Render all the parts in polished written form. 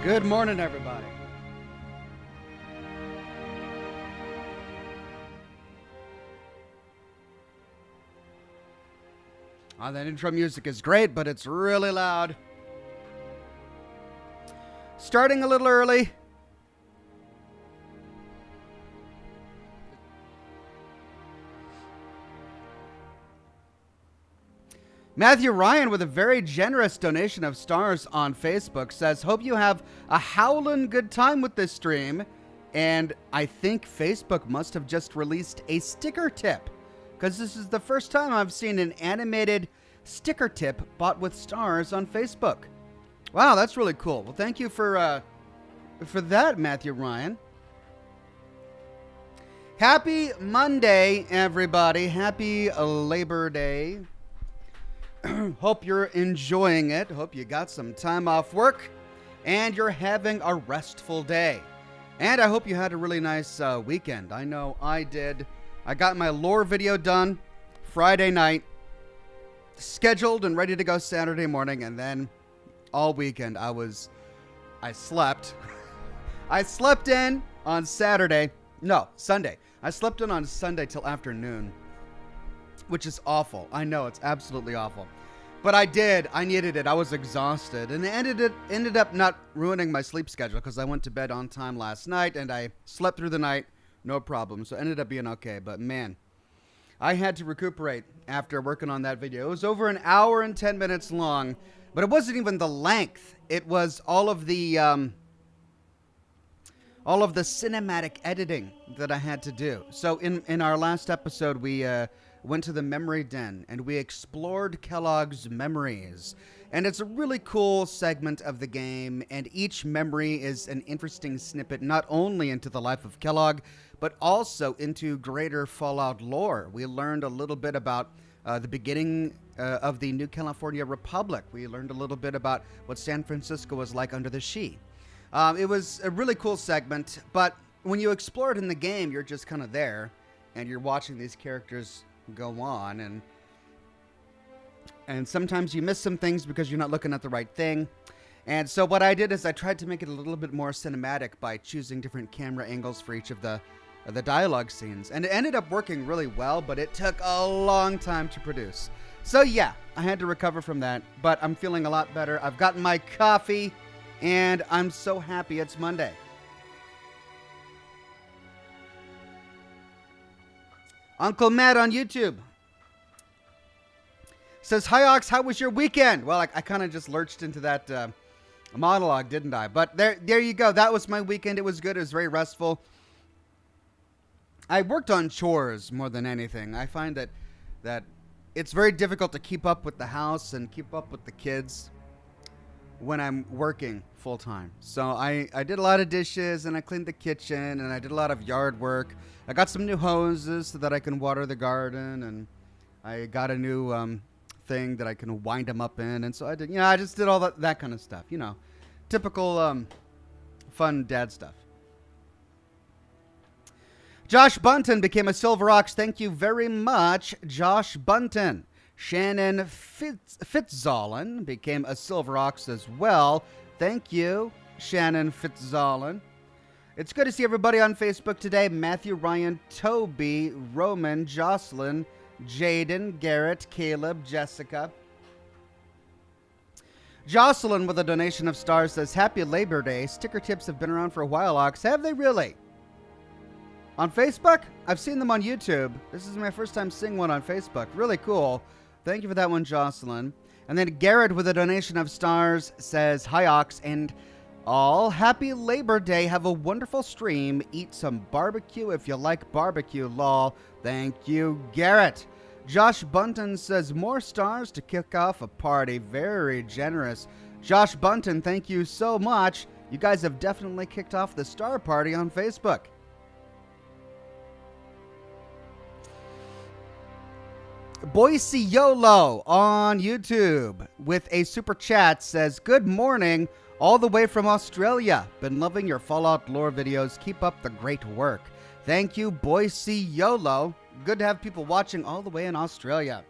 Good morning, everybody. That intro music is great, but it's really loud. Starting a little early. Matthew Ryan, with a very generous donation of stars on Facebook, says, hope you have a howlin' good time with this stream. And I think Facebook must have just released a sticker tip, because this is the first time I've seen an animated sticker tip bought with stars on Facebook. Wow, that's really cool. Well, thank you for that, Matthew Ryan. Happy Monday, everybody. Happy Labor Day. Hope you're enjoying it. Hope you got some time off work and you're having a restful day. And I hope you had a really nice weekend. I know I did. I got my lore video done Friday night, scheduled and ready to go Saturday morning, and then all weekend I slept. I slept in on Sunday. I slept in on Sunday till afternoon, which is awful. I know, it's absolutely awful. But I did. I needed it. I was exhausted. And it ended up not ruining my sleep schedule because I went to bed on time last night and I slept through the night. No problem. So it ended up being okay. But man, I had to recuperate after working on that video. It was over an hour and 10 minutes long, but it wasn't even the length. It was all of the cinematic editing that I had to do. So in our last episode, we went to the memory den and we explored Kellogg's memories. And it's a really cool segment of the game, and each memory is an interesting snippet not only into the life of Kellogg, but also into greater Fallout lore. We learned a little bit about the beginning of the New California Republic. We learned a little bit about what San Francisco was like under the Shi. It was a really cool segment, but when you explore it in the game, you're just kind of there, and you're watching these characters go on, and sometimes you miss some things because you're not looking at the right thing. And so what I did is I tried to make it a little bit more cinematic by choosing different camera angles for each of the dialogue scenes, and it ended up working really well, but it took a long time to produce. So yeah, I had to recover from that, but I'm feeling a lot better. I've gotten my coffee, and I'm so happy it's Monday. Uncle Matt on YouTube says, hi, Ox, how was your weekend? Well, I kind of just lurched into that monologue, didn't I? But there you go. That was my weekend. It was good. It was very restful. I worked on chores more than anything. I find that it's very difficult to keep up with the house and keep up with the kids when I'm working full time. So I did a lot of dishes, and I cleaned the kitchen, and I did a lot of yard work. I got some new hoses so that I can water the garden, and I got a new thing that I can wind them up in. And so I just did all that kind of stuff, typical fun dad stuff. Josh Bunton became a Silver Ox. Thank you very much, Josh Bunton. Shannon Fitzolin became a Silver Ox as well. Thank you, Shannon Fitzolin. It's good to see everybody on Facebook today. Matthew, Ryan, Toby, Roman, Jocelyn, Jaden, Garrett, Caleb, Jessica. Jocelyn with a donation of stars says, happy Labor Day. Sticker tips have been around for a while, Ox. Have they really? On Facebook? I've seen them on YouTube. This is my first time seeing one on Facebook. Really cool. Thank you for that one, Jocelyn. And then Garrett with a donation of stars says, hi, Ox, and all happy Labor Day. Have a wonderful stream. Eat some barbecue if you like barbecue, lol. Thank you, Garrett. Josh Bunton says, more stars to kick off a party. Very generous. Josh Bunton, thank you so much. You guys have definitely kicked off the star party on Facebook. Boise YOLO on YouTube with a super chat says, good morning, all the way from Australia. Been loving your Fallout lore videos. Keep up the great work. Thank you, Boise YOLO. Good to have people watching all the way in Australia.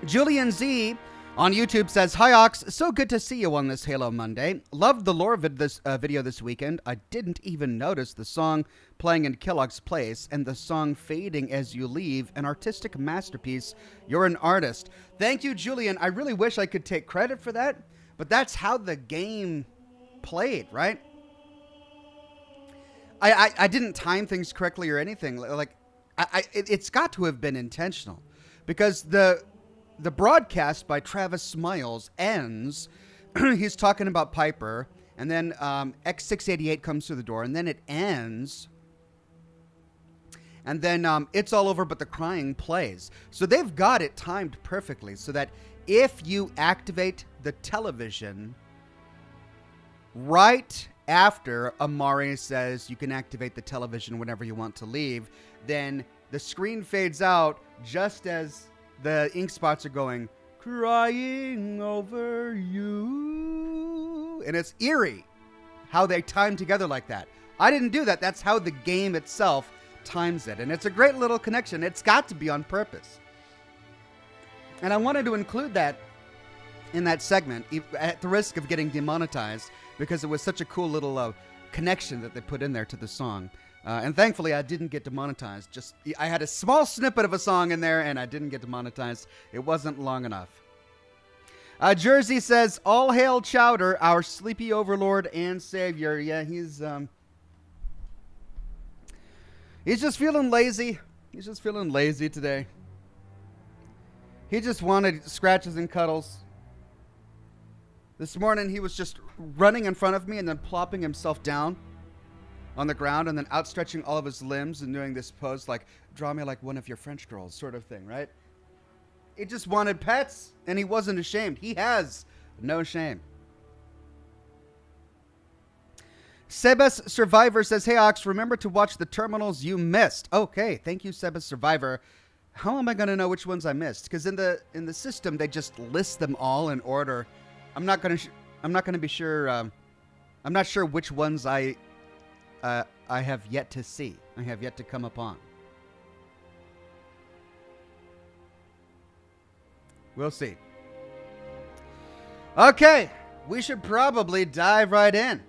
Julian Z on YouTube says, "Hi Ox, so good to see you on this Halo Monday. Loved the lore video this weekend. I didn't even notice the song playing in Kellogg's place and the song fading as you leave. An artistic masterpiece. You're an artist." Thank you, Julian. I really wish I could take credit for that, but that's how the game played, right? I didn't time things correctly or anything. Like, it's got to have been intentional, because the broadcast by Travis Smiles ends. He's talking about Piper, and then X688 comes through the door, and then it ends. And then it's all over, but the crying plays. So they've got it timed perfectly so that if you activate the television right after Amari says you can activate the television whenever you want to leave, then the screen fades out just as the ink spots are going, "Crying over you." And it's eerie how they time together like that. I didn't do that. That's how the game itself times it. And it's a great little connection. It's got to be on purpose. And I wanted to include that in that segment at the risk of getting demonetized, because it was such a cool little connection that they put in there to the song. And thankfully, I didn't get demonetized. I had a small snippet of a song in there, and I didn't get demonetized. It wasn't long enough. Jersey says, "All hail Chowder, our sleepy overlord and savior." Yeah, he's just feeling lazy. He's just feeling lazy today. He just wanted scratches and cuddles. This morning, he was just running in front of me and then plopping himself down on the ground and then outstretching all of his limbs and doing this pose like, "Draw me like one of your French girls," sort of thing, right? He just wanted pets, and he wasn't ashamed. He has no shame. Sebas Survivor says, "Hey Ox, remember to watch the terminals you missed." Okay, thank you, Sebas Survivor. How am I going to know which ones I missed? Because in the system they just list them all in order. I'm not going to be sure. I'm not sure which ones I have yet to see. I have yet to come upon. We'll see. Okay, we should probably dive right in.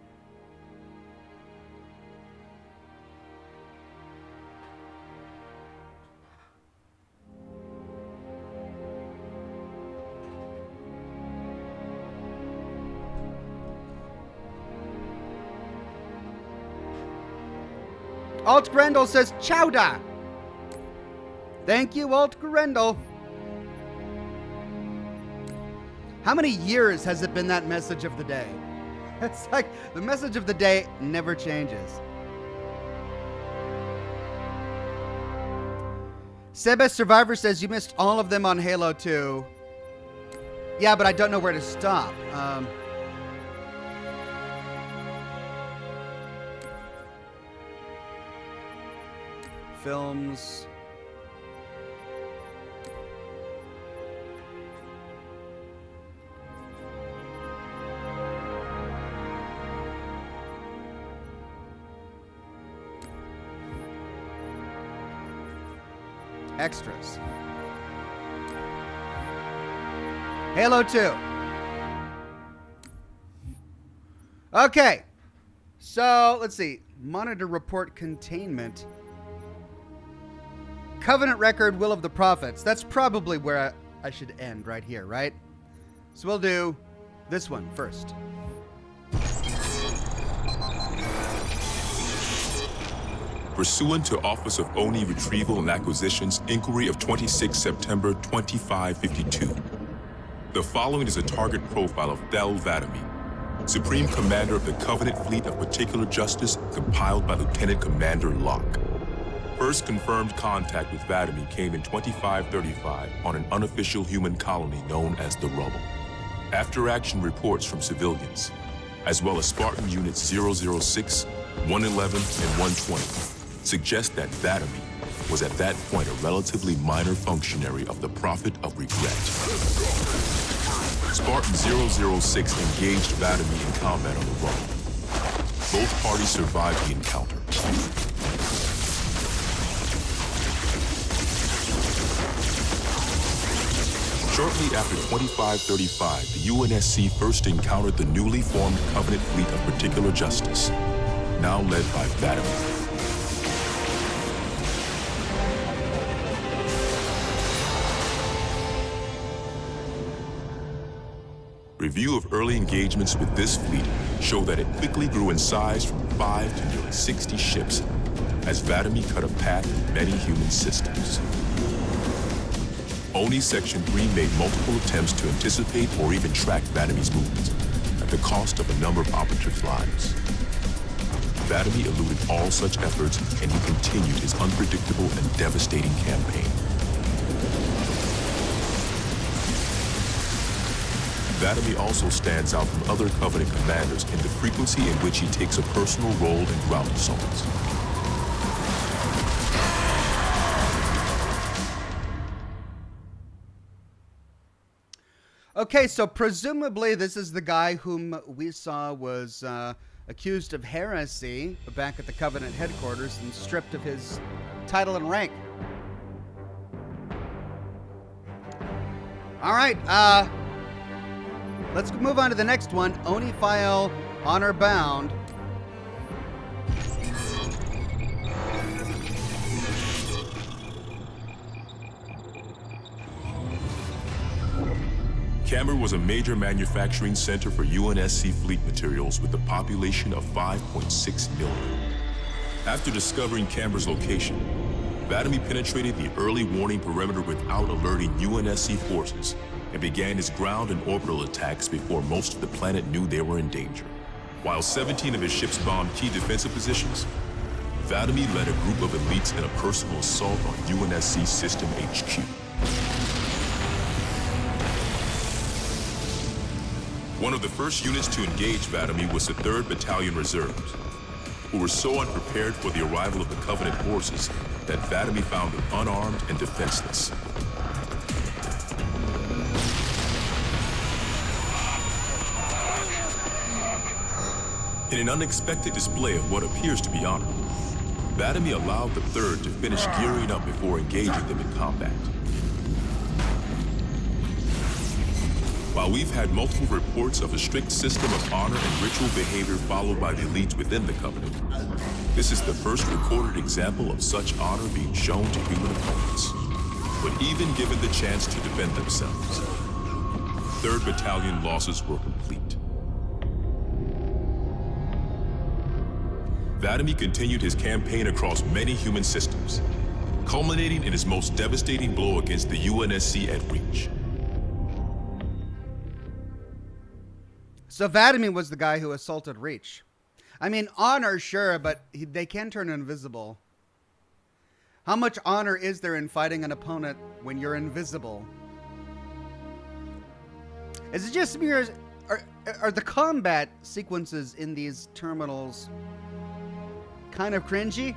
Alt Grendel says, "Chowder." Thank you, Alt Grendel. How many years has it been that message of the day? It's like the message of the day never changes. Sebas Survivor says, "You missed all of them on Halo 2. Yeah, but I don't know where to stop. Films. Extras. Halo 2. Okay. So, let's see. Monitor report containment. Covenant record, will of the prophets. That's probably where I should end, right here, right? So we'll do this one first. Pursuant to Office of ONI Retrieval and Acquisitions Inquiry of 26 September 2552. The following is a target profile of Thel Vadamee, Supreme Commander of the Covenant Fleet of Particular Justice, compiled by Lieutenant Commander Locke. First confirmed contact with Vadamee came in 2535 on an unofficial human colony known as the Rubble. After-action reports from civilians, as well as Spartan Units 006, 111, and 120, suggest that Vadamee was at that point a relatively minor functionary of the Prophet of Regret. Spartan 006 engaged Vadamee in combat on the Rubble. Both parties survived the encounter. Shortly after 2535, the UNSC first encountered the newly formed Covenant fleet of Particular Justice, now led by Vadamee. Review of early engagements with this fleet show that it quickly grew in size from 5 to nearly 60 ships as Vadamee cut a path in many human systems. Oni Section 3 made multiple attempts to anticipate or even track Vadamee's movements at the cost of a number of Arbiter's lives. Vadamee eluded all such efforts, and he continued his unpredictable and devastating campaign. Vadamee also stands out from other Covenant commanders in the frequency in which he takes a personal role in ground assaults. Okay, so presumably this is the guy whom we saw was accused of heresy back at the Covenant headquarters and stripped of his title and rank. All right, let's move on to the next one. Oni File Honor Bound. Camber was a major manufacturing center for UNSC fleet materials with a population of 5.6 million. After discovering Camber's location, Vadamee penetrated the early warning perimeter without alerting UNSC forces and began his ground and orbital attacks before most of the planet knew they were in danger. While 17 of his ships bombed key defensive positions, Vadamee led a group of elites in a personal assault on UNSC System HQ. One of the first units to engage Vadamee was the 3rd Battalion Reserves, who were so unprepared for the arrival of the Covenant forces that Vadamee found them unarmed and defenseless. In an unexpected display of what appears to be honor, Vadamee allowed the 3rd to finish gearing up before engaging them in combat. While we've had multiple reports of a strict system of honor and ritual behavior followed by the elites within the Covenant, this is the first recorded example of such honor being shown to human opponents. But even given the chance to defend themselves, 3rd Battalion losses were complete. Vadamee continued his campaign across many human systems, culminating in his most devastating blow against the UNSC at Reach. So Vadamee was the guy who assaulted Reach. I mean, honor, sure, but they can turn invisible. How much honor is there in fighting an opponent when you're invisible? Is it just me, or are the combat sequences in these terminals kind of cringy?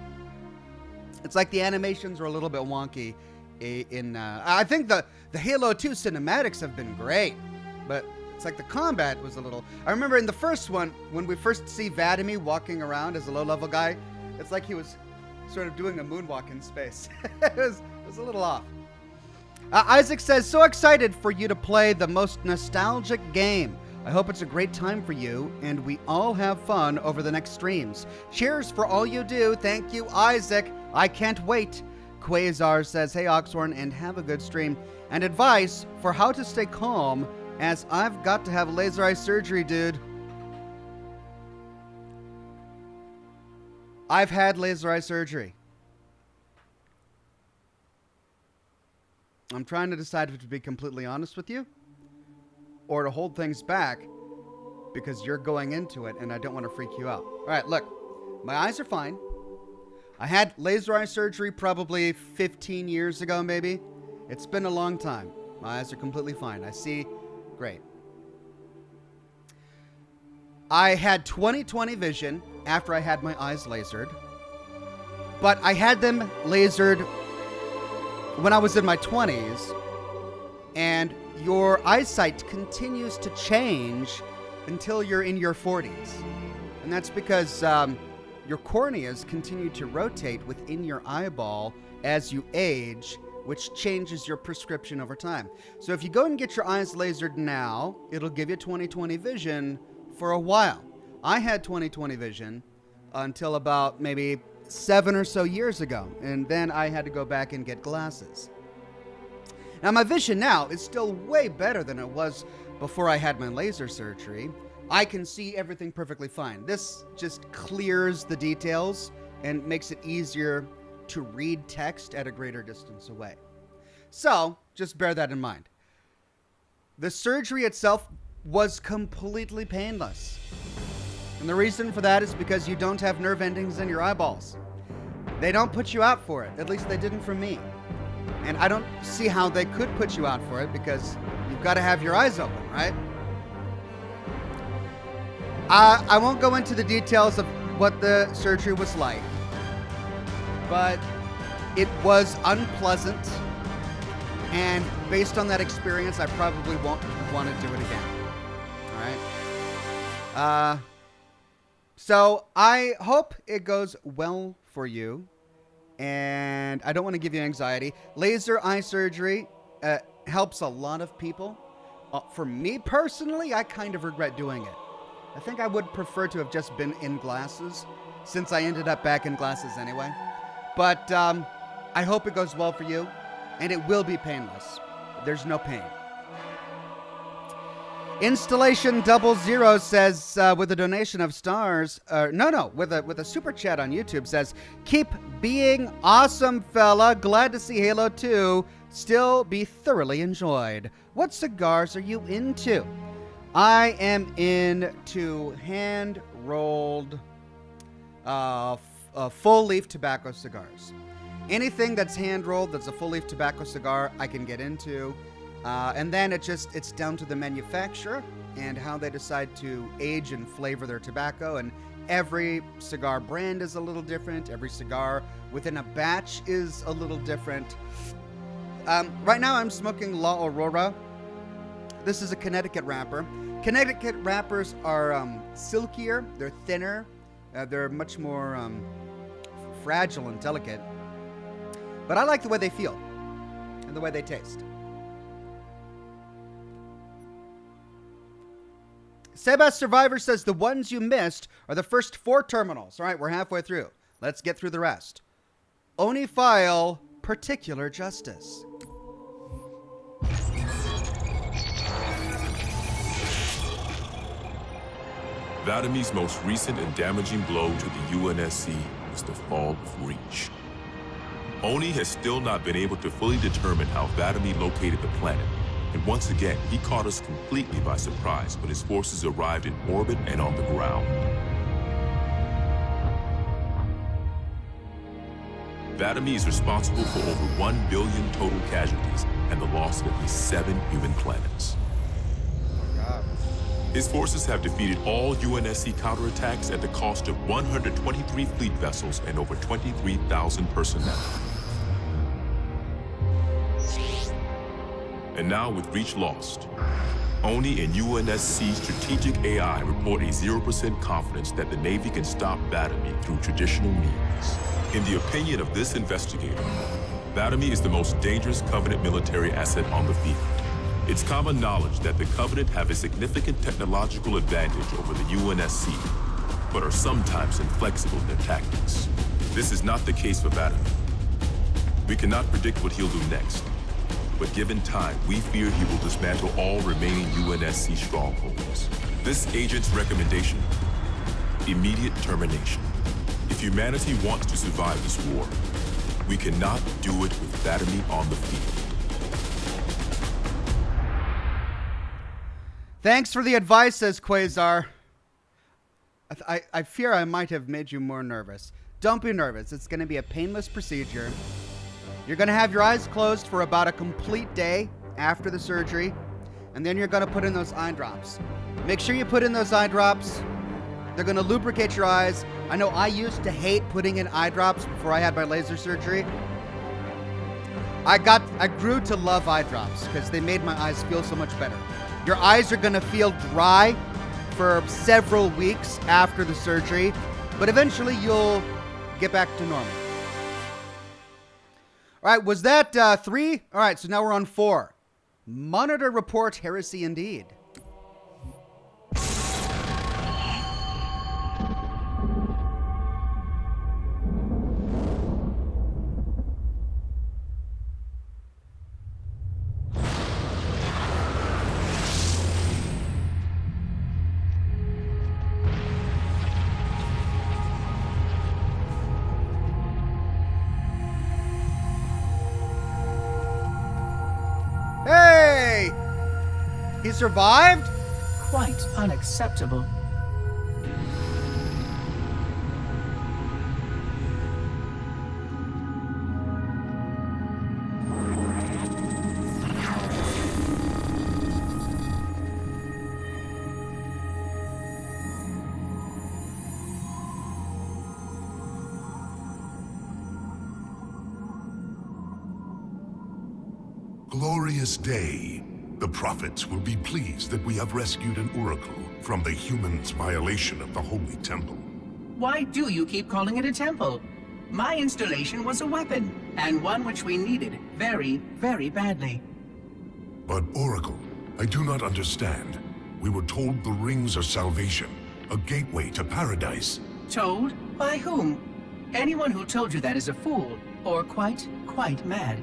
It's like the animations are a little bit wonky. I think the Halo 2 cinematics have been great, but it's like the combat was a little... I remember in the first one, when we first see Vadamee walking around as a low-level guy, it's like he was sort of doing a moonwalk in space. it was a little off. Isaac says, so excited for you to play the most nostalgic game. I hope it's a great time for you, and we all have fun over the next streams. Cheers for all you do. Thank you, Isaac. I can't wait. Quasar says, hey, Oxhorn, and have a good stream. And advice for how to stay calm, as I've got to have laser eye surgery, dude. I've had laser eye surgery. I'm trying to decide if to be completely honest with you or to hold things back because you're going into it and I don't want to freak you out. All right, look, my eyes are fine. I had laser eye surgery probably 15 years ago, maybe. It's been a long time. My eyes are completely fine. I see great. I had 20/20 vision after I had my eyes lasered, but I had them lasered when I was in my 20s, and your eyesight continues to change until you're in your 40s. And that's because your corneas continue to rotate within your eyeball as you age, which changes your prescription over time. So if you go and get your eyes lasered now, it'll give you 20/20 vision for a while. I had 20/20 vision until about maybe 7 or so years ago, and then I had to go back and get glasses. Now my vision now is still way better than it was before I had my laser surgery. I can see everything perfectly fine. This just clears the details and makes it easier to read text at a greater distance away. So just bear that in mind. The surgery itself was completely painless. And the reason for that is because you don't have nerve endings in your eyeballs. They don't put you out for it. At least they didn't for me. And I don't see how they could put you out for it, because you've got to have your eyes open, right? I won't go into the details of what the surgery was like, but it was unpleasant. And based on that experience, I probably won't want to do it again. All right? So I hope it goes well for you, and I don't want to give you anxiety. Laser eye surgery helps a lot of people. For me personally, I kind of regret doing it. I think I would prefer to have just been in glasses, since I ended up back in glasses anyway. But I hope it goes well for you, and it will be painless. There's no pain. Installation 00 says, with a donation of stars, with a super chat on YouTube, says, keep being awesome, fella. Glad to see Halo 2 still be thoroughly enjoyed. What cigars are you into? I am into hand-rolled, full-leaf tobacco cigars. Anything that's hand-rolled that's a full-leaf tobacco cigar, I can get into. And then it's down to the manufacturer and how they decide to age and flavor their tobacco. And every cigar brand is a little different. Every cigar within a batch is a little different. Right now I'm smoking La Aurora. This is a Connecticut wrapper. Connecticut wrappers are silkier, they're thinner, they're much more fragile and delicate. But I like the way they feel and the way they taste. Sebas Survivor says the ones you missed are the first 4 terminals. All right, we're halfway through. Let's get through the rest. Oni file, particular justice. Vadamee's most recent and damaging blow to the UNSC was the fall of Reach. Oni has still not been able to fully determine how Vadamee located the planet. And once again, he caught us completely by surprise when his forces arrived in orbit and on the ground. Vadamee is responsible for over 1 billion total casualties and the loss of at least 7 human planets. His forces have defeated all UNSC counterattacks at the cost of 123 fleet vessels and over 23,000 personnel. And now with Reach lost, Oni and UNSC strategic AI report a 0% confidence that the Navy can stop Vadamee through traditional means. In the opinion of this investigator, Vadamee is the most dangerous Covenant military asset on the field. It's common knowledge that the Covenant have a significant technological advantage over the UNSC, but are sometimes inflexible in their tactics. This is not the case for Vadamee. We cannot predict what he'll do next, but given time, we fear he will dismantle all remaining UNSC strongholds. This agent's recommendation: immediate termination. If humanity wants to survive this war, we cannot do it with Vadamee on the field. Thanks for the advice, says Quasar. I fear I might have made you more nervous. Don't be nervous. It's going to be a painless procedure. You're going to have your eyes closed for about a complete day after the surgery, and then you're going to put in those eye drops. Make sure you put in those eye drops. They're going to lubricate your eyes. I know I used to hate putting in eye drops before I had my laser surgery. I grew to love eye drops because they made my eyes feel so much better. Your eyes are going to feel dry for several weeks after the surgery, but eventually you'll get back to normal. All right, was that 3? All right, so now we're on 4. Monitor report heresy indeed. Hey! He survived? Quite unacceptable. Glorious day. The prophets will be pleased that we have rescued an oracle from the humans' violation of the holy temple. Why do you keep calling it a temple? My installation was a weapon, and one which we needed very, very badly. But Oracle, I do not understand. We were told the rings are salvation, a gateway to paradise. Told? By whom? Anyone who told you that is a fool, or quite mad.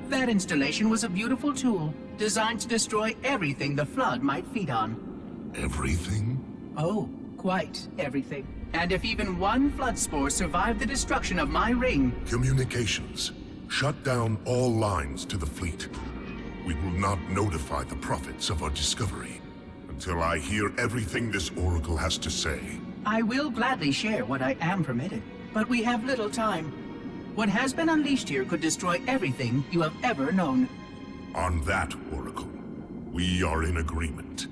That installation was a beautiful tool, designed to destroy everything the Flood might feed on. Everything? Oh, quite everything. And if even one Flood spore survived the destruction of my ring... Communications. Shut down all lines to the fleet. We will not notify the prophets of our discovery until I hear everything this Oracle has to say. I will gladly share what I am permitted, but we have little time. What has been unleashed here could destroy everything you have ever known. On that, Oracle, we are in agreement.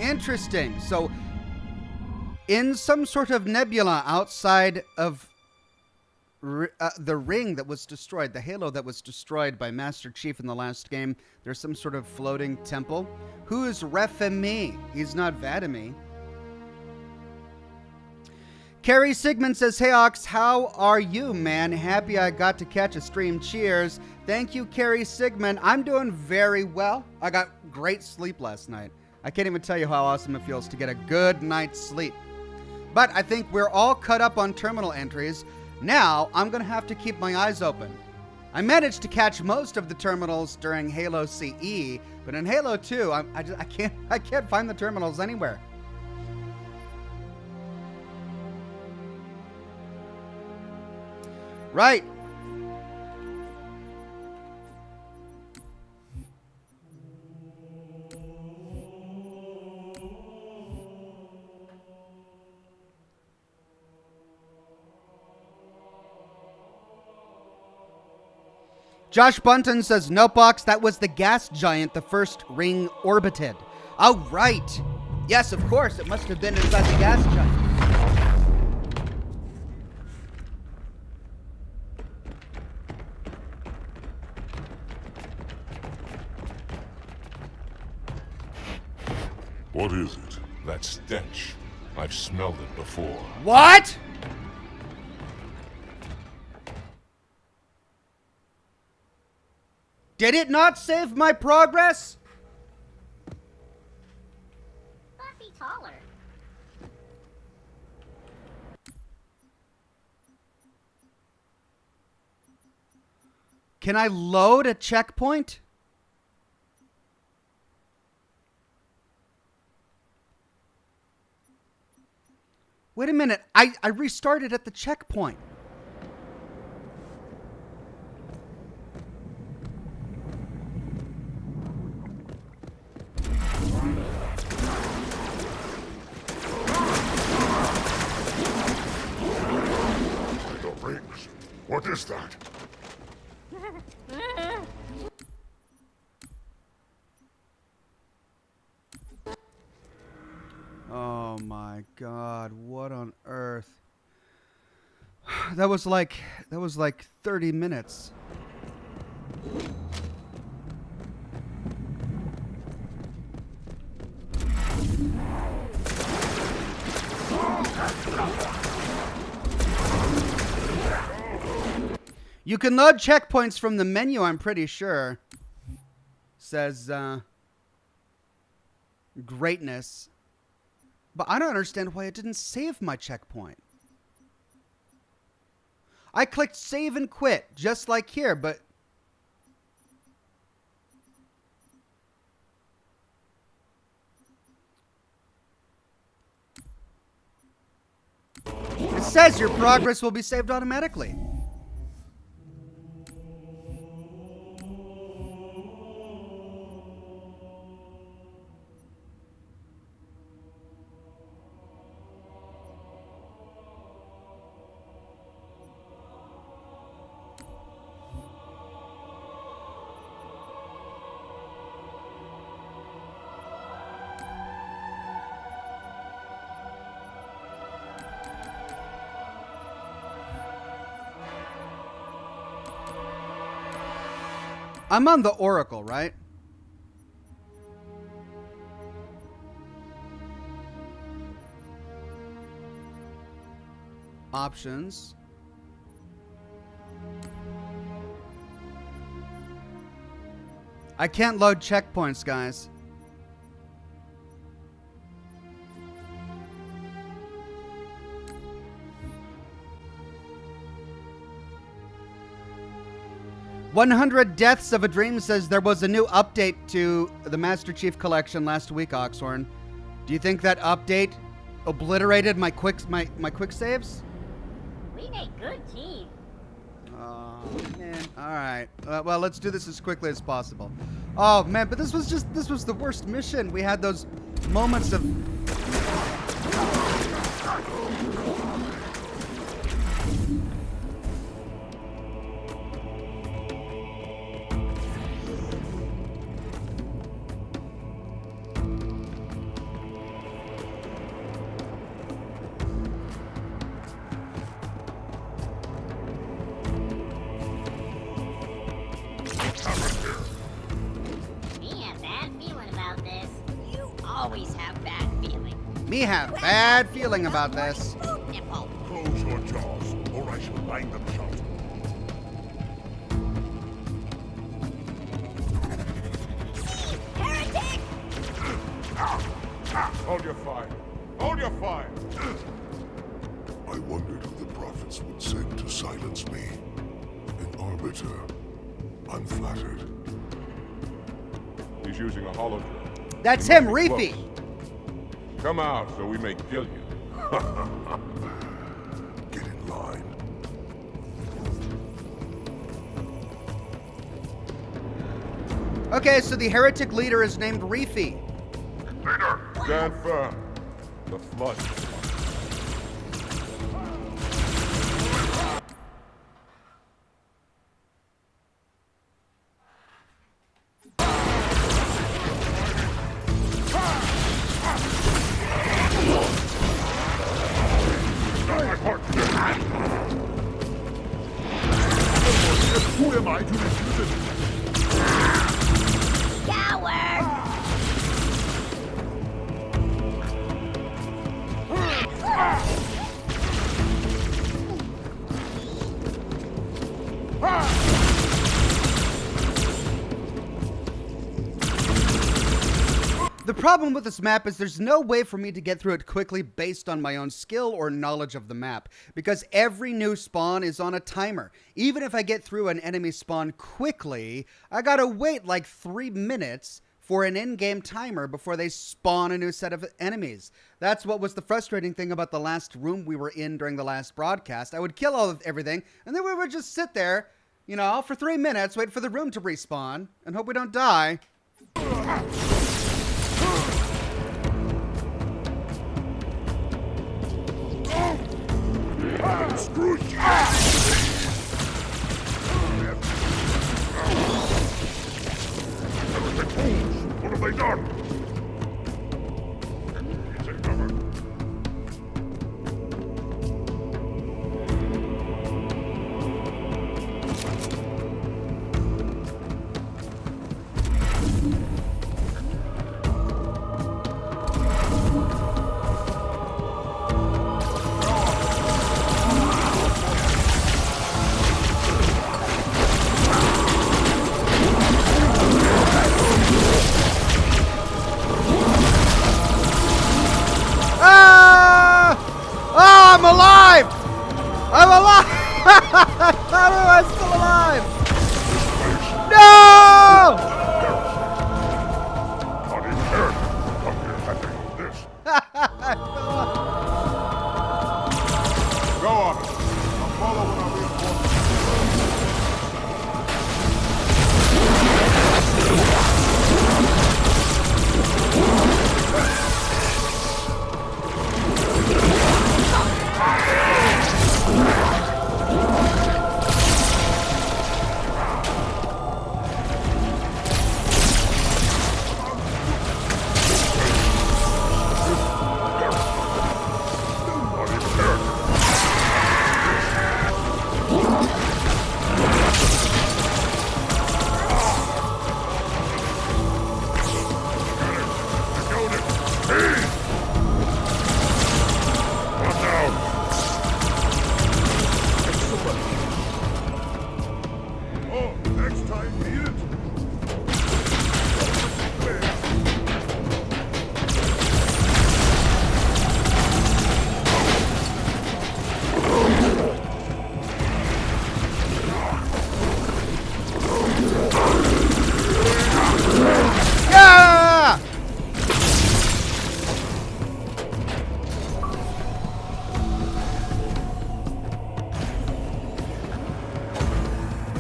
Interesting. So, in some sort of nebula outside of the ring that was destroyed, the halo that was destroyed by Master Chief in the last game, there's some sort of floating temple. Who is Refemi? He's not Vadamee. Carrie Sigmund says, "Hey Ox, how are you, man? Happy I got to catch a stream. Cheers." Thank you, Carrie Sigmund. I'm doing very well. I got great sleep last night. I can't even tell you how awesome it feels to get a good night's sleep. But I think we're all cut up on terminal entries. Now, I'm going to have to keep my eyes open. I managed to catch most of the terminals during Halo CE, but in Halo 2, I can't find the terminals anywhere. Right. Josh Bunton says, "No box, that was the gas giant the first ring orbited." Oh, right. Yes, of course, it must have been inside the gas giant. What is it? That stench. I've smelled it before. What? Did it not save my progress? Must be taller. Can I load a checkpoint? Wait a minute. I restarted at the checkpoint. The rings. What is that? Oh my God, what on earth? That was like 30 minutes. You can load checkpoints from the menu, I'm pretty sure. Says, greatness. But I don't understand why it didn't save my checkpoint. I clicked save and quit, just like here, but... It says your progress will be saved automatically. I'm on the Oracle, right? Options. I can't load checkpoints, guys. "100 Deaths of a Dream" says there was a new update to the Master Chief Collection last week, Oxhorn. Do you think that update obliterated my quick saves? We make good team. Oh, man. All right. Well, let's do this as quickly as possible. Oh, man, but this was the worst mission. We had those moments of... Me have bad feeling about this. Close your jaws, or I shall bind them shut. Heretic! Hold your fire. Hold your fire. I wondered who the prophets would send to silence me. An arbiter. I'm flattered. He's using a hologram. That's He him, must be Reefy. close. Come out so we may kill you. Get in line. Okay, so the heretic leader is named Reefy. Leader! Stand firm. The flood. Who am I to refuse it? Coward! The problem with this map is there's no way for me to get through it quickly based on my own skill or knowledge of the map, because every new spawn is on a timer. Even if I get through an enemy spawn quickly, I gotta wait like 3 minutes for an in-game timer before they spawn a new set of enemies. That's what was the frustrating thing about the last room we were in during the last broadcast. I would kill everything, and then we would just sit there, you know, for 3 minutes, wait for the room to respawn, and hope we don't die. Screw you! What have they done? Take cover. Everyone's still alive! No! Not even heretic. Come here, let me know this. Go on. I'll follow when I reinforce.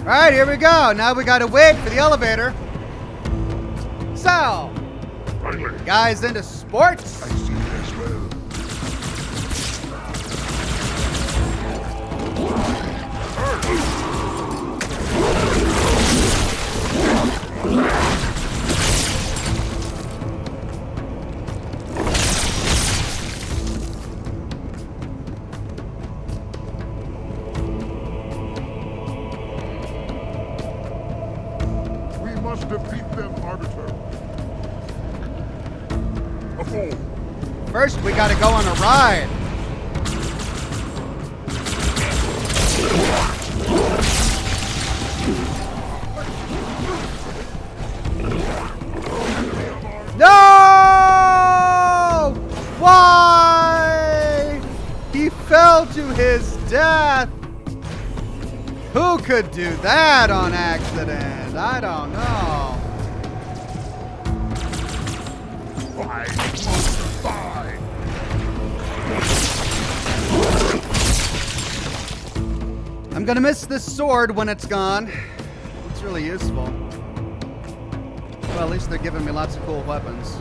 Alright, here we go. Now we gotta wait for the elevator. So, guys into sports? I see it as well. We must defeat them, Arbiter. A fool. First, we gotta go on a ride. No! Why? He fell to his death. Who could do that on accident? I don't know. I must die. I'm gonna miss this sword when it's gone. It's really useful. Well, at least they're giving me lots of cool weapons.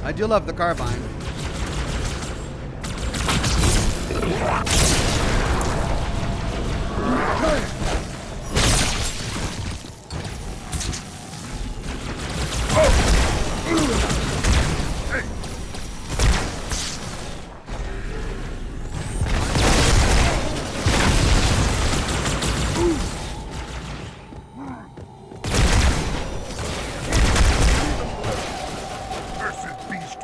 I do love the carbine. Cursed beast.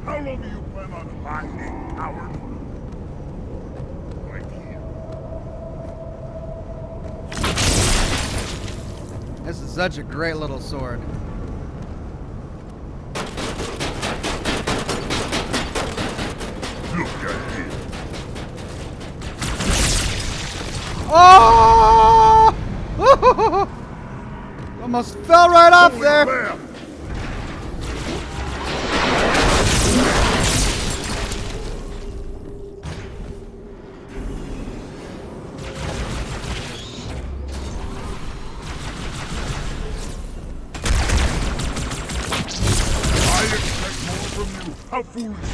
How long do you plan on hiding, coward? Right here. This is such a great little sword. Look at him. Oh! Almost fell right off Over there. there. I expect more from you. How foolish.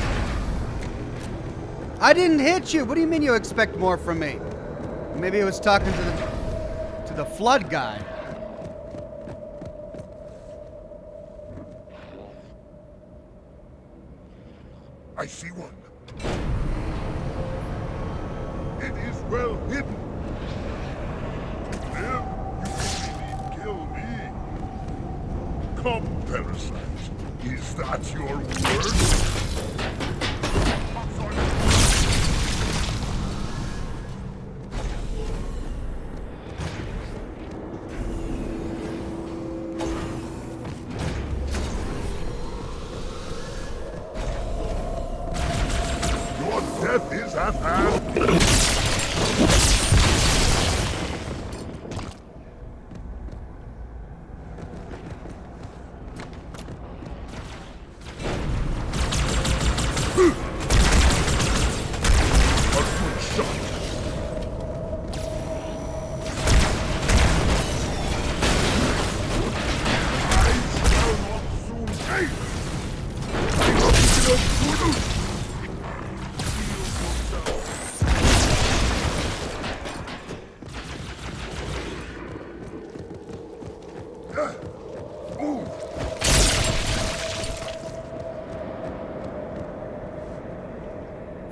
I didn't hit you. What do you mean you expect more from me? Maybe he was talking to the flood guy. I see one. It is well hidden. To live, you can indeed kill me. Come, parasite. Is that your word? Oxhorn.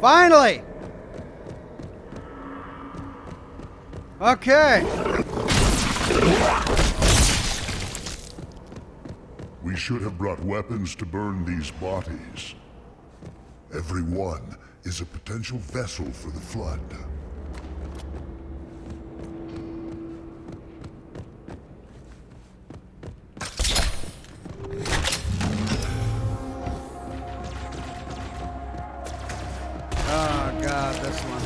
Finally! Okay. We should have brought weapons to burn these bodies. Every one is a potential vessel for the Flood. Oh god, this one.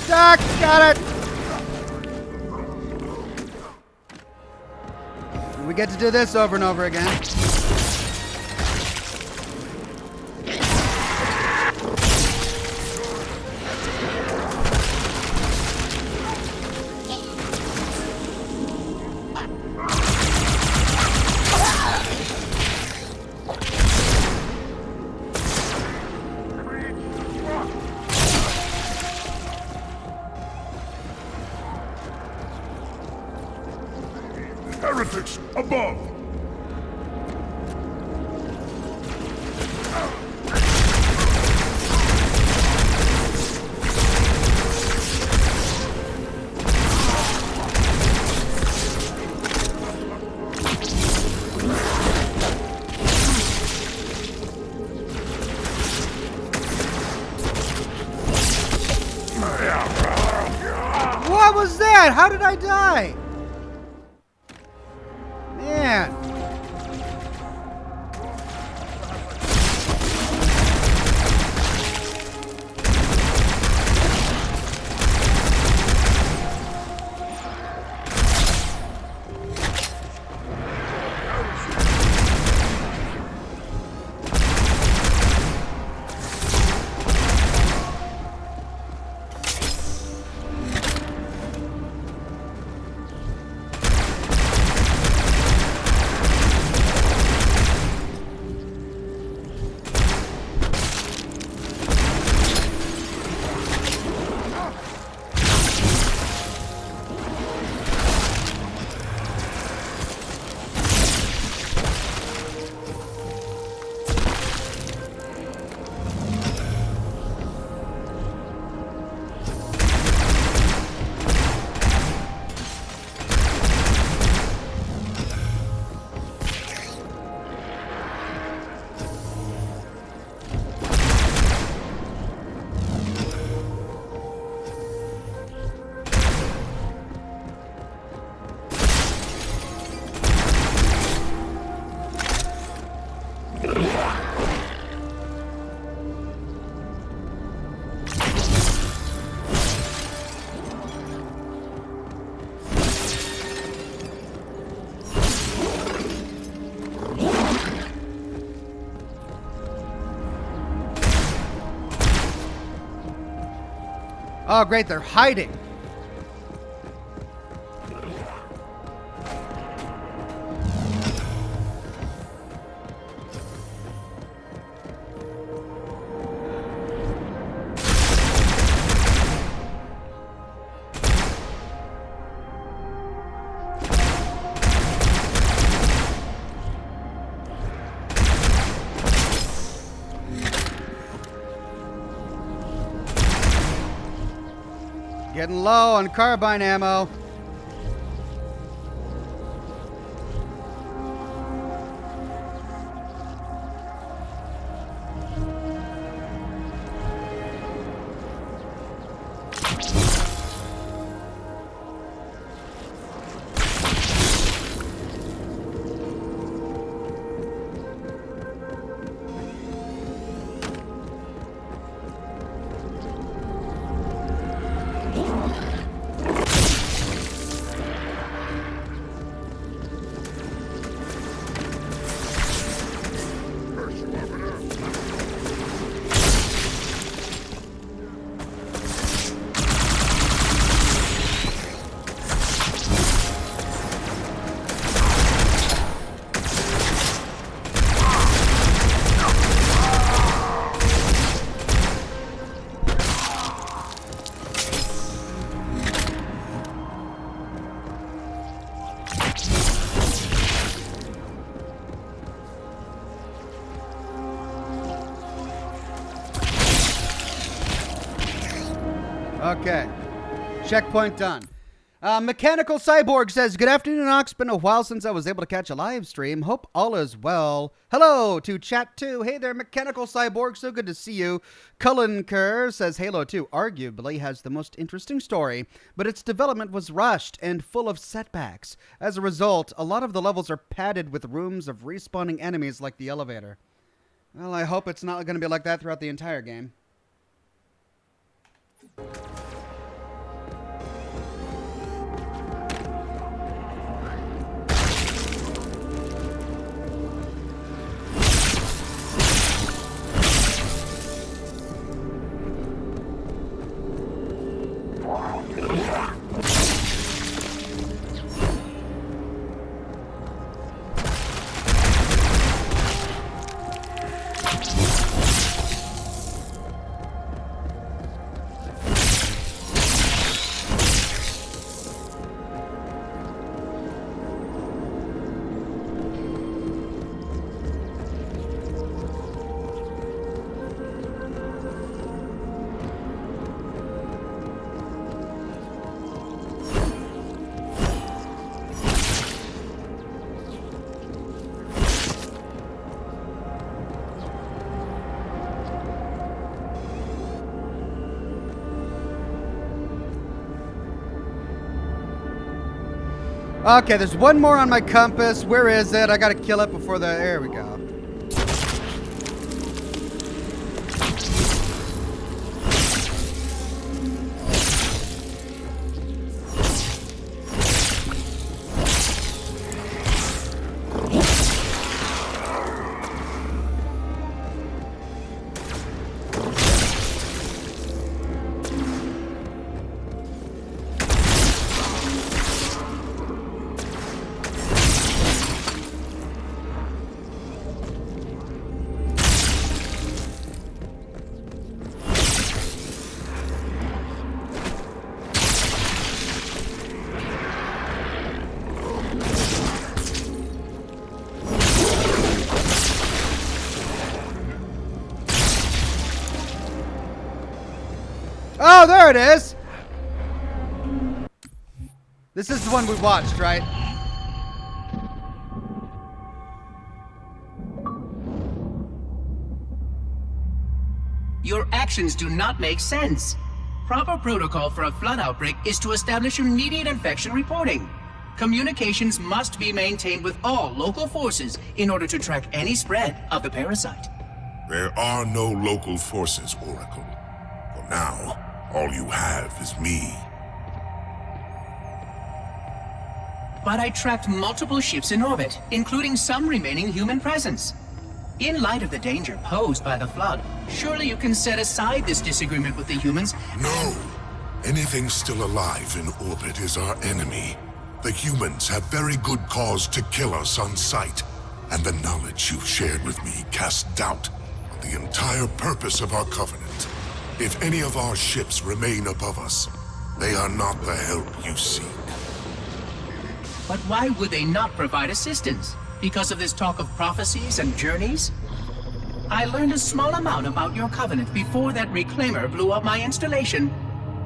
Doc, got it! We get to do this over and over again. Heretics above! What was that? How did I die? Man. Oh, great, they're hiding. Getting low on carbine ammo. Okay. Checkpoint done. Mechanical Cyborg says, good afternoon, Ox. Been a while since I was able to catch a live stream. Hope all is well. Hello to chat 2. Hey there, Mechanical Cyborg. So good to see you. Cullen Kerr says, Halo 2 arguably has the most interesting story, but its development was rushed and full of setbacks. As a result, a lot of the levels are padded with rooms of respawning enemies like the elevator. Well, I hope it's not going to be like that throughout the entire game. Okay, there's one more on my compass. Where is it? I gotta kill it before the... There we go. Oh, there it is! This is the one we watched, right? Your actions do not make sense. Proper protocol for a flood outbreak is to establish immediate infection reporting. Communications must be maintained with all local forces in order to track any spread of the parasite. There are no local forces, Oracle. For now, all you have is me. But I tracked multiple ships in orbit, including some remaining human presence. In light of the danger posed by the flood, surely you can set aside this disagreement with the humans. No! Anything still alive in orbit is our enemy. The humans have very good cause to kill us on sight, and the knowledge you've shared with me casts doubt on the entire purpose of our covenant. If any of our ships remain above us, they are not the help you seek. But why would they not provide assistance? Because of this talk of prophecies and journeys? I learned a small amount about your covenant before that reclaimer blew up my installation,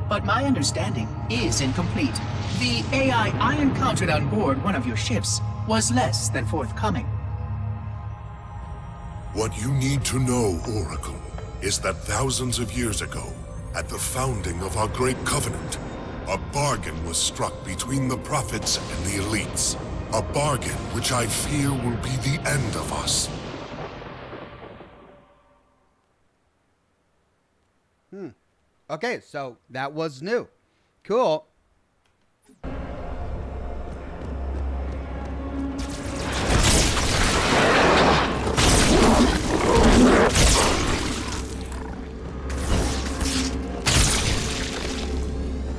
but my understanding is incomplete. The AI I encountered on board one of your ships was less than forthcoming. What you need to know, Oracle, is that thousands of years ago, at the founding of our great covenant, a bargain was struck between the prophets and the elites. A bargain which I fear will be the end of us. Okay, so that was new. Cool.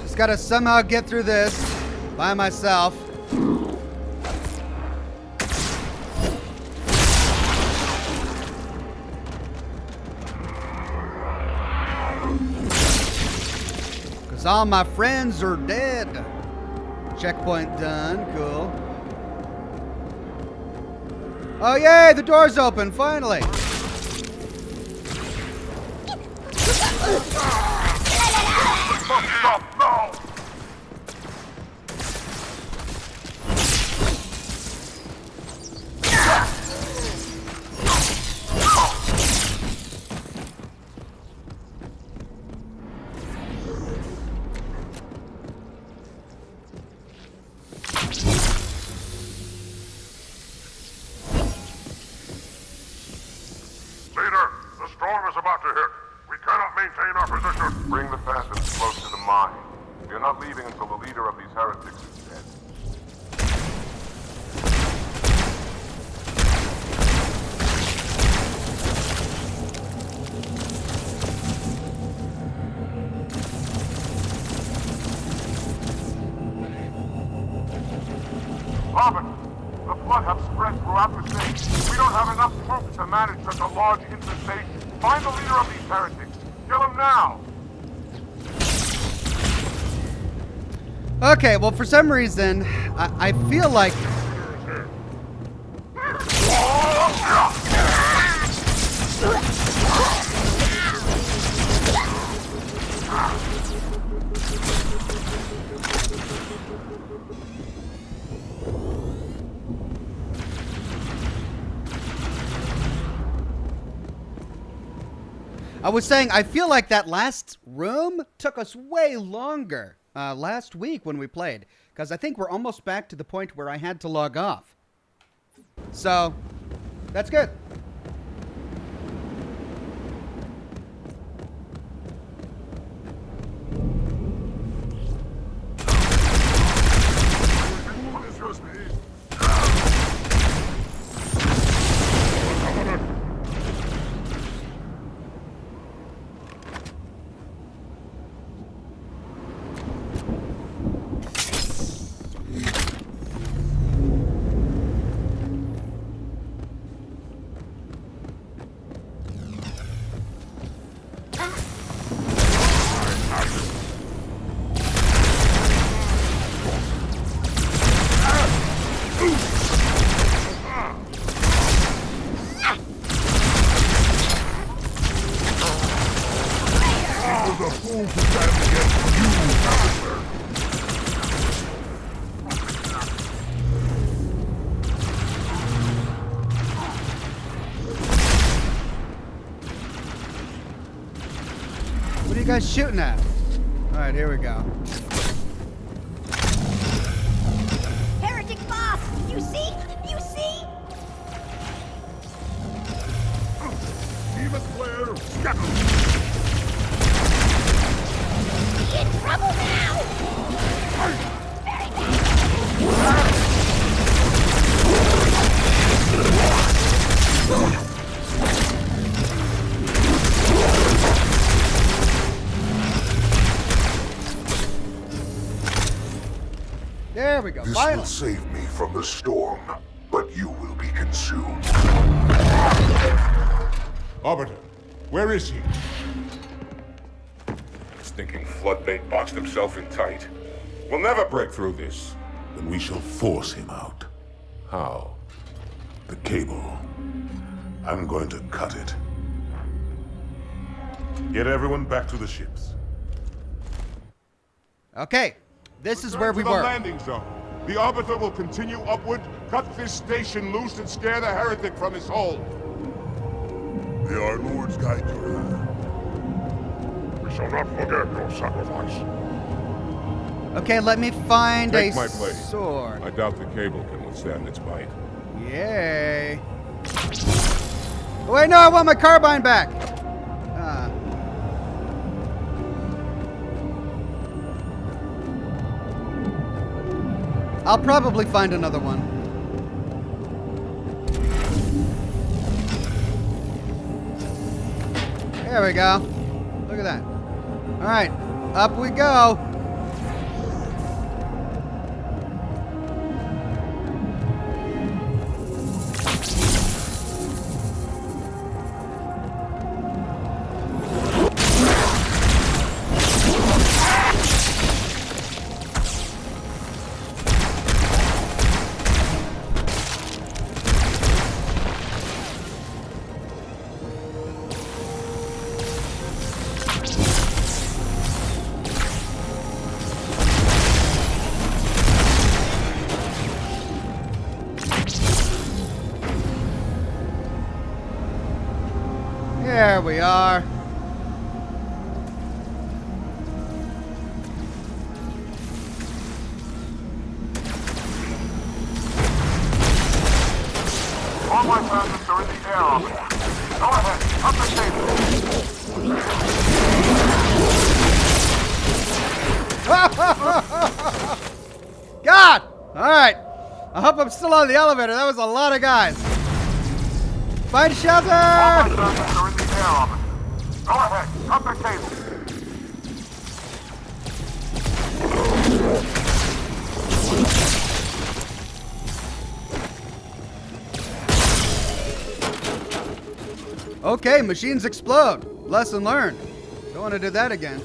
Just gotta somehow get through this by myself. All my friends are dead. Checkpoint done. Cool. Oh, yay! The door's open, finally. presence close to the mine. We are not leaving until the leader of these heretics is dead. Arbiter, the flood have spread throughout the city. We don't have enough troops to manage such a large infestation. Find the leader of these heretics. Kill him now! Okay, well, for some reason, I feel like... I was saying, I feel like that last room took us way longer last week when we played, because I think we're almost back to the point where I had to log off. So, that's good. What are you guys shooting at? All right, here we go. Heretic boss! You see? You see? Demon Slayer, scatter! In trouble now! Very There we go. This Finally. will save me from the storm, but you will be consumed. Arbiter, where is he? Stinking floodbait boxed himself in tight. We'll never break through this. Then we shall force him out. How? The cable. I'm going to cut it. Get everyone back to the ships. Okay, this is where we Return to were. the landing zone. The Arbiter will continue upward, cut this station loose, and scare the heretic from his hold. May our lords guide your hand. We shall not forget your sacrifice. Okay, let me find Take a my blade. sword. I doubt the cable can withstand its bite. Yay. Oh, wait, no, I want my carbine back. I'll probably find another one. There we go. Look at that. All right, up we go. There we are. All my persons are in the air, Arbiter. Go ahead, up the cable. God! Alright. I hope I'm still on the elevator. That was a lot of guys. Find shelter! All my circuits are in the air, Arbiter. Go ahead, cut the cable. Okay, machines explode. Lesson learned. Don't want to do that again.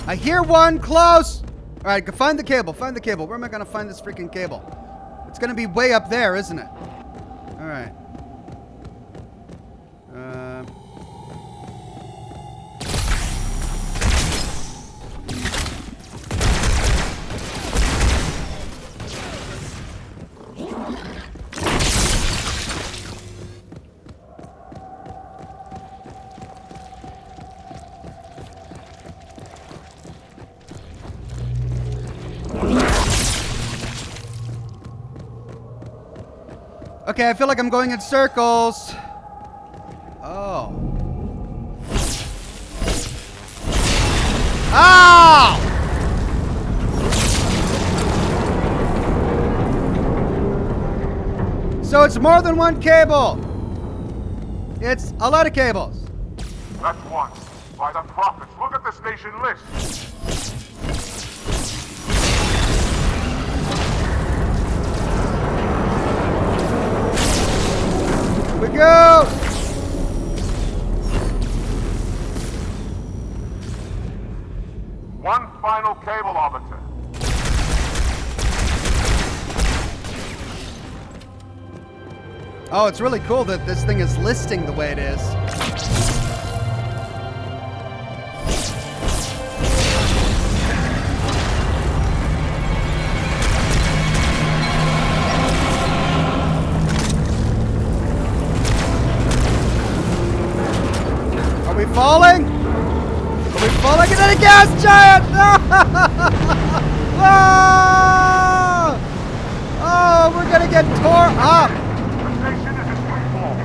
I hear one close. All right, go find the cable. Find the cable. Where am I going to find this freaking cable? It's going to be way up there, isn't it? All right. Okay, I feel like I'm going in circles. Oh. Ow! So it's more than one cable. It's a lot of cables. That's one. By the prophets, look at this nation list. We go! One final cable, Arbiter. Oh, it's really cool that this thing is listing the way it is. Are we falling? Are we falling into the gas giant? Oh! Oh, we're gonna get tore up. The station is in free fall.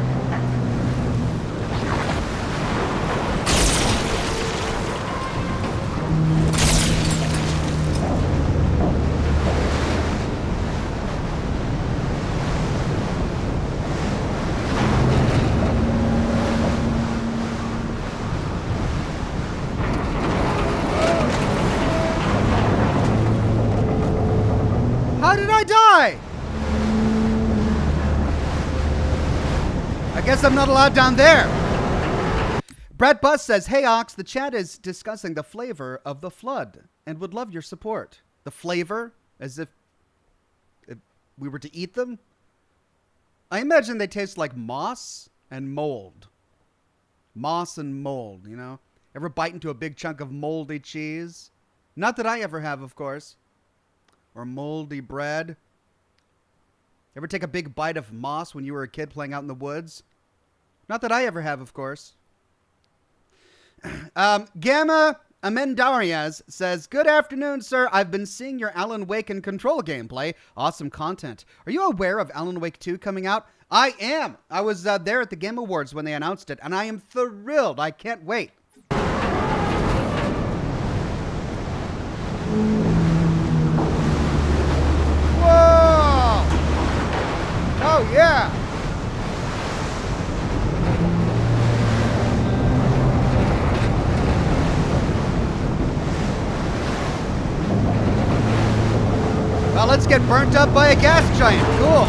How did I die? I guess I'm not allowed down there. Brett Buss says, hey Ox, the chat is discussing the flavor of the flood and would love your support. The flavor? As if we were to eat them? I imagine they taste like moss and mold. Moss and mold, you know? Ever bite into a big chunk of moldy cheese? Not that I ever have, of course. Or moldy bread. Ever take a big bite of moss when you were a kid playing out in the woods? Not that I ever have, of course. Gamma Amendarias says, good afternoon, sir. I've been seeing your Alan Wake and Control gameplay. Awesome content. Are you aware of Alan Wake 2 coming out? I am. I was there at the Game Awards when they announced it, and I am thrilled. I can't wait. Whoa! Oh, yeah! Well, let's get burnt up by a gas giant. Cool.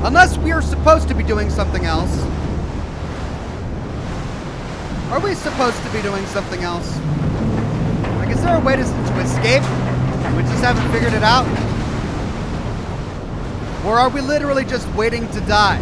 Unless we're supposed to be doing something else. Are we supposed to be doing something else? Like, is there a way to escape? We just haven't figured it out? Or are we literally just waiting to die?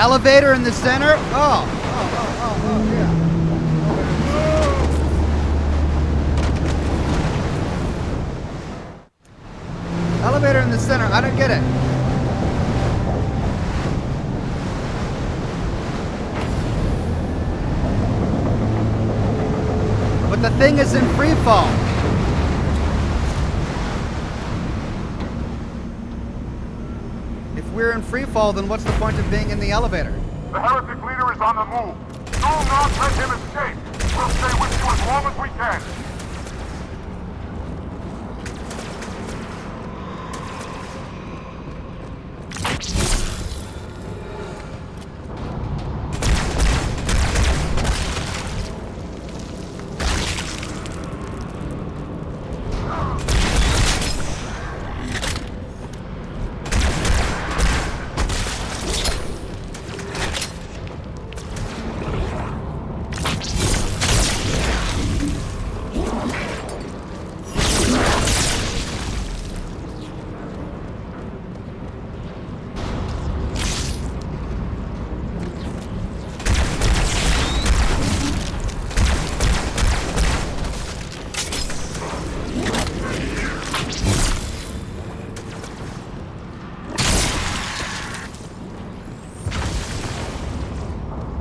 Elevator in the center. Oh, yeah. Elevator in the center. I don't get it. But the thing is in free fall. If we're in free fall, then what's the point of being in the elevator? The heretic leader is on the move. Do not let him escape. We'll stay with you as long as we can.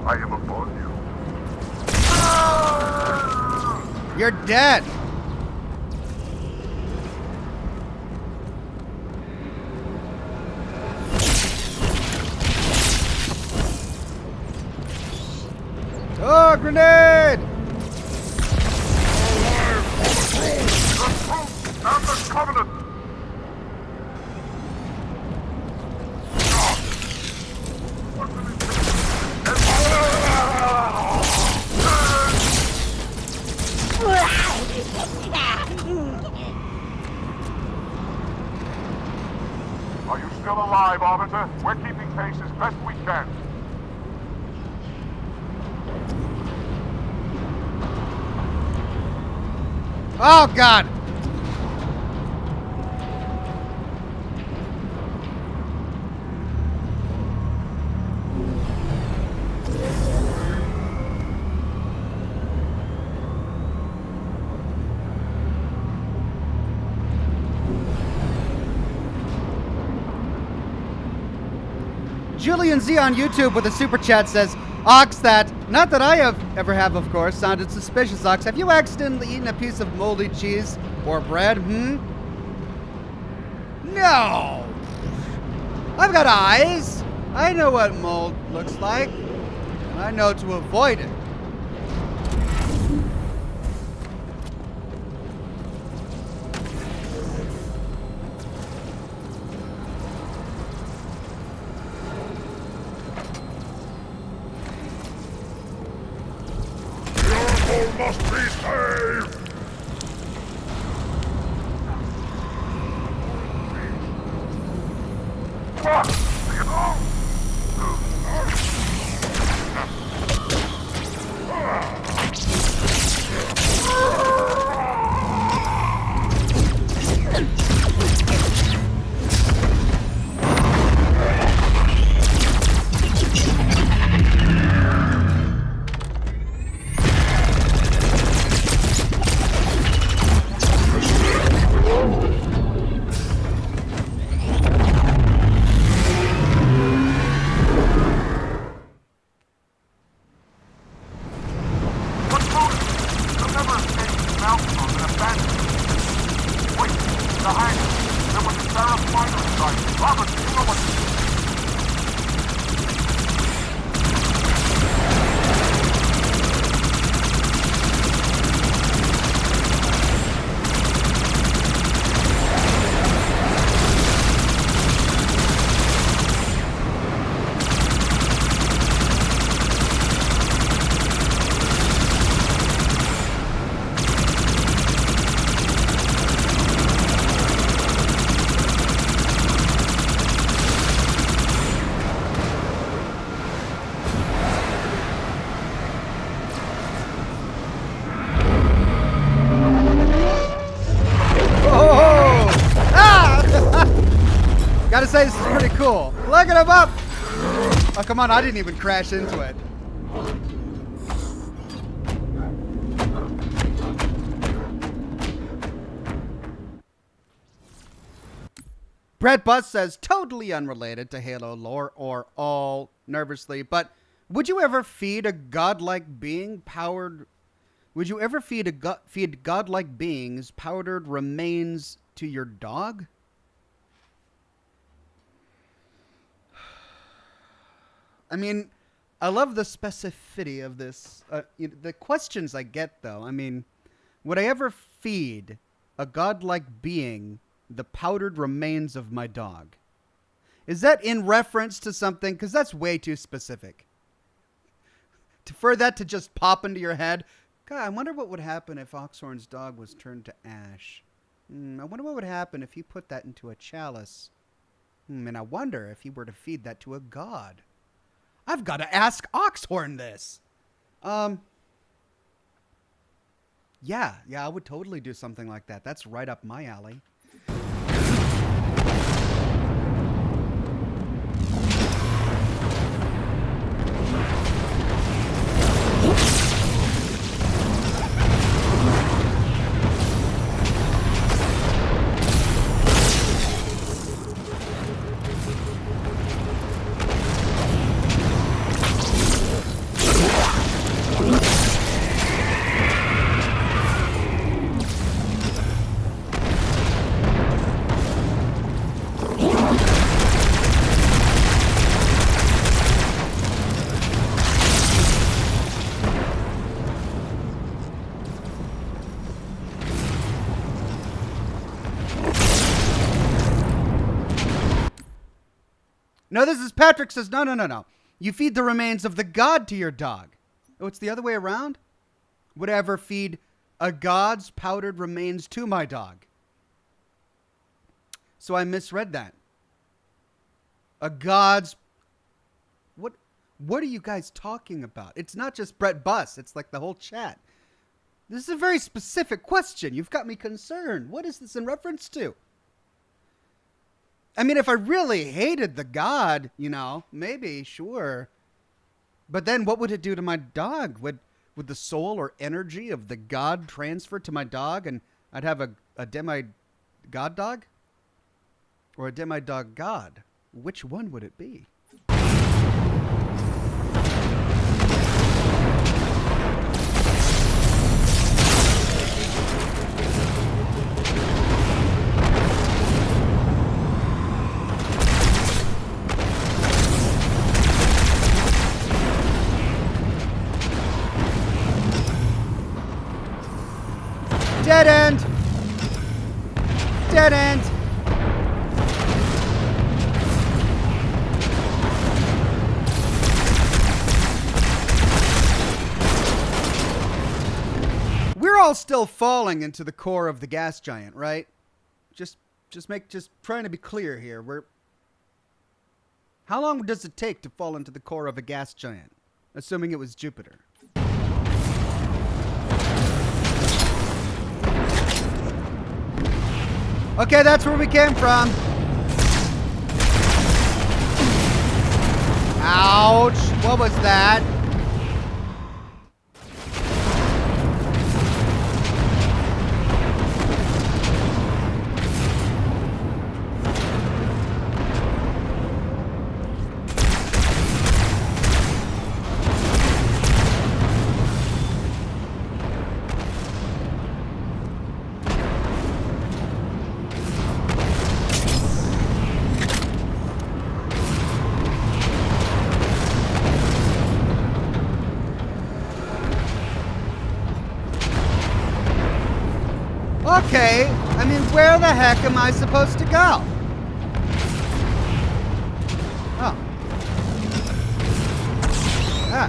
I am upon you. You're dead. Oh, grenade! And the Covenant! Are you still alive, Arbiter? We're keeping pace as best we can. Oh, God! Julian Z on YouTube with a super chat says, Ox, that, not that I ever have, of course, sounded suspicious, Ox. Have you accidentally eaten a piece of moldy cheese or bread, No! I've got eyes. I know what mold looks like. And I know to avoid it. Must be saved! Gotta say, this is pretty cool. Look at him up! Oh, come on, I didn't even crash into it. Brett Bus says, totally unrelated to Halo lore or all nervously, but would you ever feed a godlike being powdered... Would you ever feed godlike beings powdered remains to your dog? I mean, I love the specificity of this. The questions I get, though. I mean, would I ever feed a godlike being the powdered remains of my dog? Is that in reference to something? Because that's way too specific. For that to just pop into your head. God, I wonder what would happen if Oxhorn's dog was turned to ash. I wonder what would happen if he put that into a chalice. And I wonder if he were to feed that to a god. I've got to ask Oxhorn this. Yeah, I would totally do something like that. That's right up my alley. No, this is Patrick says, no. You feed the remains of the god to your dog. Oh, it's the other way around? Would I ever feed a god's powdered remains to my dog? So I misread that. A god's... What are you guys talking about? It's not just Brett Buss. It's like the whole chat. This is a very specific question. You've got me concerned. What is this in reference to? I mean, if I really hated the god, maybe, sure. But then what would it do to my dog? Would the soul or energy of the god transfer to my dog and I'd have a demi-god dog? Or a demi-dog god? Which one would it be? Dead end! Dead end! We're all still falling into the core of the gas giant, right? Just trying to be clear here. How long does it take to fall into the core of a gas giant? Assuming it was Jupiter. Okay, that's where we came from. Ouch. What was that? Okay, I mean, where the heck am I supposed to go? Oh. Ah.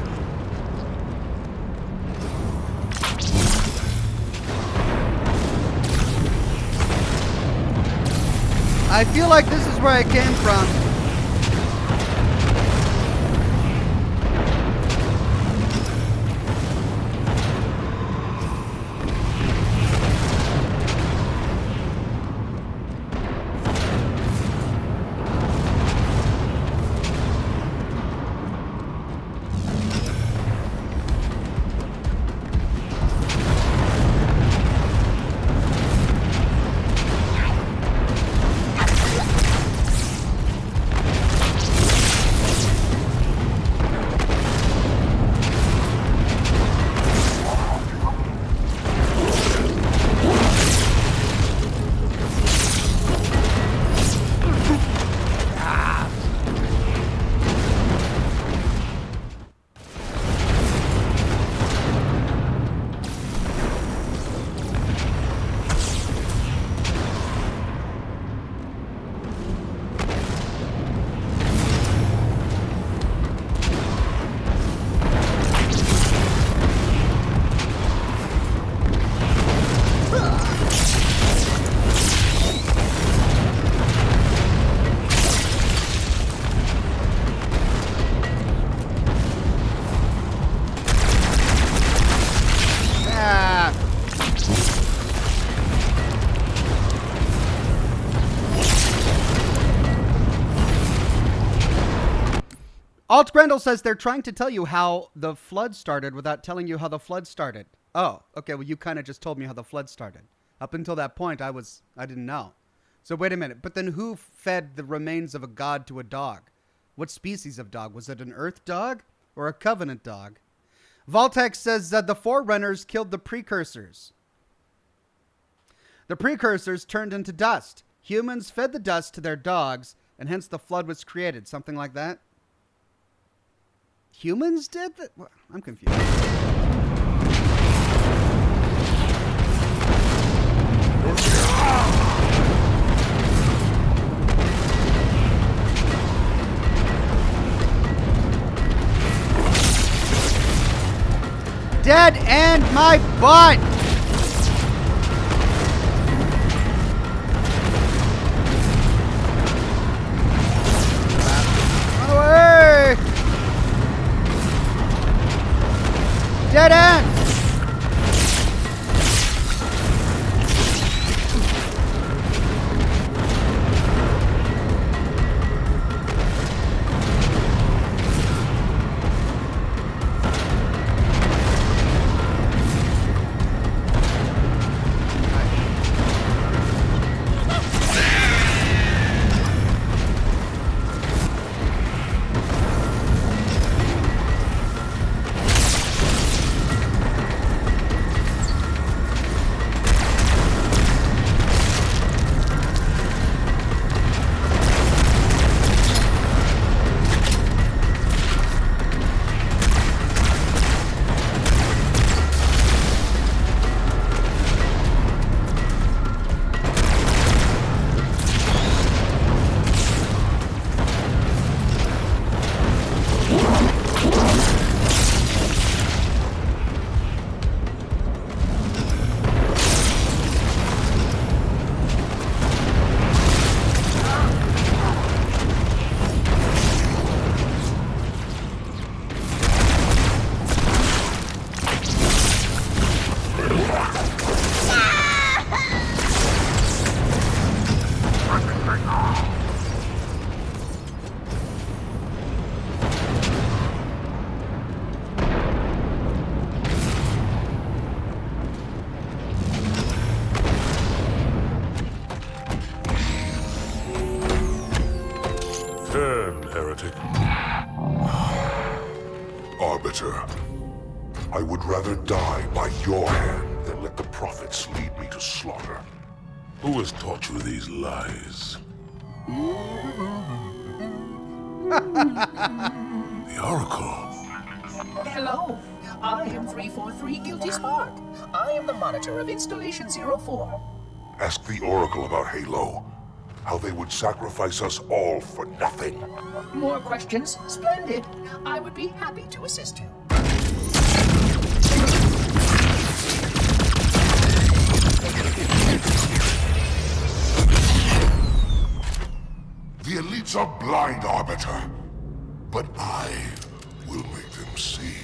I feel like this is where I came from. Alt Grendel says they're trying to tell you how the flood started without telling you how the flood started. Oh, okay. Well, you kind of just told me how the flood started. Up until that point, I didn't know. So wait a minute. But then who fed the remains of a god to a dog? What species of dog? Was it an earth dog or a covenant dog? Voltex says that the Forerunners killed the Precursors. The Precursors turned into dust. Humans fed the dust to their dogs, and hence the flood was created. Something like that? Humans did that? Well, I'm confused. Dead end my butt! Run away! Dead end! Heretic. Arbiter, I would rather die by your hand than let the prophets lead me to slaughter. Who has taught you these lies? The Oracle. Hello, I am 343 Guilty Spark. I am the monitor of Installation 04. Ask the Oracle about Halo. How they would sacrifice us all for nothing. More questions? Splendid. I would be happy to assist you. The elites are blind, Arbiter. But I will make them see.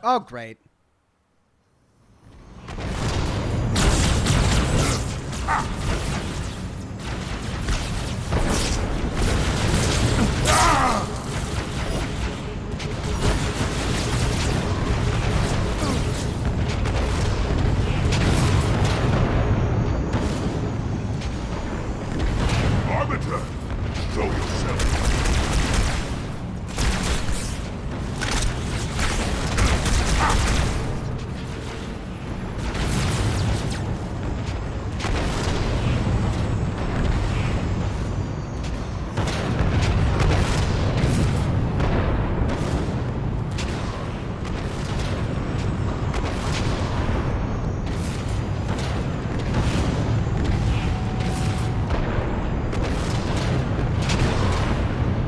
Oh, great. Arbiter, show yourself.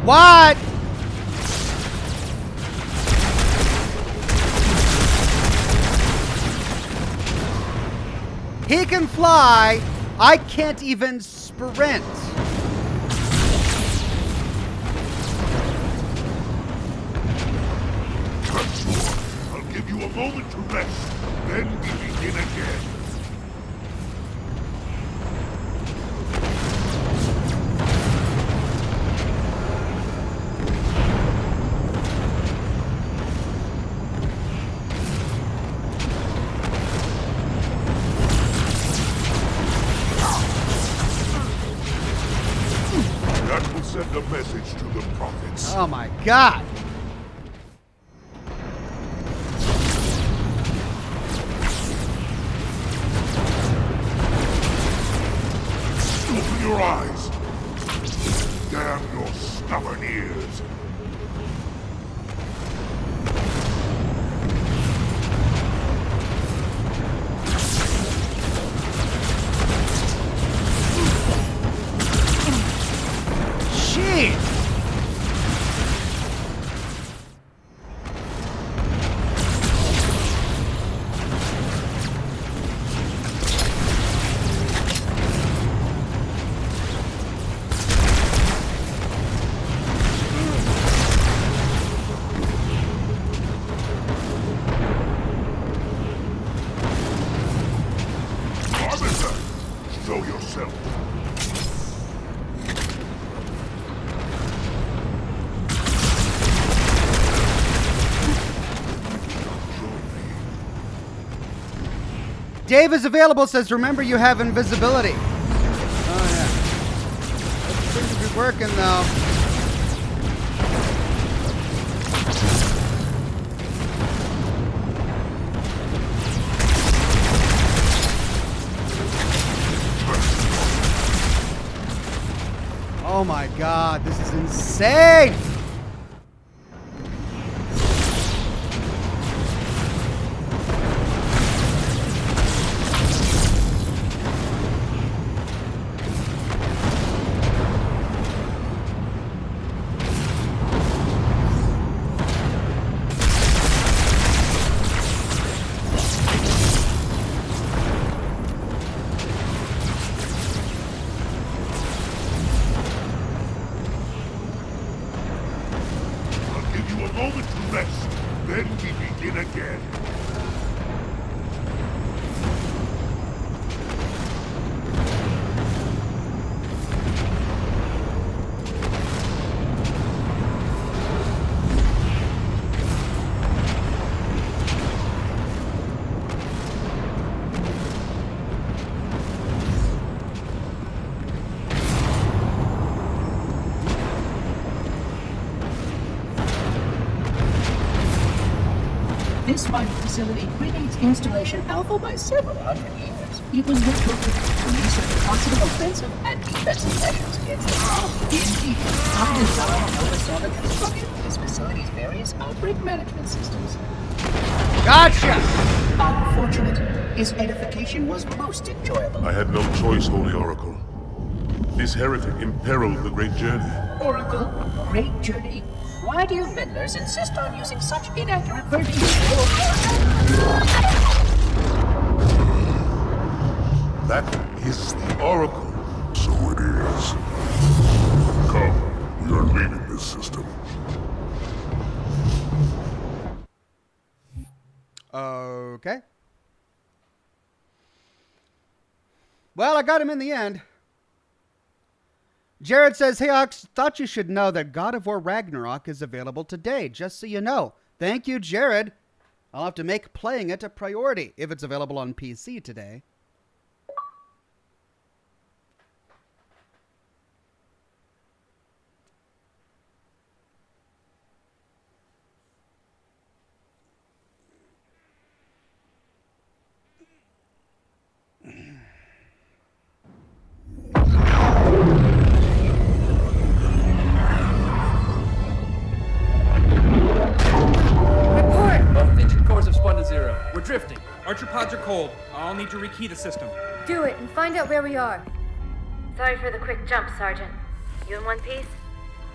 What? He can fly. I can't even sprint. to rest, then we begin again. That will send a message to the prophets. Oh my god! Open your eyes. Damn your stubborn ears. Shit! Arbiter, show yourself. Dave is available, says, remember you have invisibility. Oh, yeah. It seems to be working, though. Oh my god, this is insane! I'll give you a moment to rest, then we begin again. This mining facility predates installation alpha by several hundred years. It was retrofitted to research possible offensive and defensive measures against the problem. Indeed, I designed and oversaw the construction of this facility's various outbreak management systems. Gotcha! Unfortunate, his edification was most enjoyable. I had no choice, Holy Oracle. This heretic imperiled the great journey. Oracle, great journey. Why do you meddlers insist on using such inaccurate verbiage? That is the Oracle. So it is. Come, we are leaving this system. Okay. Well, I got him in the end. Jared says, hey, Ox, thought you should know that God of War Ragnarok is available today, just so you know. Thank you, Jared. I'll have to make playing it a priority if it's available on PC today. We're drifting. Archer pods are cold. I'll need to rekey the system. Do it and find out where we are. Sorry for the quick jump, Sergeant. You in one piece?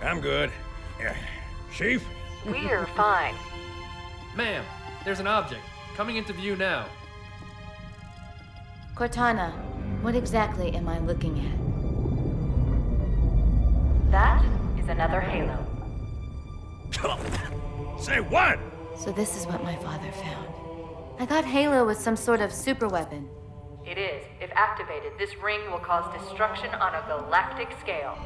I'm good. Chief? We're fine. Ma'am, there's an object coming into view now. Cortana, what exactly am I looking at? That is another Halo. Say what? So this is what my father found. I thought Halo was some sort of super weapon. It is. If activated, this ring will cause destruction on a galactic scale.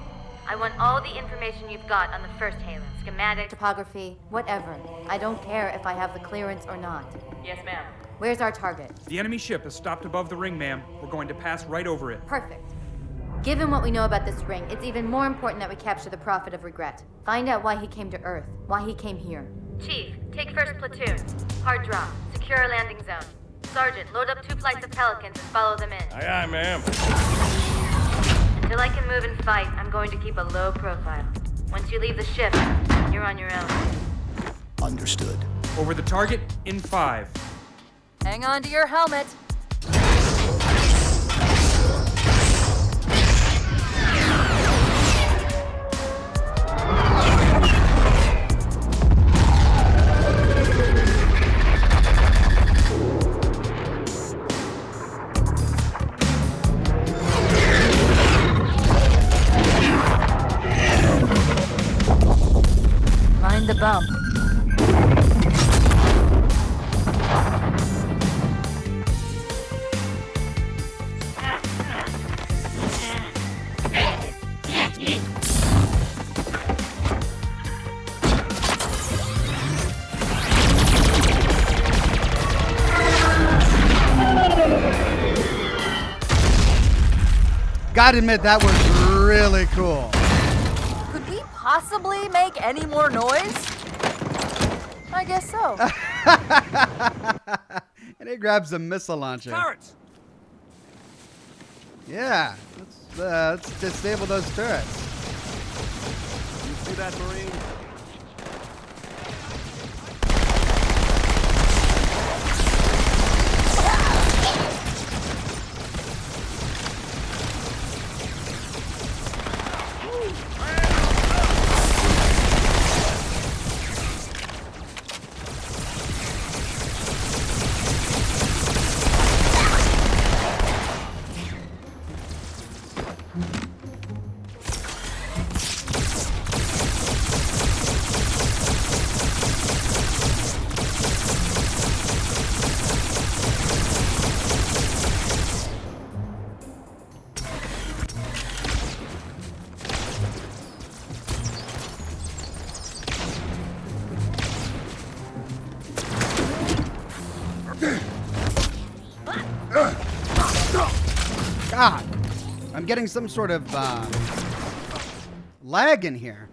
I want all the information you've got on the first Halo. Schematic, topography, whatever. I don't care if I have the clearance or not. Yes, ma'am. Where's our target? The enemy ship has stopped above the ring, ma'am. We're going to pass right over it. Perfect. Given what we know about this ring, it's even more important that we capture the Prophet of Regret. Find out why he came to Earth, why he came here. Chief, take first platoon. Hard drop. Secure a landing zone. Sergeant, load up 2 flights of Pelicans and follow them in. Aye, aye, ma'am. Until I can move and fight, I'm going to keep a low profile. Once you leave the ship, you're on your own. Understood. Over the target in 5. Hang on to your helmet. Mind the bump. Gotta admit, that was really cool. Could we possibly make any more noise? I guess so. And he grabs a missile launcher. Turrets! Yeah, let's disable those turrets. You see that, Marine? God, I'm getting some sort of lag in here.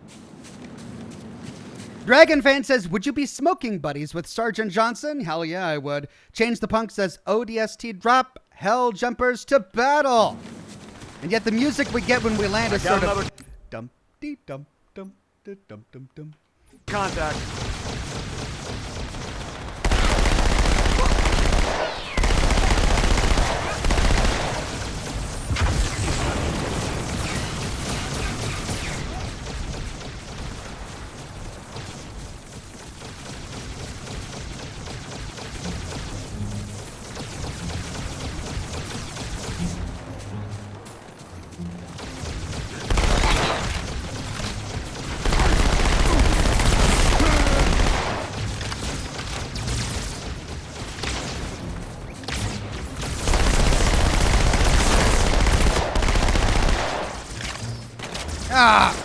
Dragon Fan says, would you be smoking buddies with Sergeant Johnson? Hell yeah, I would. Change the Punk says, ODST drop, hell jumpers to battle. And yet the music we get when we land is sort of dum dee dum dum dum dum dum dum. Contact. Ah!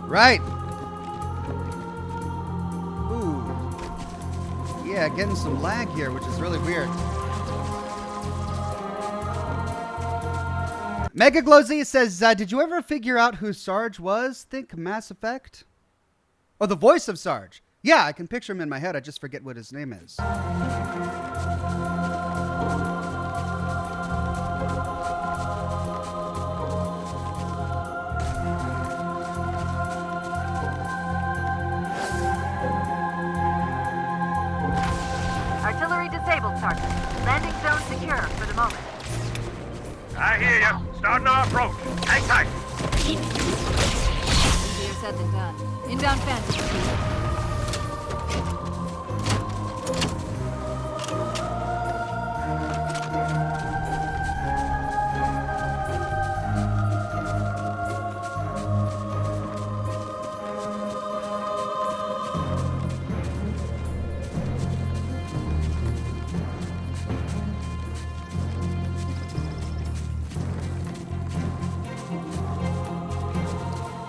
Right. Ooh. Yeah, getting some lag here, which is really weird. Mega Glowzy says, did you ever figure out who Sarge was? Think Mass Effect? Oh, the voice of Sarge. Yeah, I can picture him in my head. I just forget what his name is. secure for the moment. I hear you. Starting our approach. Hang tight. Easier said than done. Inbound fence.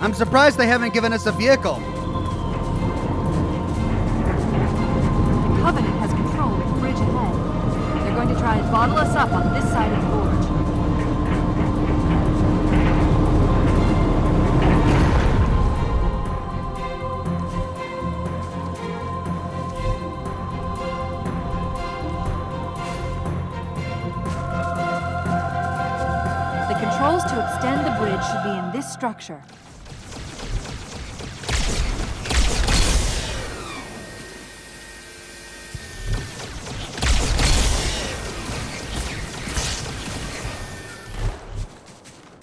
I'm surprised they haven't given us a vehicle. The Covenant has control of the bridge ahead. They're going to try and bottle us up on this side of the gorge. The controls to extend the bridge should be in this structure.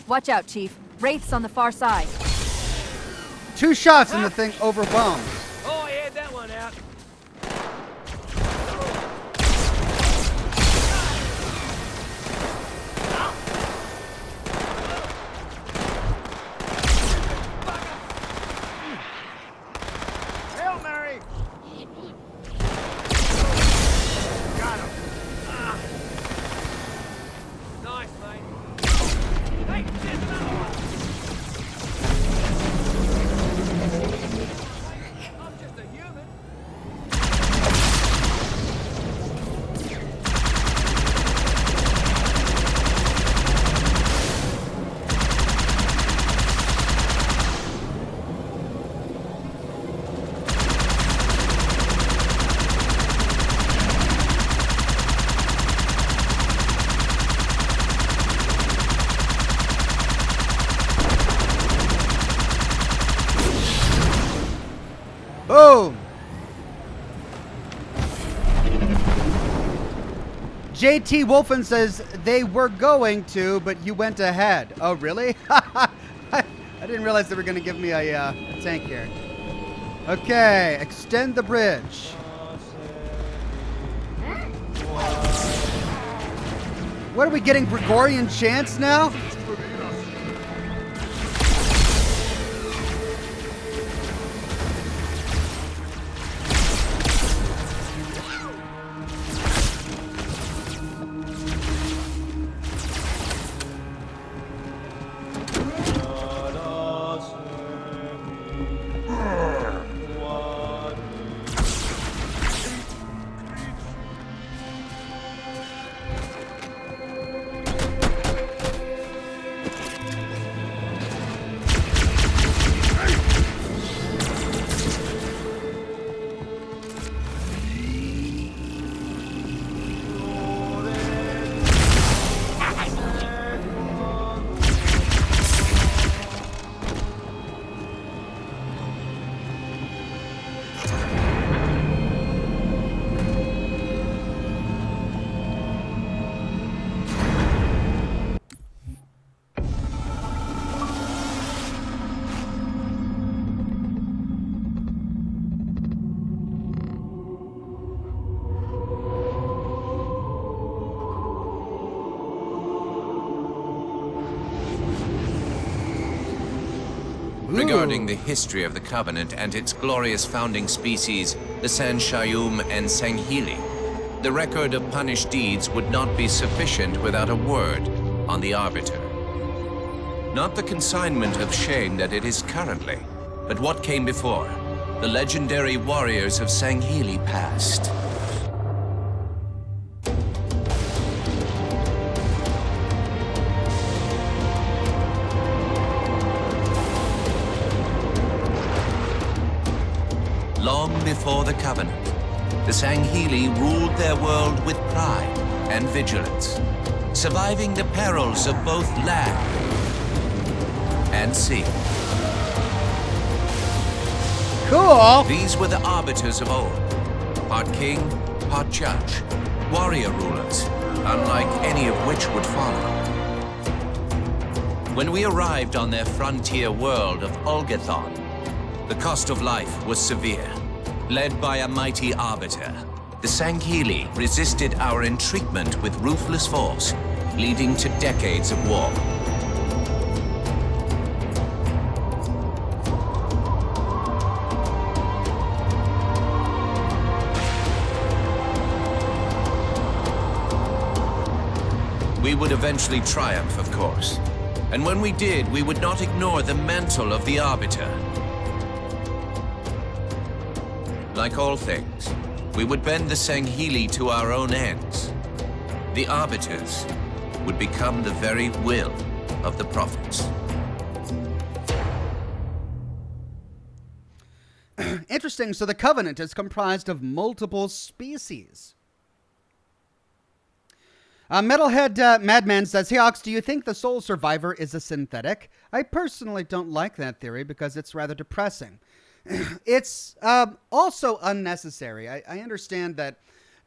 Watch out, Chief. Wraiths on the far side. 2 shots and the thing overwhelmed. Oh, I had that one out. Hail Mary! Got him. Nice, mate. Hey, there's another one. I'm just a human. Boom! JT Wolfen says they were going to, but you went ahead. Oh, really? I didn't realize they were going to give me a tank here. Okay, extend the bridge. What are we getting, Gregorian chants now? Regarding the history of the Covenant and its glorious founding species, the Sanshayum and Sanghili, the record of punished deeds would not be sufficient without a word on the Arbiter. Not the consignment of shame that it is currently, but what came before, the legendary warriors of Sanghili past. Long before the Covenant, the Sanghili ruled their world with pride and vigilance, surviving the perils of both land and sea. Cool! These were the arbiters of old, part king, part judge, warrior rulers, unlike any of which would follow. When we arrived on their frontier world of Olgathon, the cost of life was severe. Led by a mighty Arbiter, the Sanghili resisted our entreatment with ruthless force, leading to decades of war. We would eventually triumph, of course. And when we did, we would not ignore the mantle of the Arbiter. Like all things, we would bend the Sanghili to our own ends. The Arbiters would become the very will of the Prophets. Interesting. So the Covenant is comprised of multiple species. Metalhead Madman says, "Hey Ox, do you think the Soul Survivor is a synthetic? I personally don't like that theory because it's rather depressing. It's also unnecessary. I understand that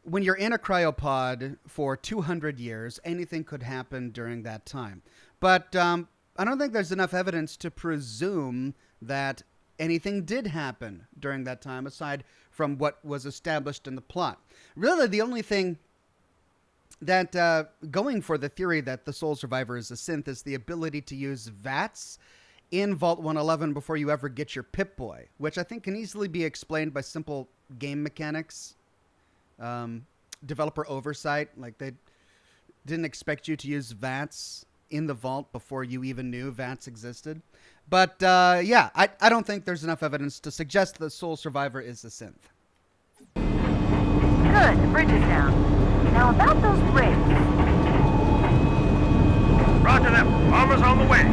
when you're in a cryopod for 200 years, anything could happen during that time. But I don't think there's enough evidence to presume that anything did happen during that time, aside from what was established in the plot. Really, the only thing that going for the theory that the Soul Survivor is a synth is the ability to use VATS in Vault 111 before you ever get your Pip-Boy, which I think can easily be explained by simple game mechanics, developer oversight. Like, they didn't expect you to use VATS in the vault before you even knew VATS existed. But yeah, I don't think there's enough evidence to suggest the Soul Survivor is a synth. Good, the bridge is down. Now about those rings. Roger them. Armor's on the way.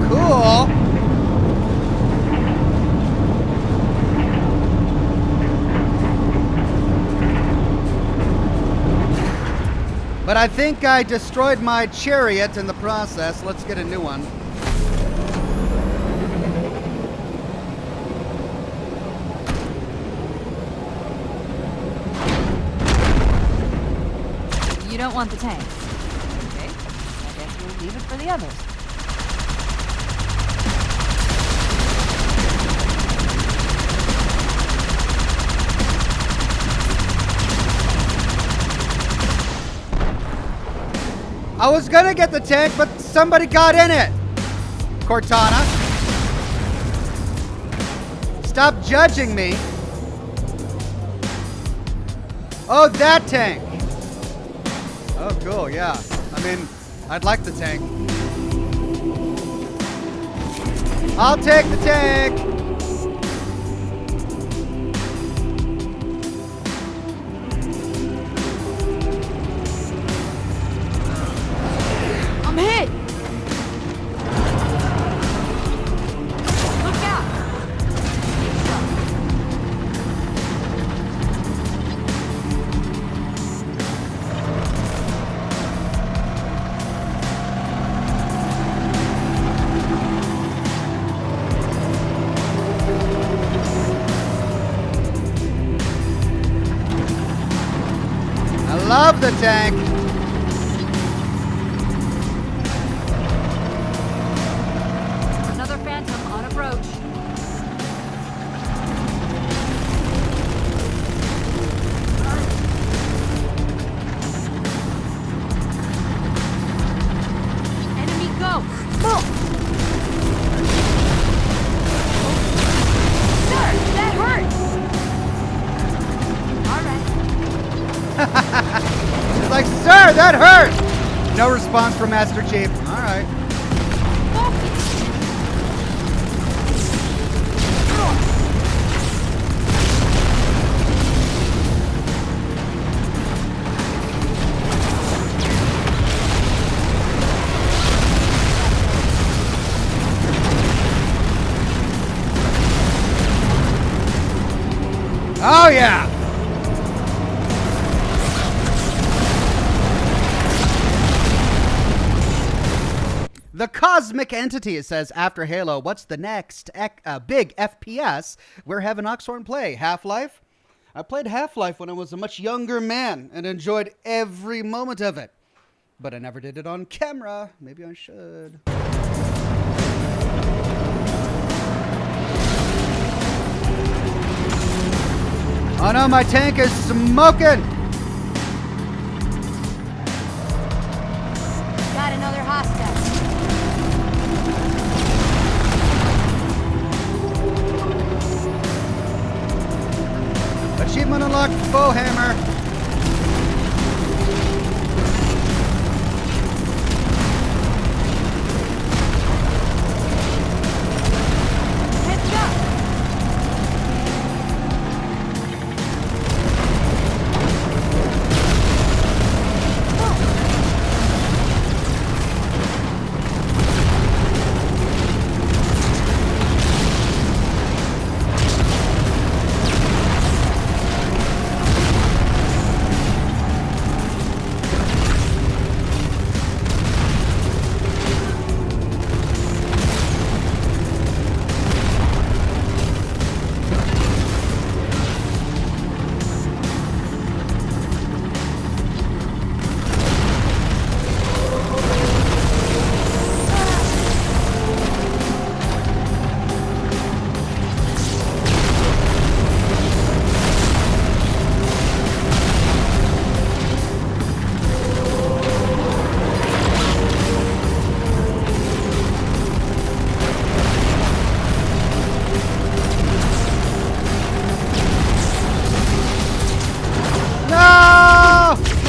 Cool. But I think I destroyed my chariot in the process. Let's get a new one. You don't want the tank. Okay, I guess we'll leave it for the others. I was gonna get the tank, but somebody got in it. Cortana. Stop judging me. Oh, that tank. Oh, cool, yeah. I mean, I'd like the tank. I'll take the tank. I'm hit! Look out! I love the tank. Another Phantom on approach. Enemy ghost! Sir, that hurts! Alright. She's like, sir, that hurt. No response from Master Chief. All right. Oh, yeah. The Cosmic Entity, it says, after Halo, what's the next big FPS we're having Oxhorn play? Half-Life? I played Half-Life when I was a much younger man and enjoyed every moment of it. But I never did it on camera. Maybe I should. Oh no, my tank is smoking! Got another hostile. Achievement unlocked, Bowhammer. Heads up.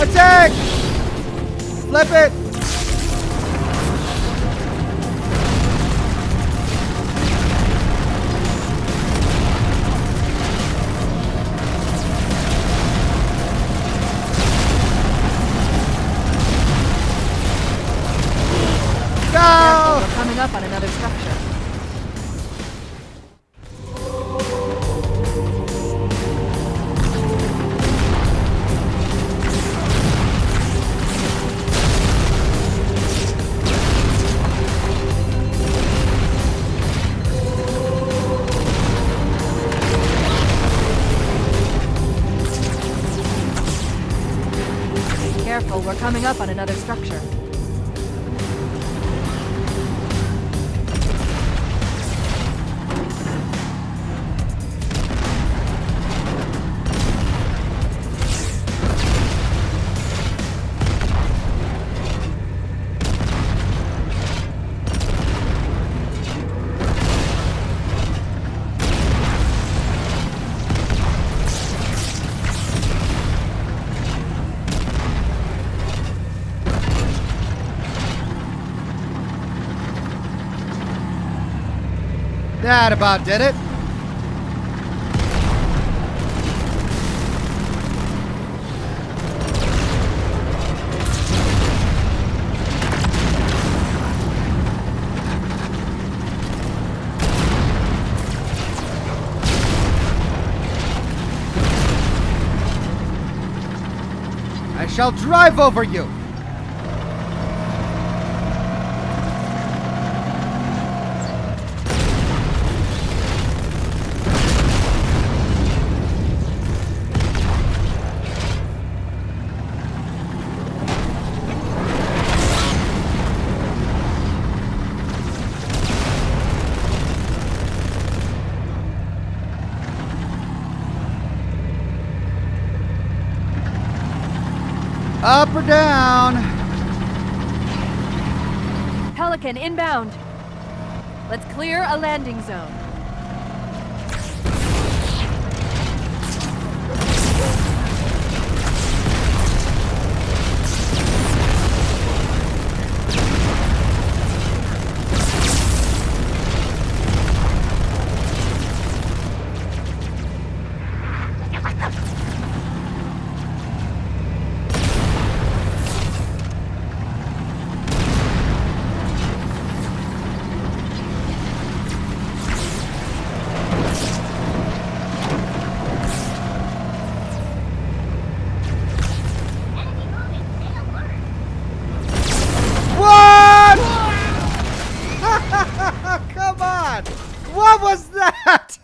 Attack! Flip it! Go! We're coming up on another structure. Careful, we're coming up on another structure. That about did it. I shall drive over you. Up or down? Pelican inbound. Let's clear a landing zone. that?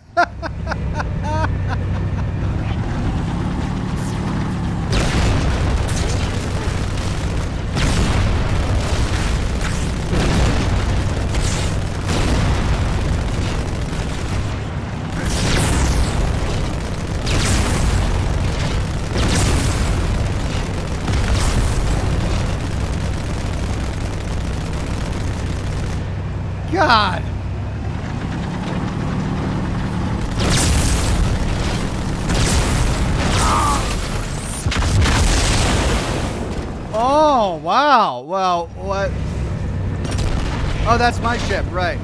God. Oh, wow. Well, what? Oh, that's my ship, right.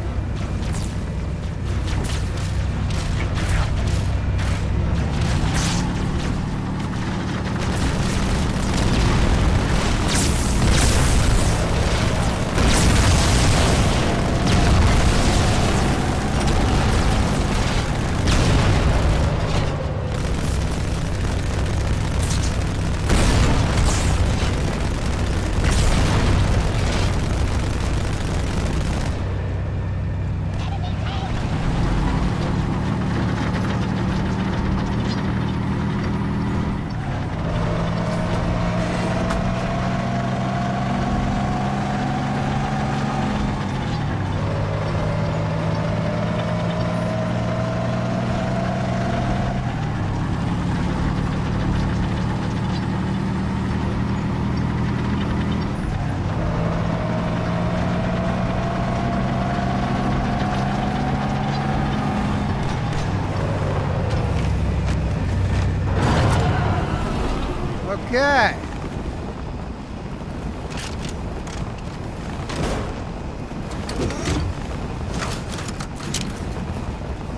Okay.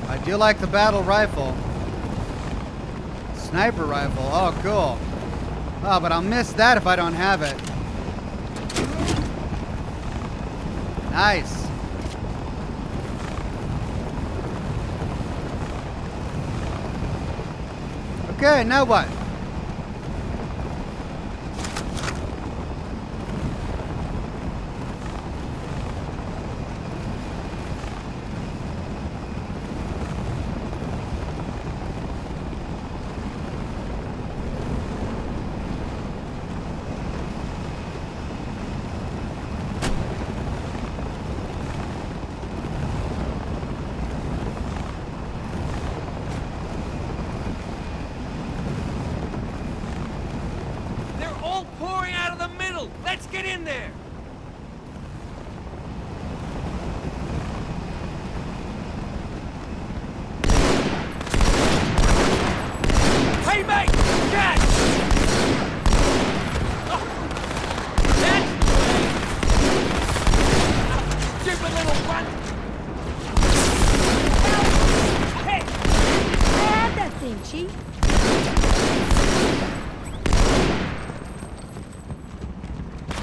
I do like the battle rifle. Sniper rifle. Oh, cool. Oh, but I'll miss that if I don't have it. Nice. Okay, now what? Let's get in there! Hey, mate! Catch! Oh. That's stupid little runt! Hey! Grab that thing, Chief.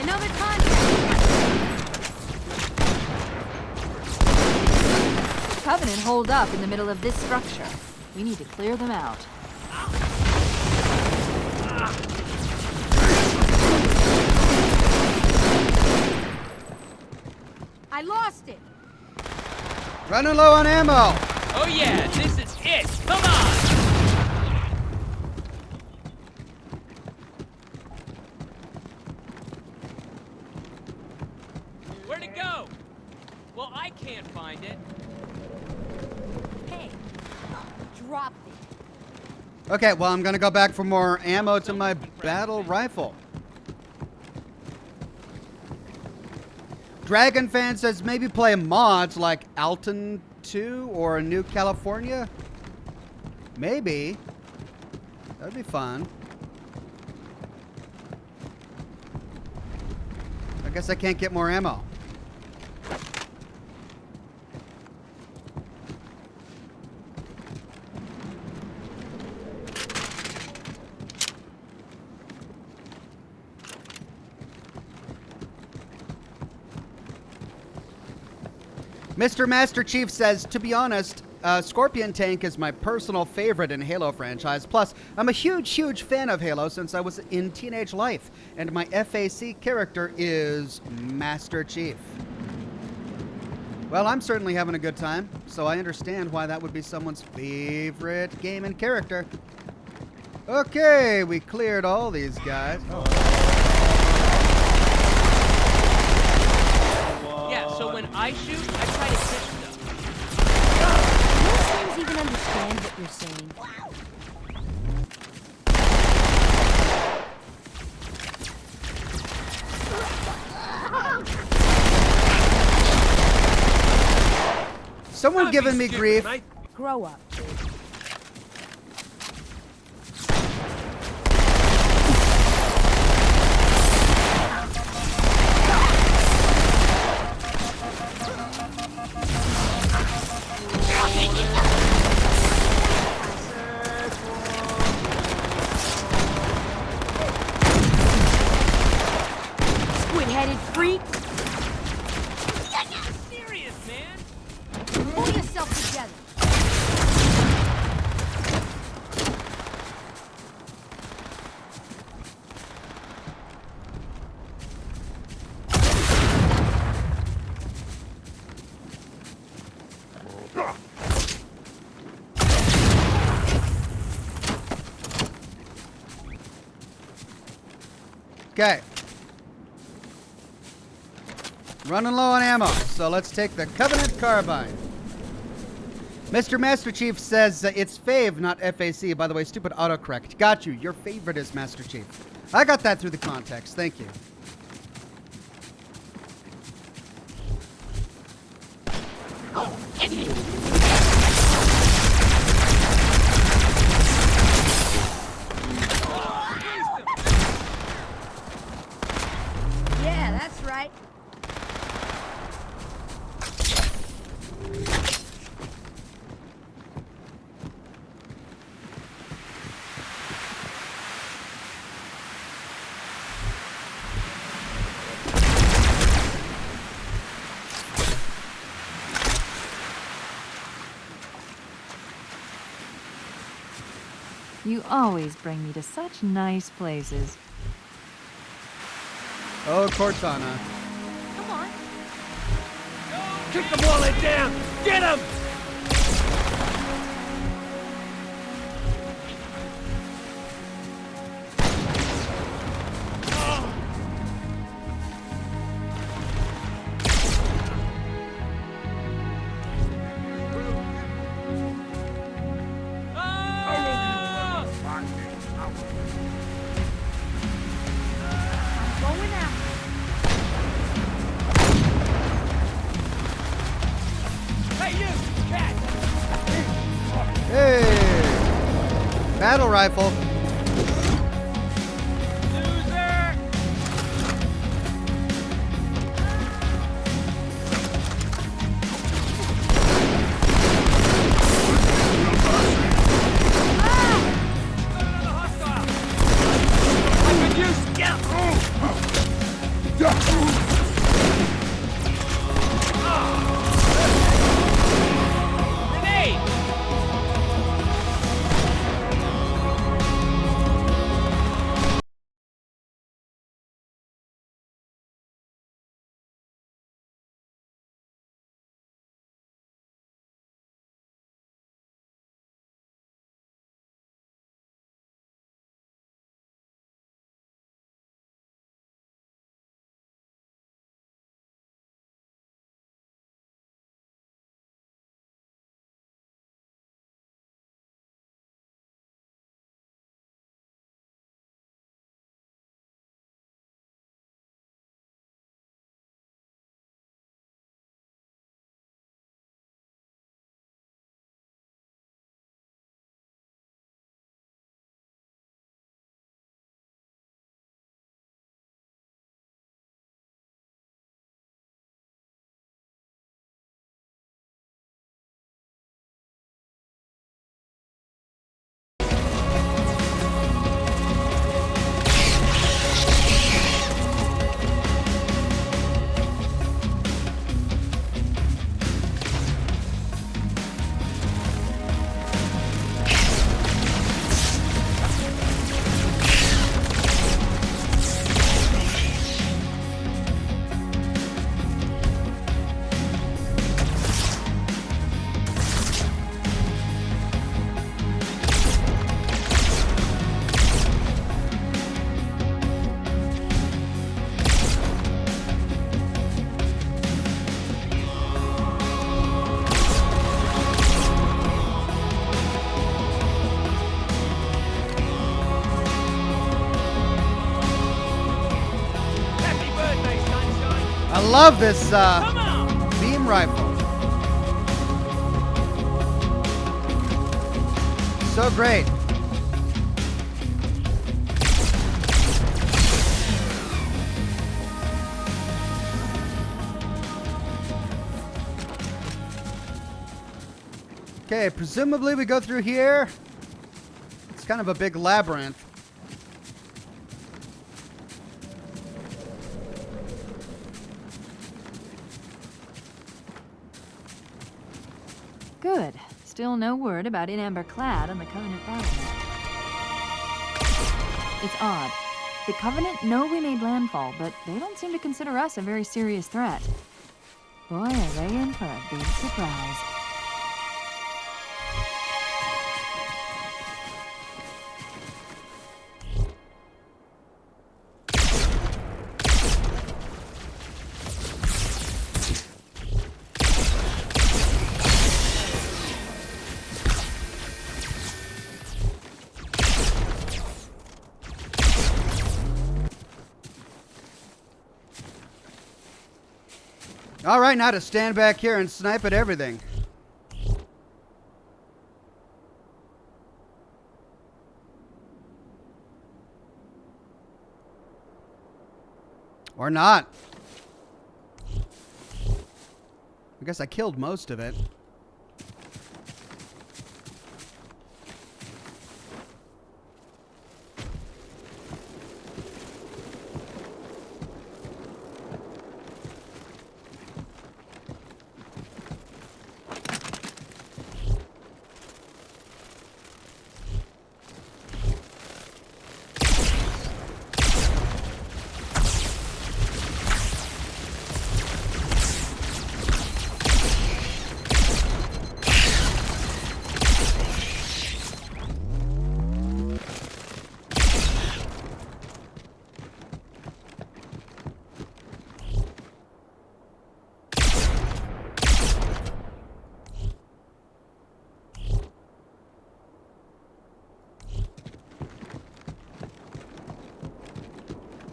Another contact. Covenant hold up in the middle of this structure. We need to clear them out. I lost it. Running low on ammo. Oh yeah, this is it. Come on. Where'd it go? Well, I can't find it. Hey, drop it. Okay, well, I'm gonna go back for more ammo to my battle rifle. Dragon Fan says maybe play mods like Alton 2 or New California. Maybe. That'd be fun. I guess I can't get more ammo. Mr. Master Chief says, to be honest, Scorpion Tank is my personal favorite in Halo franchise. Plus, I'm a huge fan of Halo since I was in teenage life, and my FAC character is Master Chief. Well, I'm certainly having a good time, so I understand why that would be someone's favorite game and character. Okay, we cleared all these guys. Yeah, so when I shoot, I try to pitch them. Most things even understand what you're saying. Someone giving me grief. Grow up. Squid-headed freak. Serious, man. Pull yourself together. Okay. Running low on ammo, so let's take the Covenant Carbine. Mr. Master Chief says it's Fave, not FAC. By the way, stupid autocorrect. Got you. Your favorite is Master Chief. I got that through the context. Thank you. Yeah, that's right. You always bring me to such nice places. Oh, Cortana. Come on. Kick them while they're down! Get them! Going out. Hey, you! Cat! Hey! Battle rifle. Loser! I could use grenade! love this beam rifle. So great. Okay, presumably we go through here. It's kind of a big labyrinth. Good. Still no word about In Amber Clad on the Covenant battle. It's odd. The Covenant know we made landfall, but they don't seem to consider us a very serious threat. Boy, are they in for a big surprise. All right, now to stand back here and snipe at everything. Or not. I guess I killed most of it.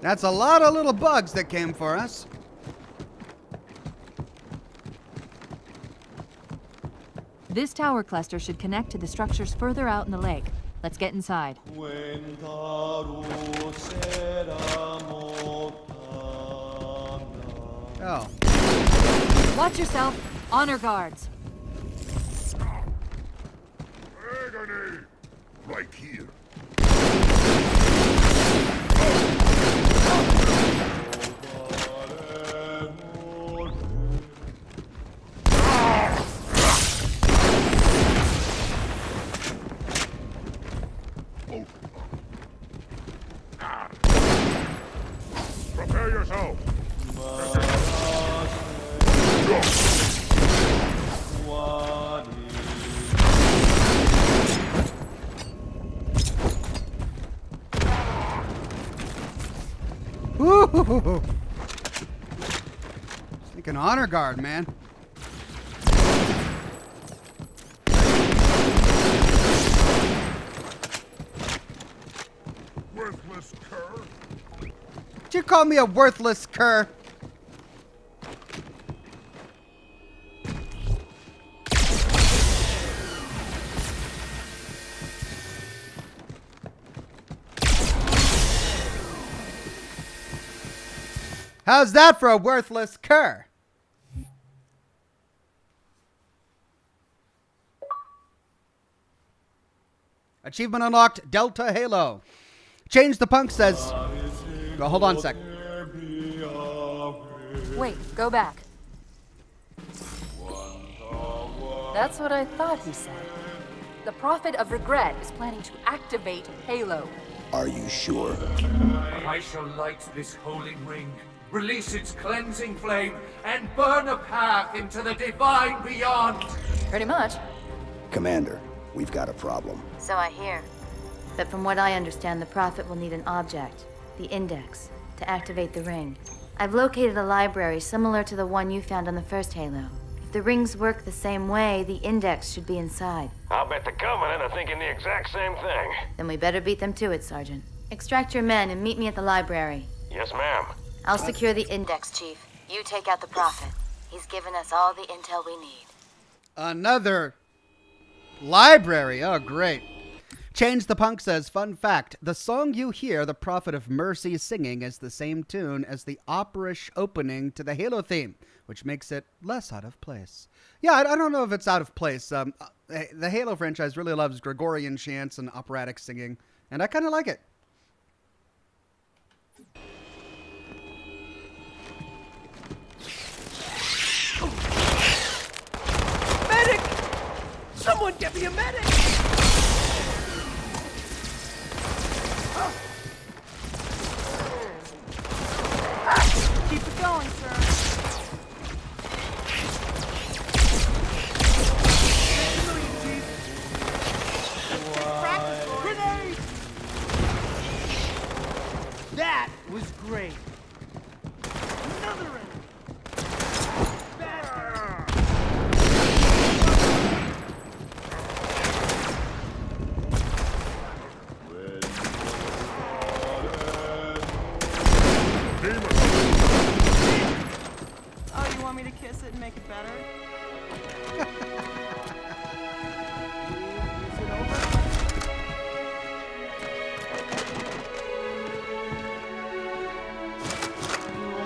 That's a lot of little bugs that came for us. This tower cluster should connect to the structures further out in the lake. Let's get inside. Oh. Watch yourself. Honor guards. Agony! Right here. Prepare yourself. Woo! It's like an honor guard, man. Worthless cur. Did you call me a worthless cur? How's that for a worthless cur? Achievement unlocked, Delta Halo. Change the punk says. Oh, hold on a sec. Wait, go back. That's what I thought he said. The Prophet of Regret is planning to activate Halo. Are you sure? I shall light this holy ring, release its cleansing flame, and burn a path into the divine beyond. Pretty much. Commander, we've got a problem. So I hear. But from what I understand, the Prophet will need an object, the Index, to activate the ring. I've located a library similar to the one you found on the first Halo. If the rings work the same way, the Index should be inside. I'll bet the Covenant are thinking the exact same thing. Then we better beat them to it, Sergeant. Extract your men and meet me at the library. Yes, ma'am. I'll secure the Index, Chief. You take out the Prophet. He's given us all the intel we need. Another library. Oh, great. Change the Punk says, fun fact, the song you hear the Prophet of Mercy singing is the same tune as the opera-ish opening to the Halo theme, which makes it less out of place. Yeah, I don't know if it's out of place. The Halo franchise really loves Gregorian chants and operatic singing, and I kind of like it. Medic! Someone get me a medic! Keep it going, sir. Grenade! That was great. Another enemy. Oh, you want me to kiss it and make it better? Is it over?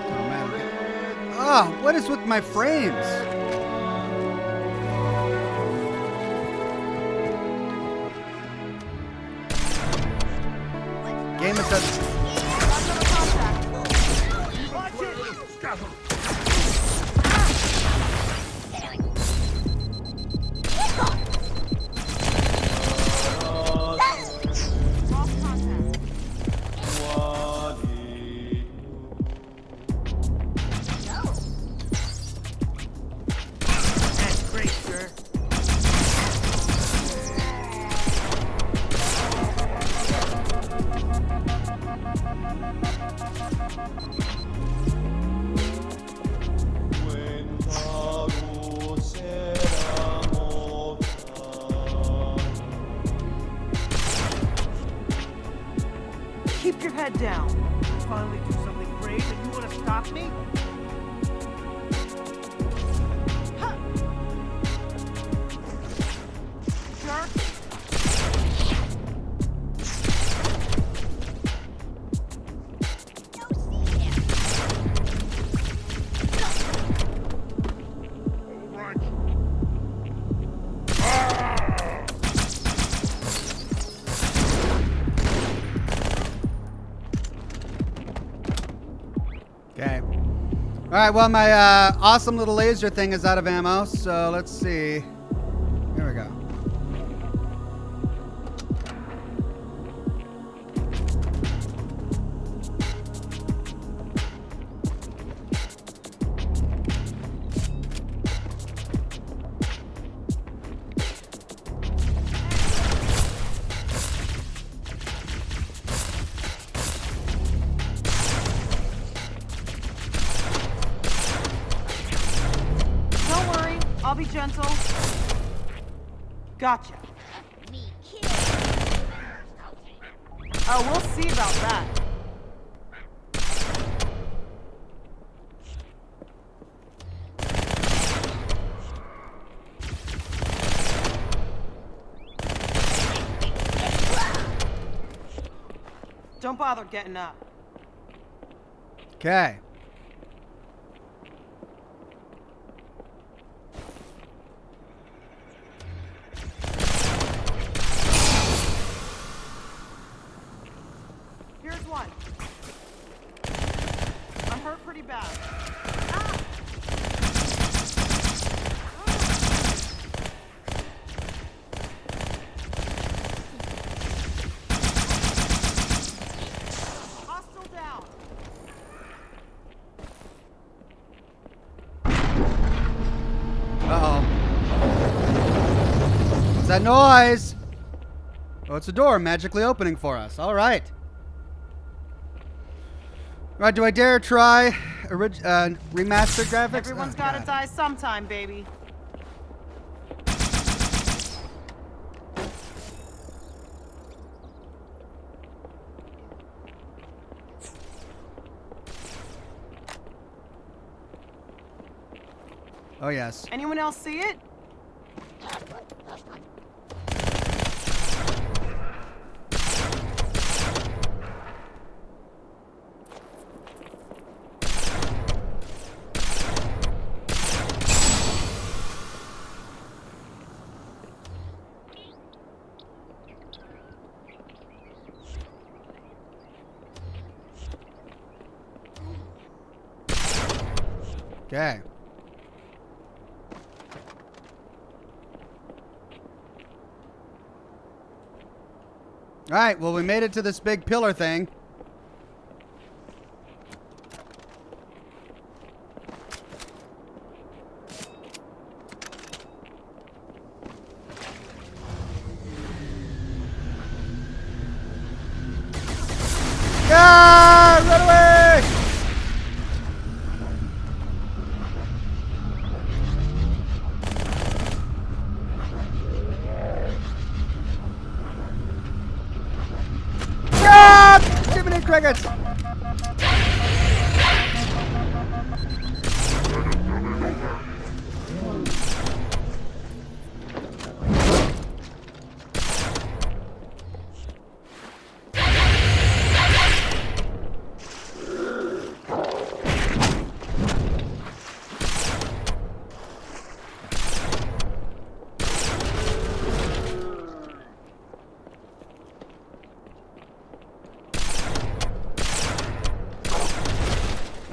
Oh, man. Oh, what is with my frames? Game is done. That's great, sir. Keep your head down. Finally do something brave and you want to stop me? Ha! Jerk. Okay. All right, well, my awesome little laser thing is out of ammo, so let's see. Here we go. Don't worry, I'll be gentle. Gotcha. Oh, we'll see about that. Don't bother getting up. Okay. Here's one. I'm hurt pretty bad. Hostile down. Uh-oh. What's that noise? Oh, it's a door magically opening for us. All right. All right, do I dare try remastered graphics? Everyone's Oh, gotta God. die sometime, baby. Oh, yes. Anyone else see it? Okay. All right, well, we made it to this big pillar thing. Ah, run away! Jiminy crickets!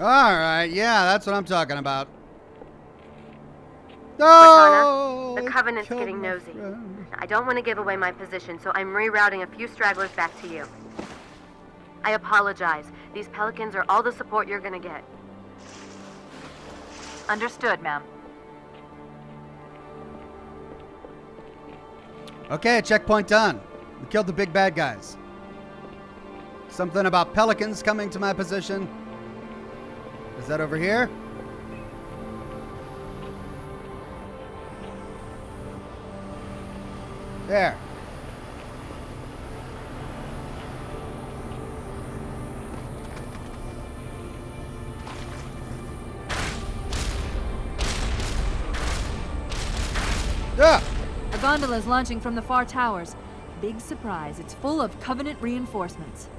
All right, yeah, that's what I'm talking about. No! The Covenant's getting nosy. I don't want to give away my position, so I'm rerouting a few stragglers back to you. I apologize. These Pelicans are all the support you're gonna get. Understood, ma'am. Okay, checkpoint done. We killed the big bad guys. Something about Pelicans coming to my position. Is that over here? There. Yeah. A gondola is launching from the far towers. Big surprise, it's full of Covenant reinforcements.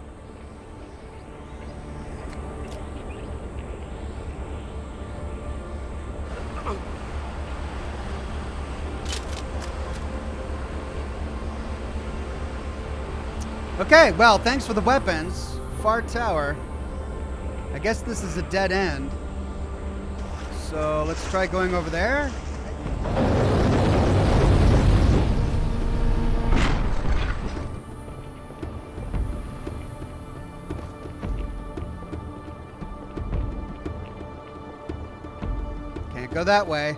Okay, well, thanks for the weapons. Far tower. I guess this is a dead end. So let's try going over there. Can't go that way.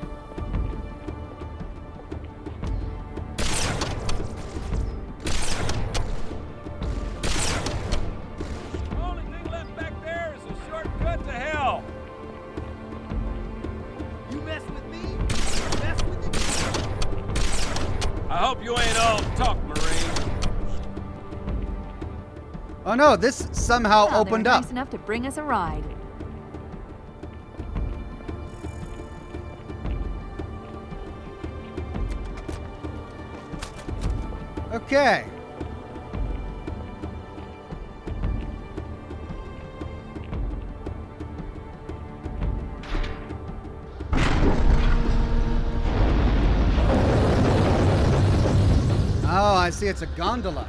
Oh no, this somehow opened up. Nice enough to bring us a ride. Okay. Oh, I see, it's a gondola.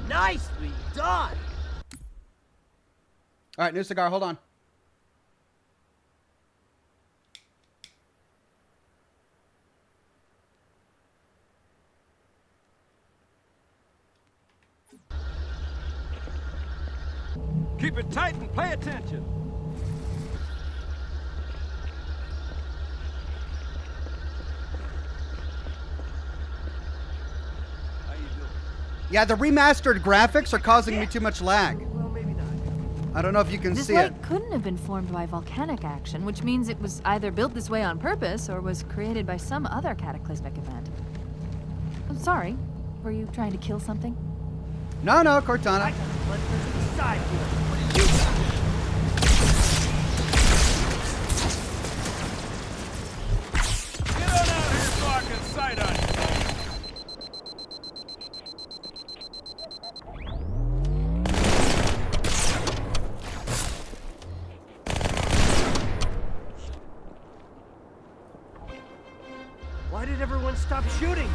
Nicely done. All right, new cigar. Hold on. Keep it tight and pay attention. Yeah, the remastered graphics are causing me too much lag. Well, maybe not. I don't know if you can This see light it. couldn't have been formed by volcanic action, which means it was either built this way on purpose or was created by some other cataclysmic event. I'm sorry. Were you trying to kill something? No, Cortana. I got a bloodthirsty side here. What do you got? Get on out here so I can sight on you. Why did everyone stop shooting?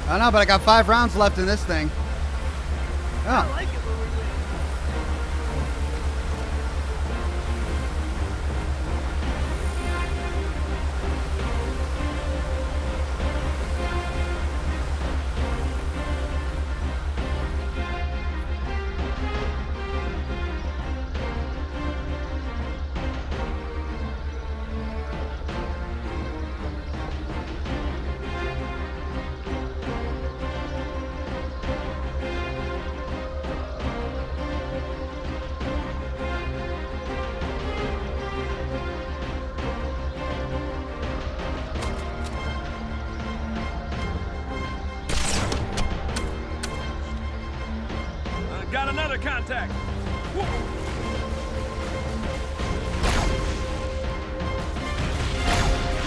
I don't know, but I got 5 rounds left in this thing. I Oh. like it when we win. Got another contact. Whoa.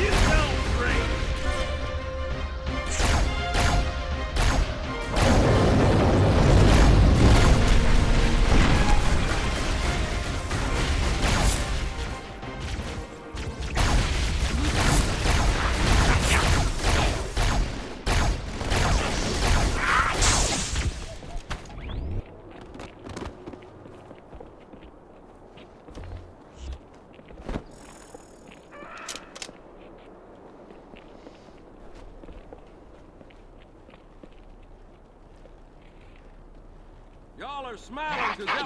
You sound great. Y'all are smiling because that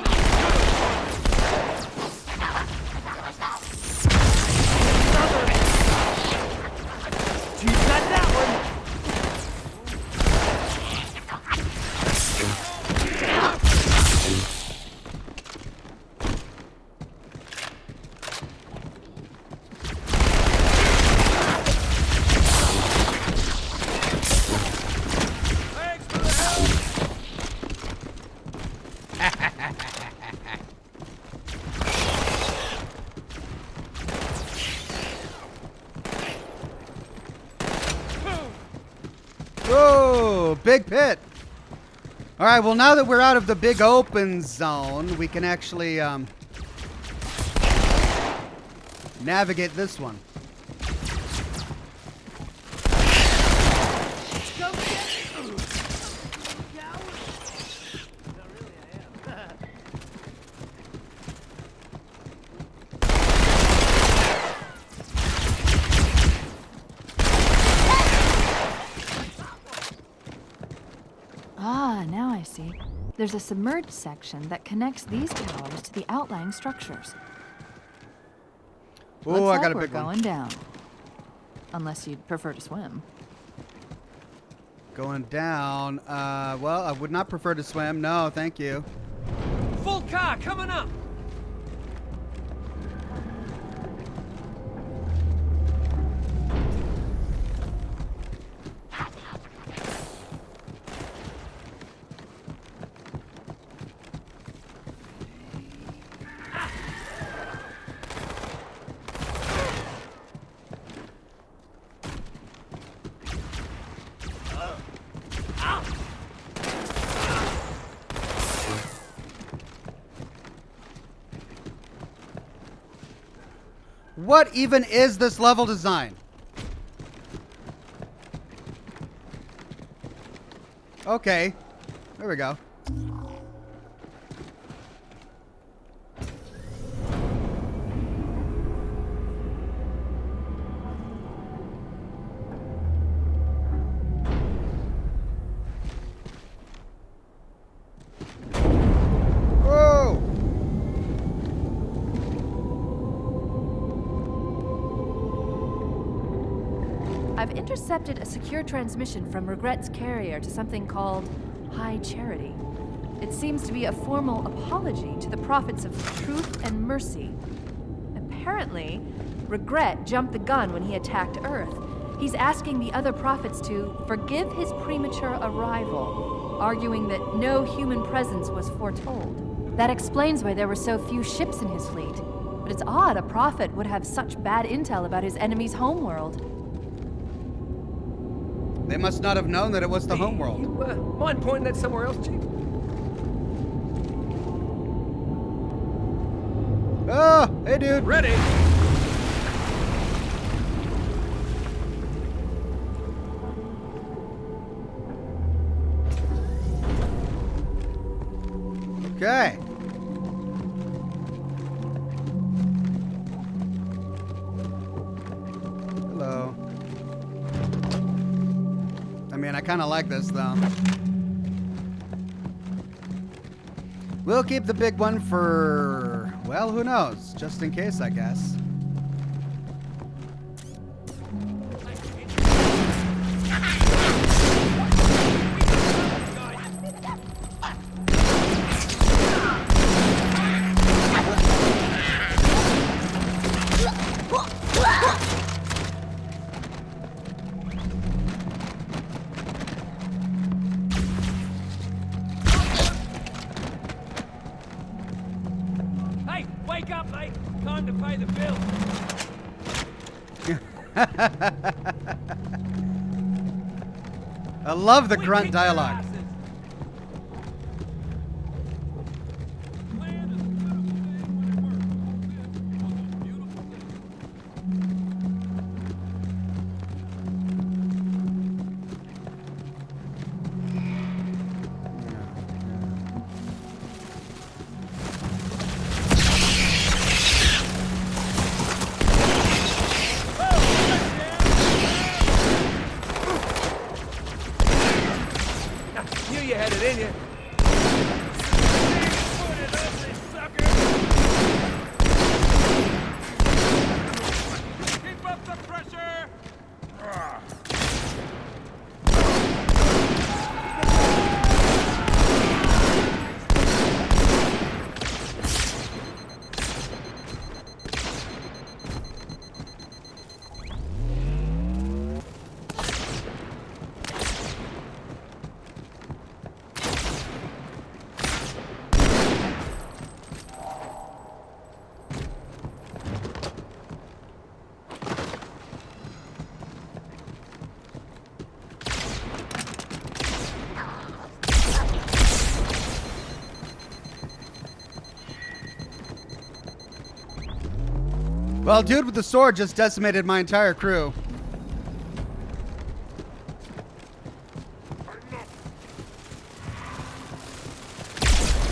You got that one. Whoa, big pit. All right, well, now that we're out of the big open zone, we can actually navigate this one. Go get it. Coward. No, really, I am. Ah, now I see. There's a submerged section that connects these towers to the outlying structures. Oh, Looks I like got a we're big one. going down. Unless you'd prefer to swim. Going down. Well, I would not prefer to swim. No, thank you. full car coming up. What even is this level design? Okay, there we go. Whoa! I've intercepted a secure transmission from Regret's carrier to something called High Charity. It seems to be a formal apology to the prophets of truth and mercy. Apparently, Regret jumped the gun when he attacked Earth, He's asking the other prophets to forgive his premature arrival, arguing that no human presence was foretold. That explains why there were so few ships in his fleet. But it's odd a prophet would have such bad intel about his enemy's homeworld. They must not have known that it was the homeworld. You, mind pointing that somewhere else, Chief? Oh, hey, dude. Ready? Okay. Hello. I mean, I kind of like this, though. We'll keep the big one for, well, who knows? Just in case, I guess. Wake up, mate! Time to pay the bill. I love the grunt dialogue. You had it in you. Keep up the pressure. Well, dude with the sword just decimated my entire crew.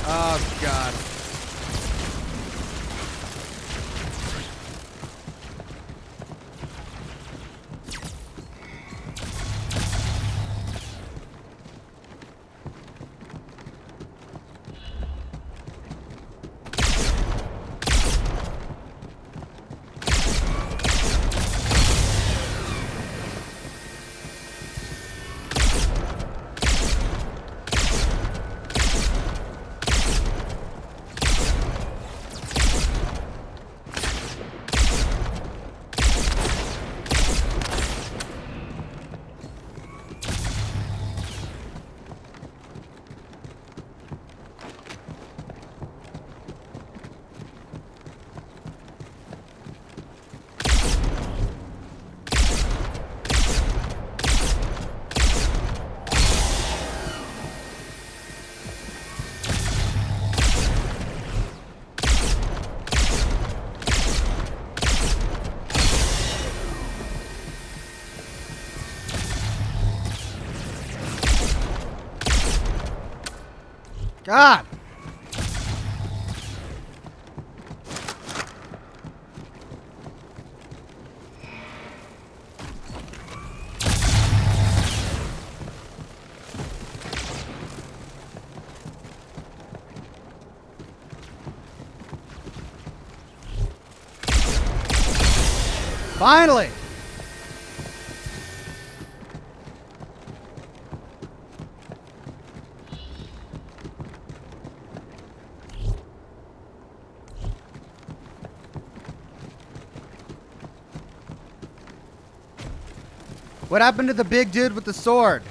Oh, God. God. Finally. What happened to the big dude with the sword?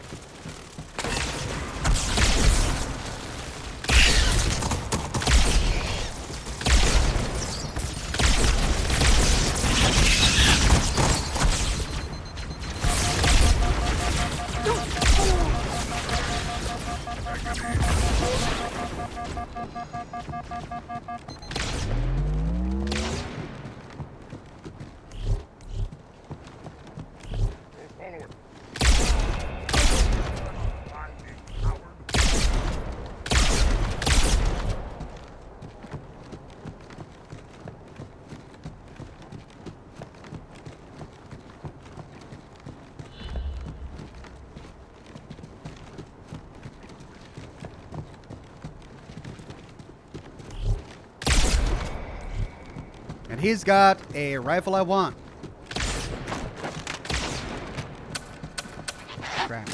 And he's got a rifle I want. Crap.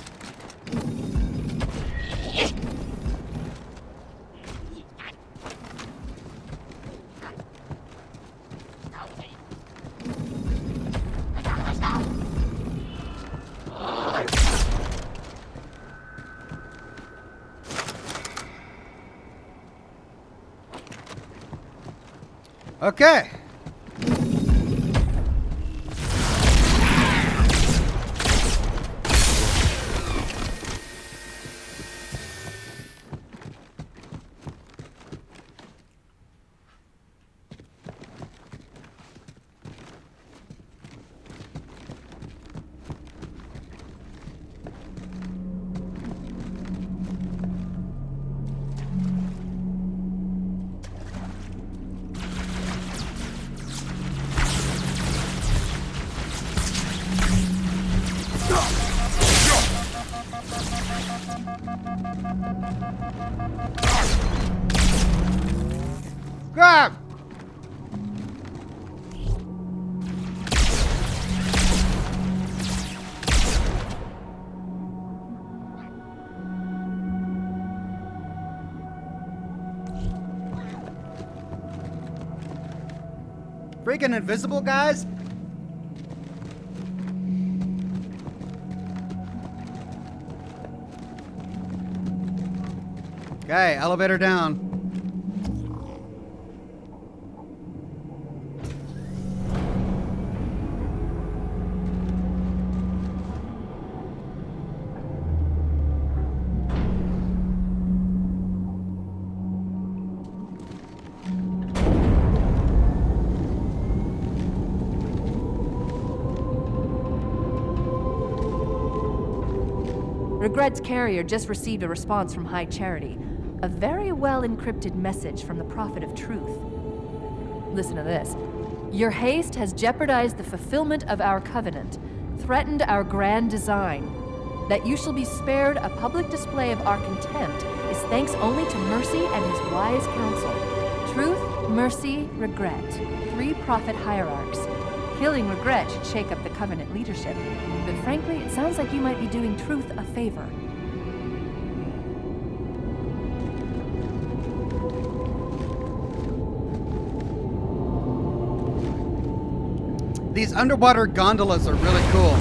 Okay. Grab! Freaking invisible guys? Okay, elevator down. Regret's carrier just received a response from High Charity. A very well encrypted message from the Prophet of Truth. Listen to this. Your haste has jeopardized the fulfillment of our covenant, threatened our grand design. That you shall be spared a public display of our contempt is thanks only to Mercy and his wise counsel. Truth, Mercy, Regret. 3 prophet hierarchs. Killing Regret should shake up the covenant leadership. But frankly, it sounds like you might be doing Truth a favor. These underwater gondolas are really cool.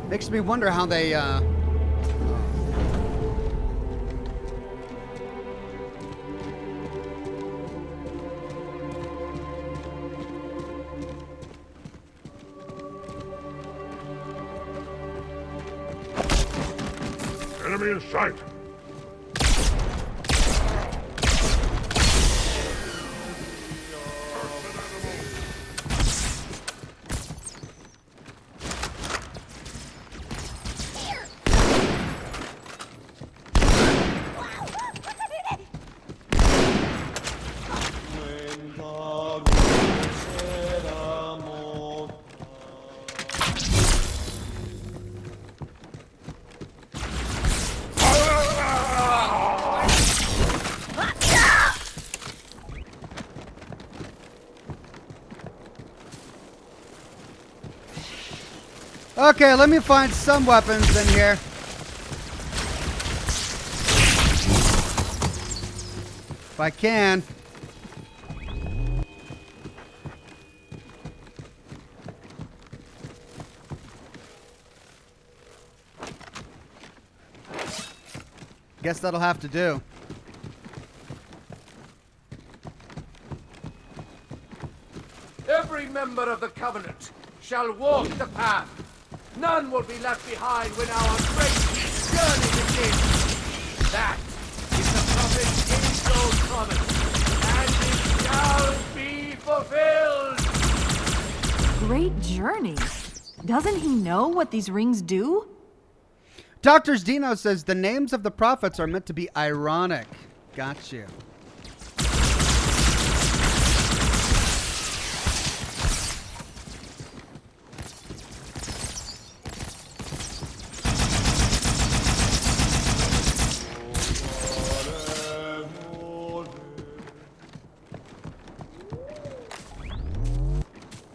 Makes me wonder how they, Enemy in sight! Okay, let me find some weapons in here. If I can. Guess that'll have to do. Every member of the Covenant shall walk the path. None will be left behind when our great journey begins. That is the prophet's age-old promise, and it shall be fulfilled. Great journey. Doesn't he know what these rings do? Dr. Zdeno says the names of the prophets are meant to be ironic. Got you.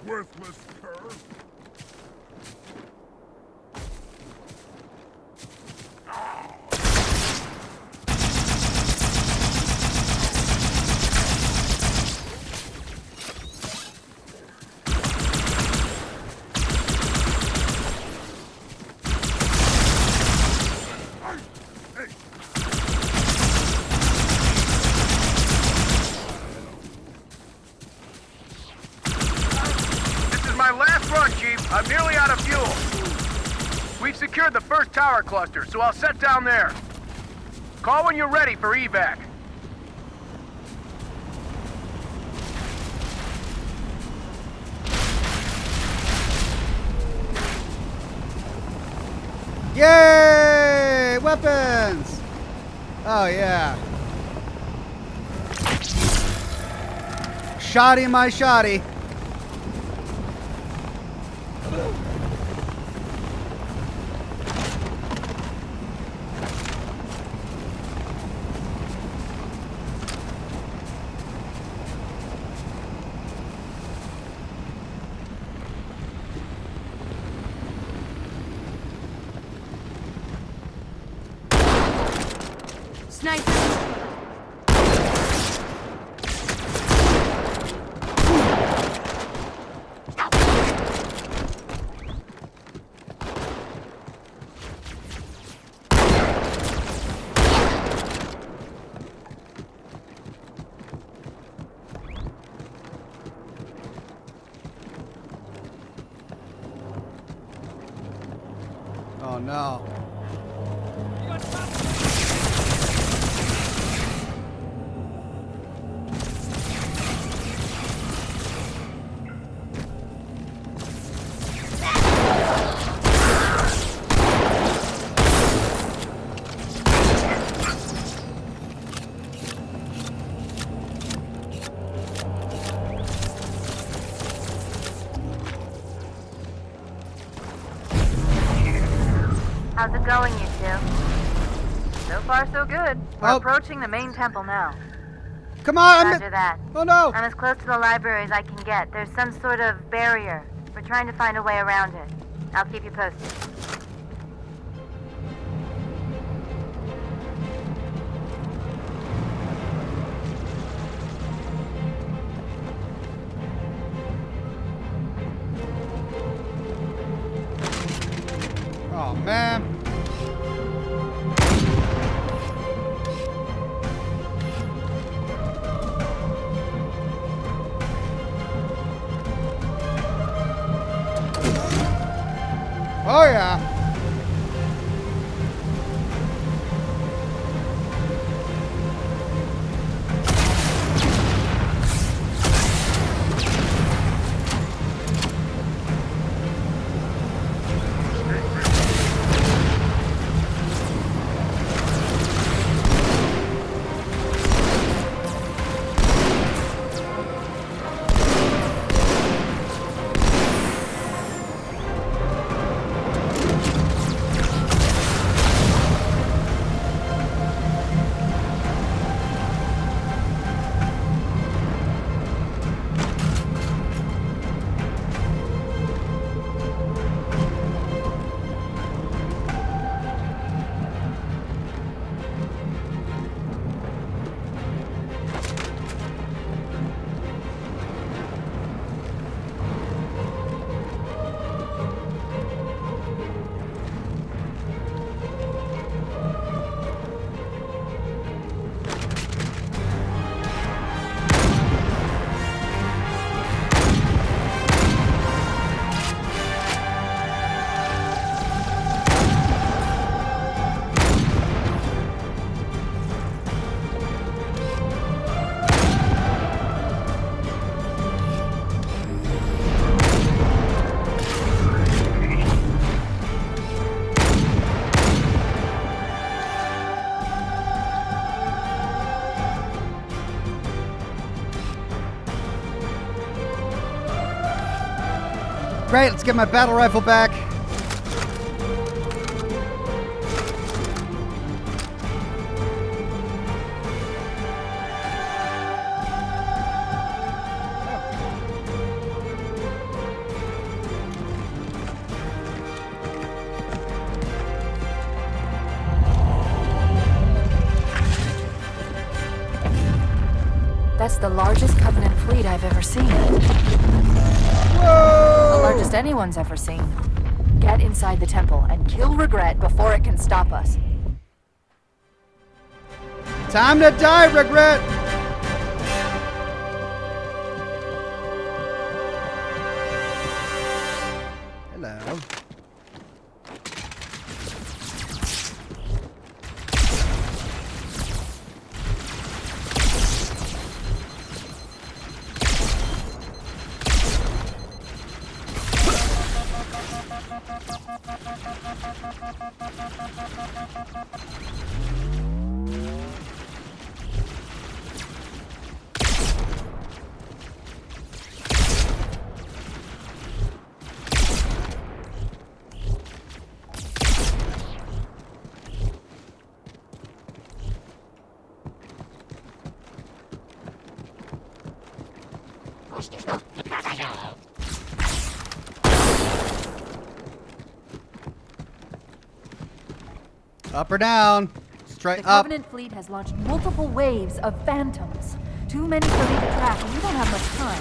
Worthless cur. I'm nearly out of fuel. We've secured the first tower cluster, so I'll set down there. Call when you're ready for evac. Yay! Weapons! Oh, yeah. Shoddy my shoddy. Sniper! Oh no. How's it going, you two? So far, so good. We're approaching the main temple now. Come on! Roger that. Oh no! I'm as close to the library as I can get. There's some sort of barrier. We're trying to find a way around it. I'll keep you posted. Oh man. Oh yeah. Great, let's get my battle rifle back. That's the largest Covenant fleet I've ever seen. Whoa! The largest anyone's ever seen. Get inside the temple and kill Regret before it can stop us. Time to die, Regret! Hello. Up or down? Straight The up. Covenant fleet has launched multiple waves of phantoms. Too many for me to track, and we don't have much time.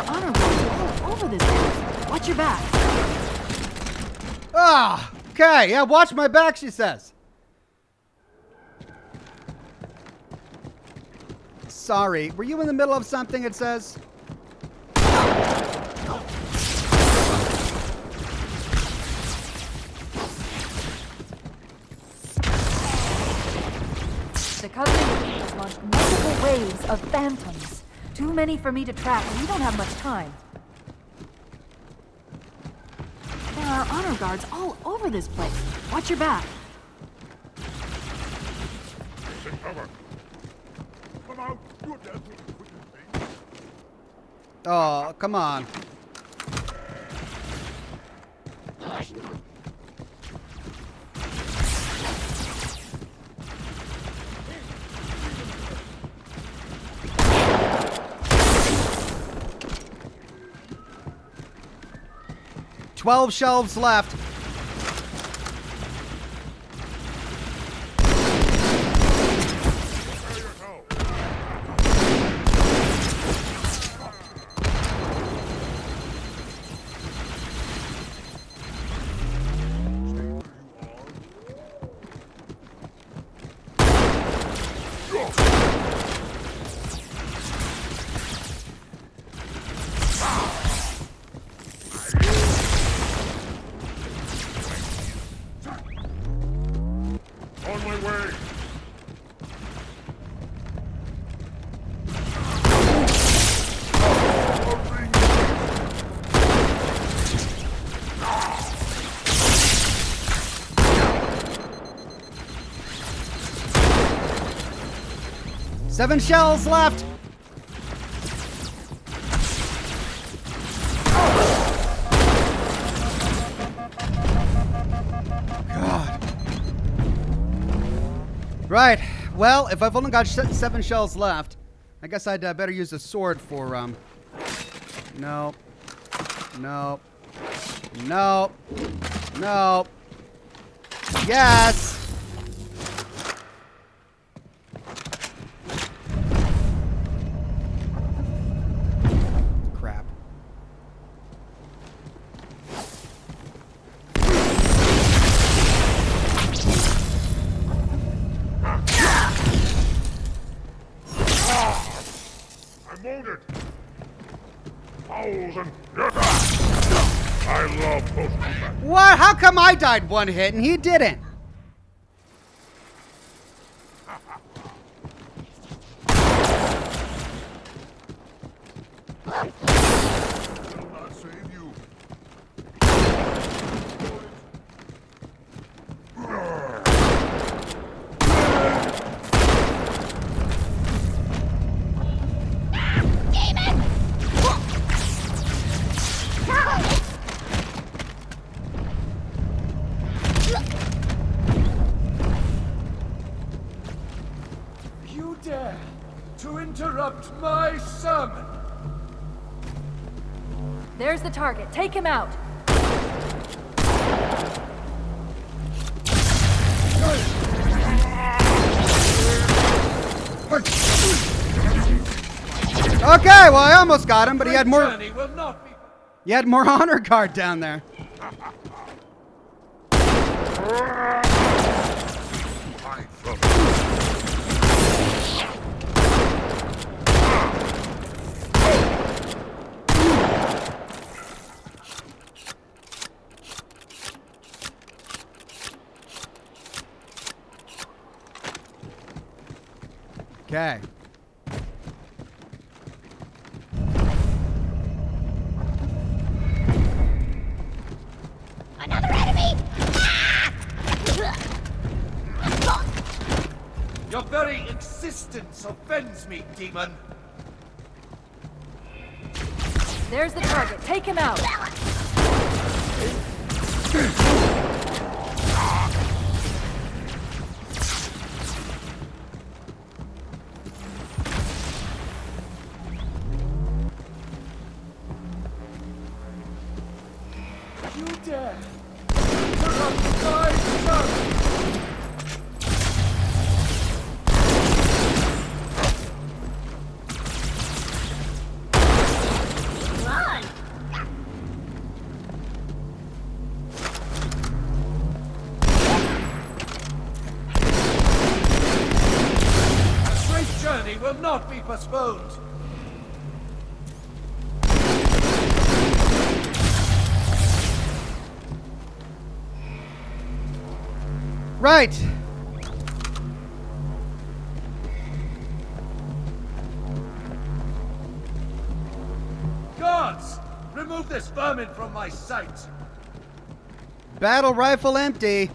Honor guards all over this place. Watch your back. Ah, okay. Yeah, watch my back, she says. Sorry, were you in the middle of something, it says? The Covenant fleet has launched multiple waves of phantoms. Too many for me to track, and we don't have much time. There are honor guards all over this place. Watch your back. Take cover. Come out. You're dead. Oh, come on. Twelve shelves left. On my way. Seven shells left. God. Right. Well, if I've only got 7 shells left, I guess I'd better use a sword for, No. No. No. No. Yes! Crap. I'm wounded. Owls and I love post combat. What? How come I died one hit and he didn't? Will not save you. interrupt my sermon. There's the target. Take him out. Okay, well, I almost got him, but he had more. Journey will not be... He had more honor guard down there. Okay. Another enemy! Your very existence offends me, demon. There's the target. Take him out. You dare interrupt my sermon! Run! A great journey will not be postponed. Right. Guards, remove this vermin from my sight. Battle rifle empty.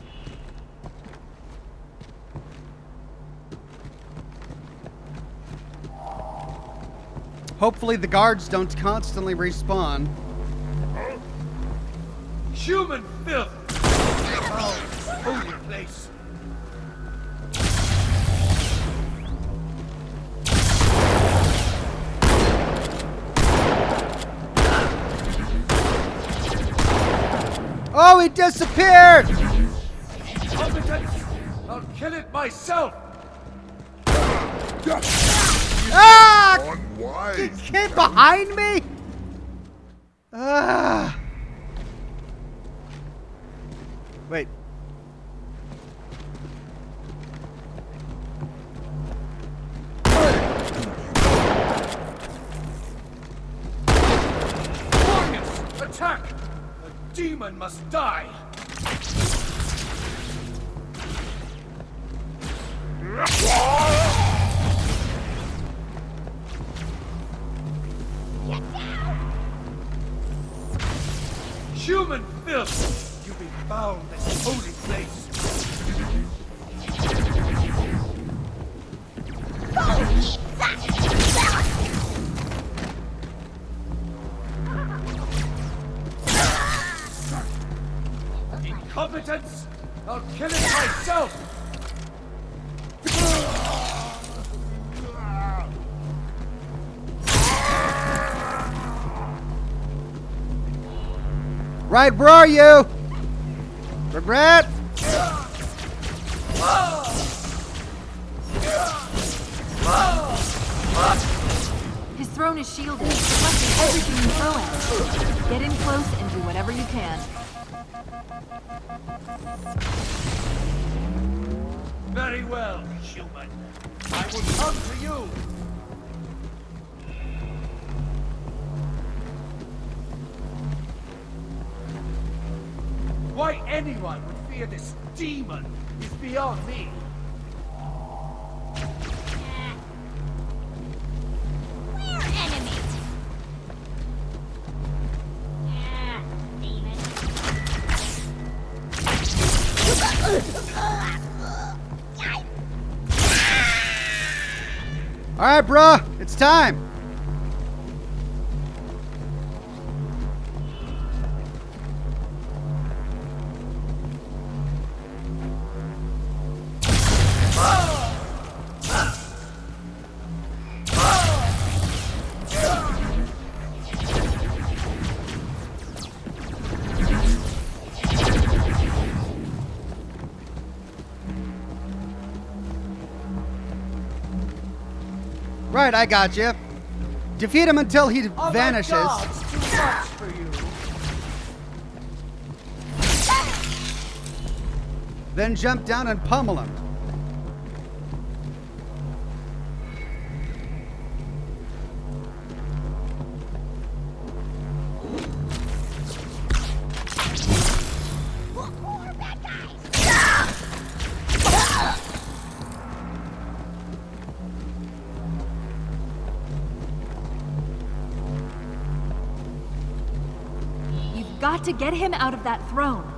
Hopefully the guards don't constantly respawn. Human filth! Foul, holy place! Oh, he disappeared! Competent! I'll kill it myself! Ah! Unwise. The kid behind me? Ah. Wait. Warriors, attack! The demon must die! Human filth! You befoul this holy place! Incompetence! I'll kill it myself! Right, where are you? Regret? His throne is shielded, protecting everything you throw at it. Get in close and do whatever you can. Very well, human. I will come to you! Why anyone would fear this demon is beyond me. We're enemies! Demon. All right, bruh, it's time. Right, I got you. Defeat him until he vanishes. God's too much for you. Then jump down and pummel him. You've got to get him out of that throne.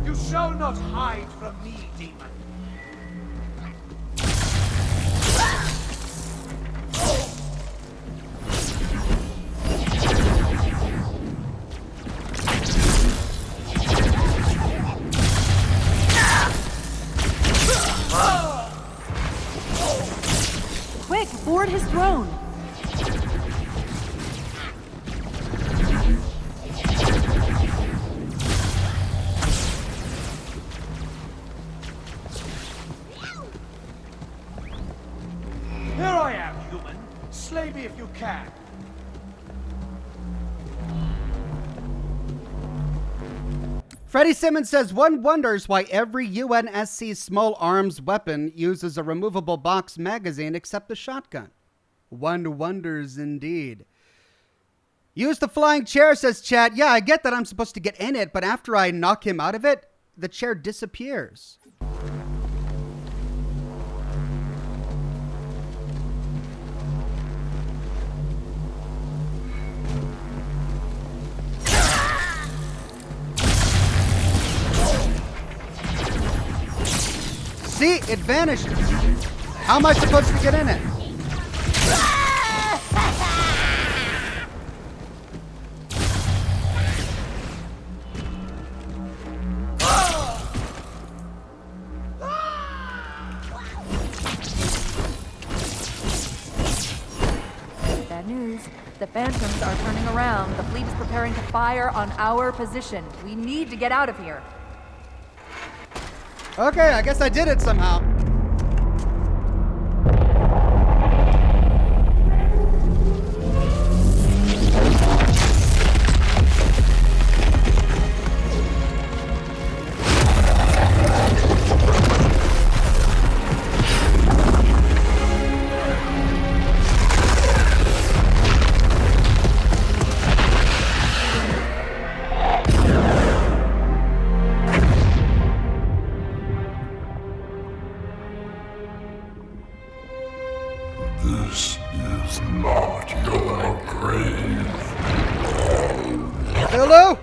You shall not hide from me, demon. Quick, board his throne. Here I am, human. Slay me if you can. Freddie Simmons says, one wonders why every UNSC small arms weapon uses a removable box magazine except the shotgun. One wonders indeed. Use the flying chair, says chat. Yeah, I get that I'm supposed to get in it, but after I knock him out of it, the chair disappears. See, it vanishes. How am I supposed to get in it? Bad news. The Phantoms are turning around. The fleet is preparing to fire on our position. We need to get out of here. Okay, I guess I did it somehow. This is not your grave. Hello?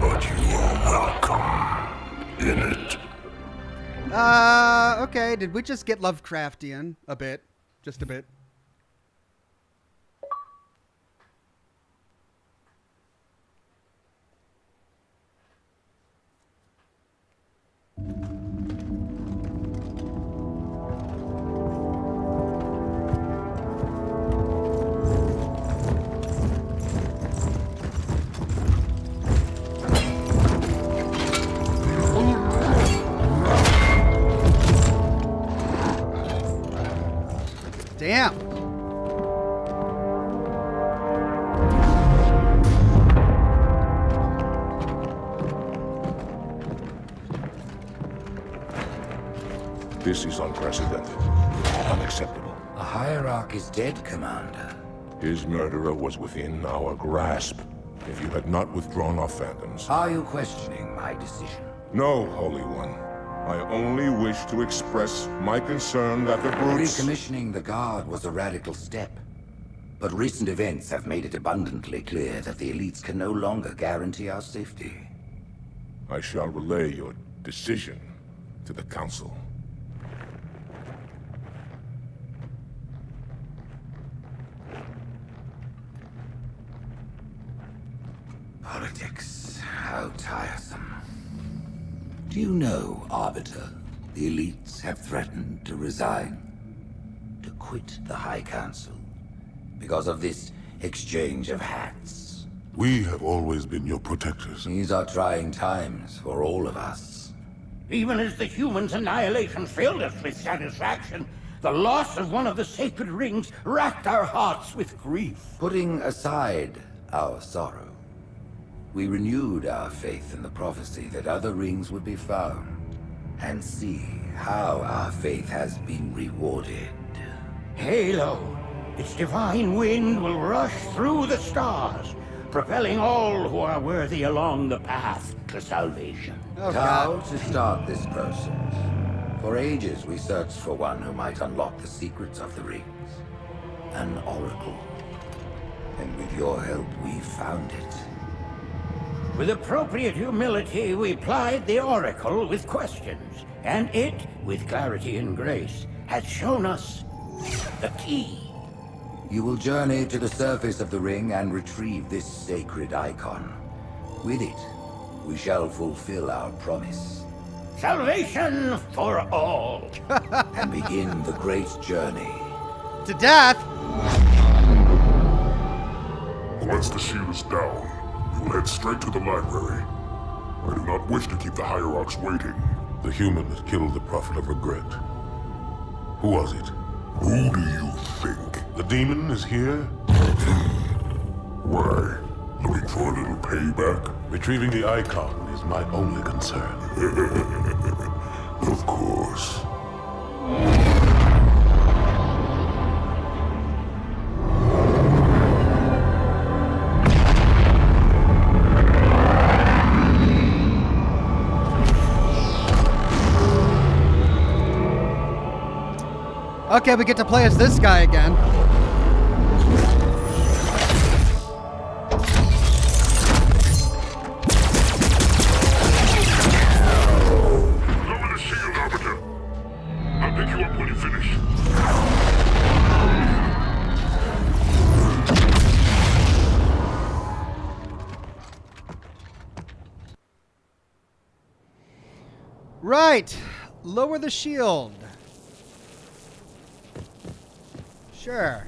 But you are welcome in it. Okay, did we just get Lovecraftian a bit? Just a bit. Damn. This is unprecedented. Unacceptable. The Hierarch is dead, Commander. His murderer was within our grasp. If you had not withdrawn our phantoms... Are you questioning my decision? No, Holy One. I only wish to express my concern that the brutes... Recommissioning the Guard was a radical step. But recent events have made it abundantly clear that the elites can no longer guarantee our safety. I shall relay your decision to the Council. Politics, how tiresome. Do you know, Arbiter, the elites have threatened to resign, to quit the High Council, because of this exchange of hats? We have always been your protectors. These are trying times for all of us. Even as the humans' annihilation filled us with satisfaction, the loss of one of the sacred rings racked our hearts with grief. Putting aside our sorrow, we renewed our faith in the prophecy that other rings would be found, and see how our faith has been rewarded. Halo, its divine wind will rush through the stars, propelling all who are worthy along the path to salvation. How to start this process? For ages we searched for one who might unlock the secrets of the rings. An oracle. And with your help, we found it. With appropriate humility, we plied the oracle with questions, and it, with clarity and grace, has shown us the key. You will journey to the surface of the ring and retrieve this sacred icon. With it, we shall fulfill our promise. Salvation for all. And begin the great journey. To death? Once the shield is down, we will head straight to the library. I do not wish to keep the Hierarchs waiting. The humans killed the Prophet of Regret. Who was it? Who do you think? The demon is here? Why? Looking for a little payback? Retrieving the icon is my only concern. Of course. Okay, we get to play as this guy again. Lower the shield, Arbiter. I'll pick you up when you finish. Right. Lower the shield. Sure.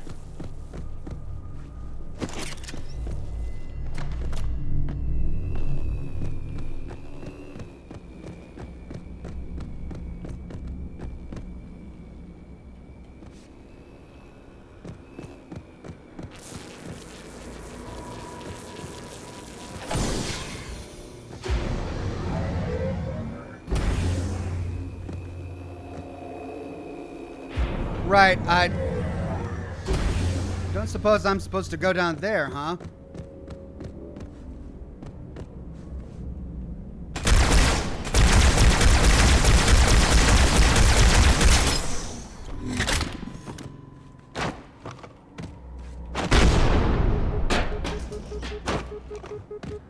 Right, I don't suppose I'm supposed to go down there, huh?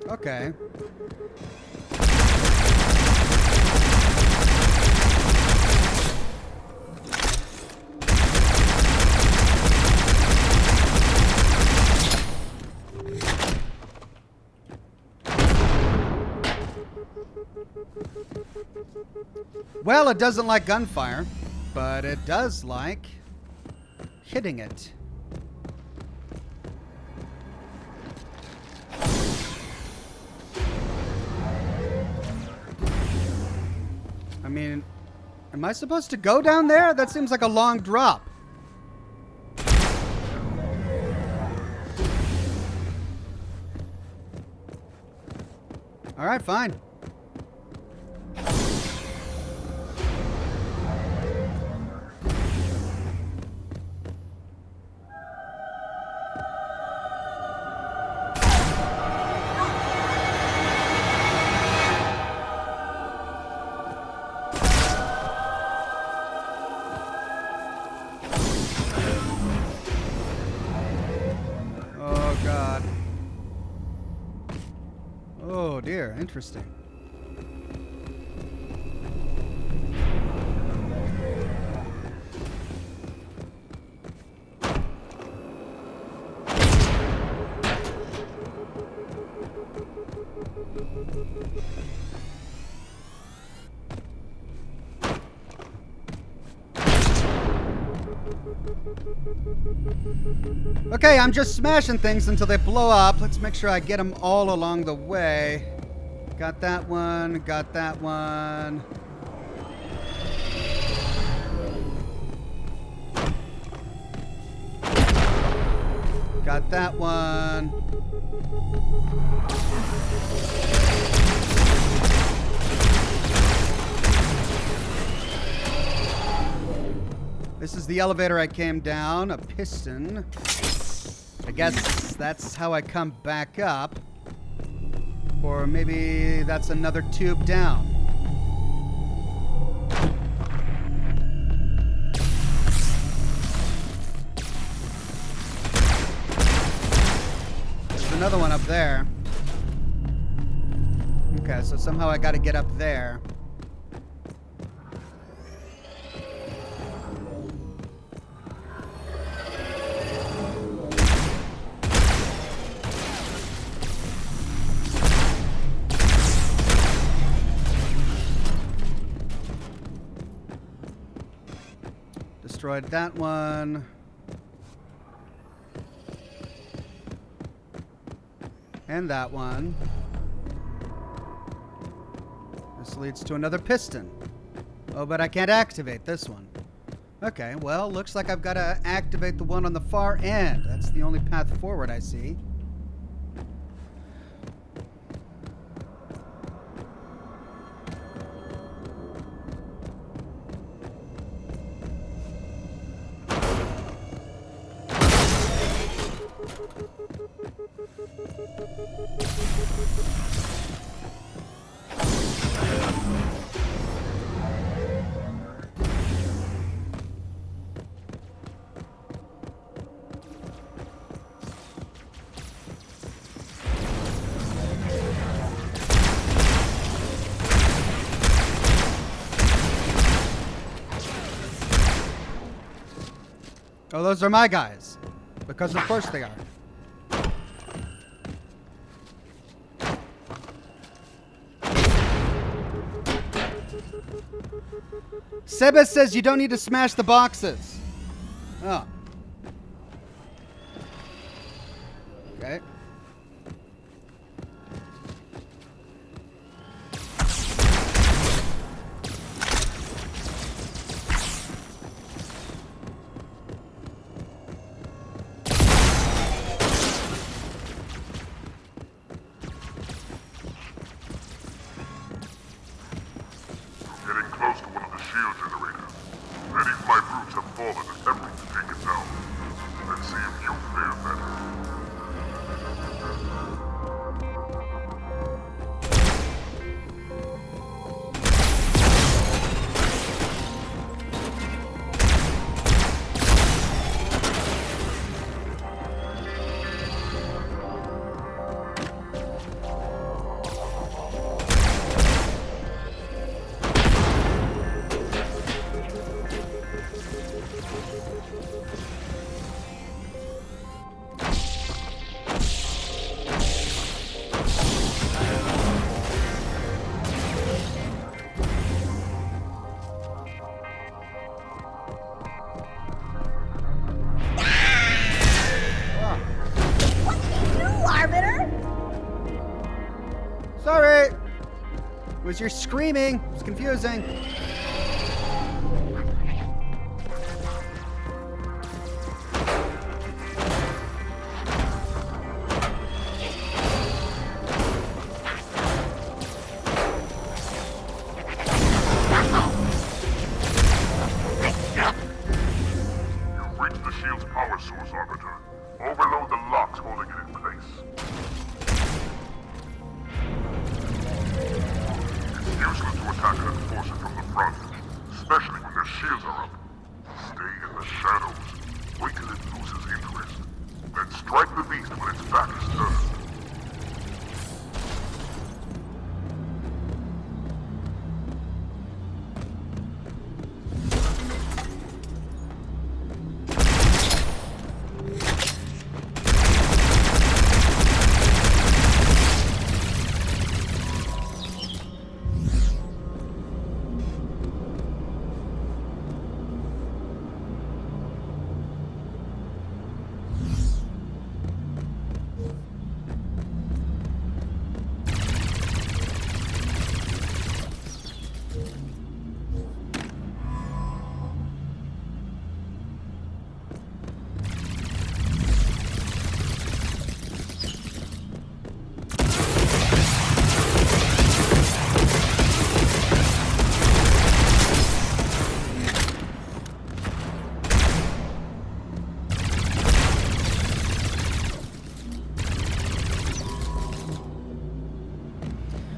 Okay. Well, it doesn't like gunfire, but it does like hitting it. I mean, am I supposed to go down there? That seems like a long drop. All right, fine. here. Interesting. Okay, I'm just smashing things until they blow up. Let's make sure I get them all along the way. Got that one, got that one. Got that one. This is the elevator I came down, a piston. I guess that's how I come back up. Or maybe that's another tube down. There's another one up there. Okay, so somehow I gotta get up there. Destroyed that one. And that one. This leads to another piston. Oh, but I can't activate this one. Okay, well, looks like I've got to activate the one on the far end. That's the only path forward I see. Oh, those are my guys. Because of course they are. Seba says you don't need to smash the boxes. Oh. Okay. Sorry! It was your screaming. It's confusing. You've reached the shield's power source, Arbiter. Overload the locks holding it in place. Useless to attack and enforce it from the front, especially when their shields are up. Stay in the shadows, wait till it loses interest, then strike the beast when its back is turned.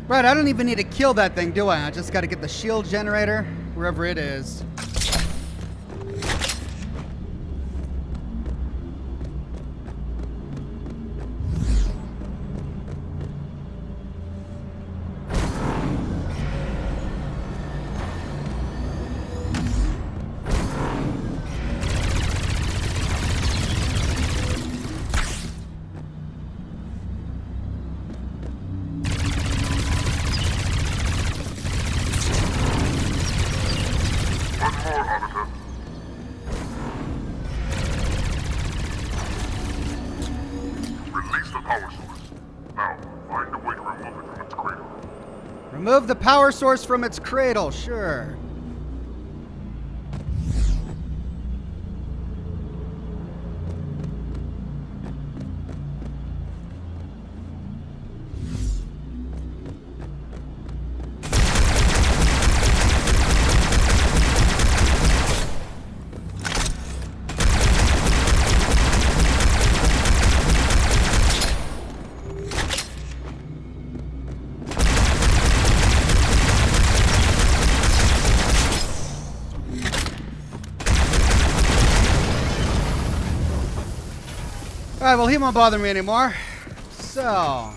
Right, I don't even need to kill that thing, do I? I just gotta get the shield generator, wherever it is. Remove the power source from its cradle, sure. Alright, well, he won't bother me anymore. So.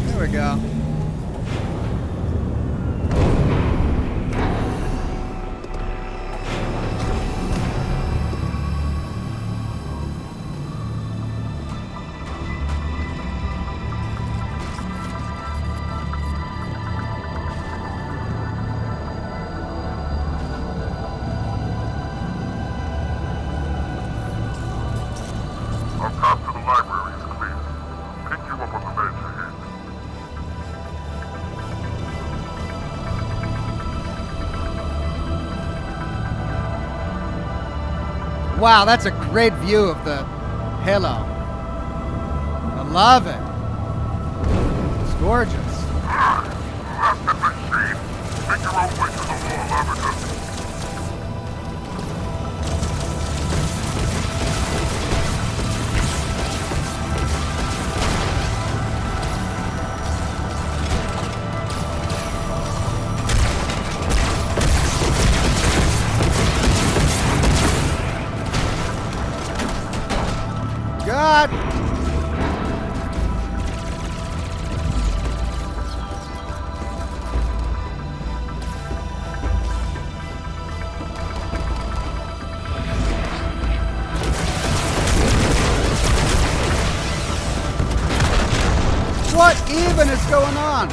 There we go. Wow, that's a great view of the Halo. I love it. It's gorgeous. Left the machine. Make your own way to the wall, Arbiter. God! What even is going on?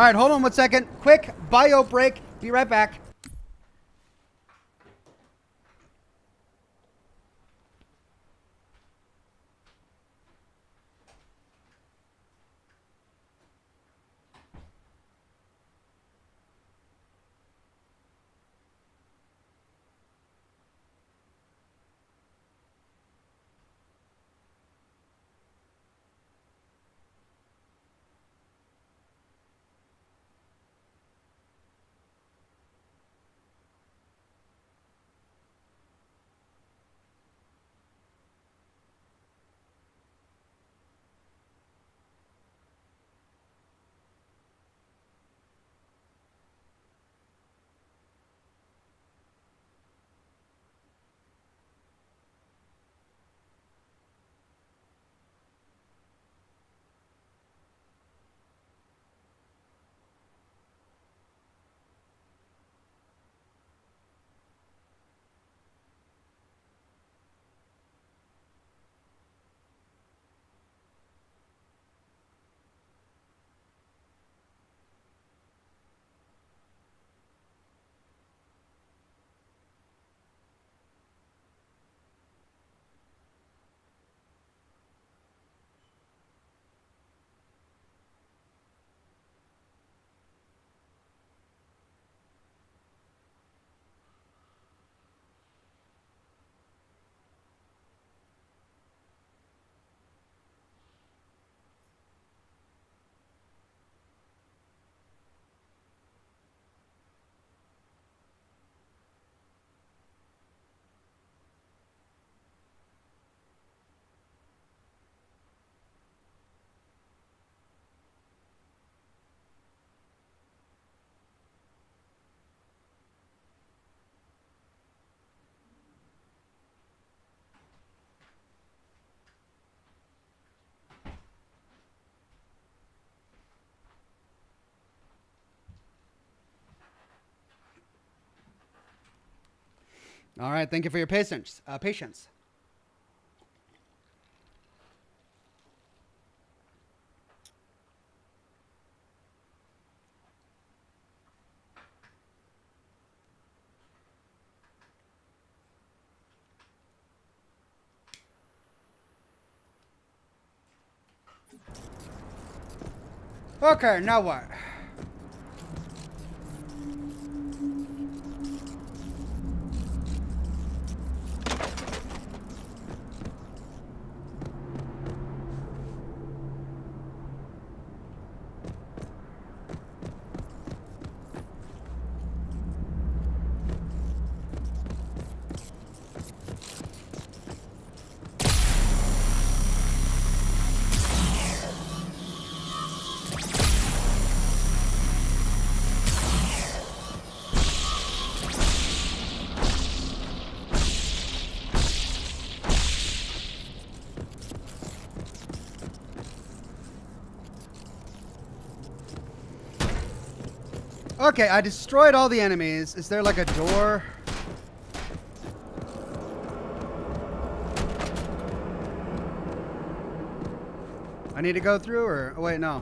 All right, hold on 1 second. Quick bio break. Be right back. All right, thank you for your patience. Okay, now what? Okay, I destroyed all the enemies. Is there like a door? I need to go through or... Oh, wait, no.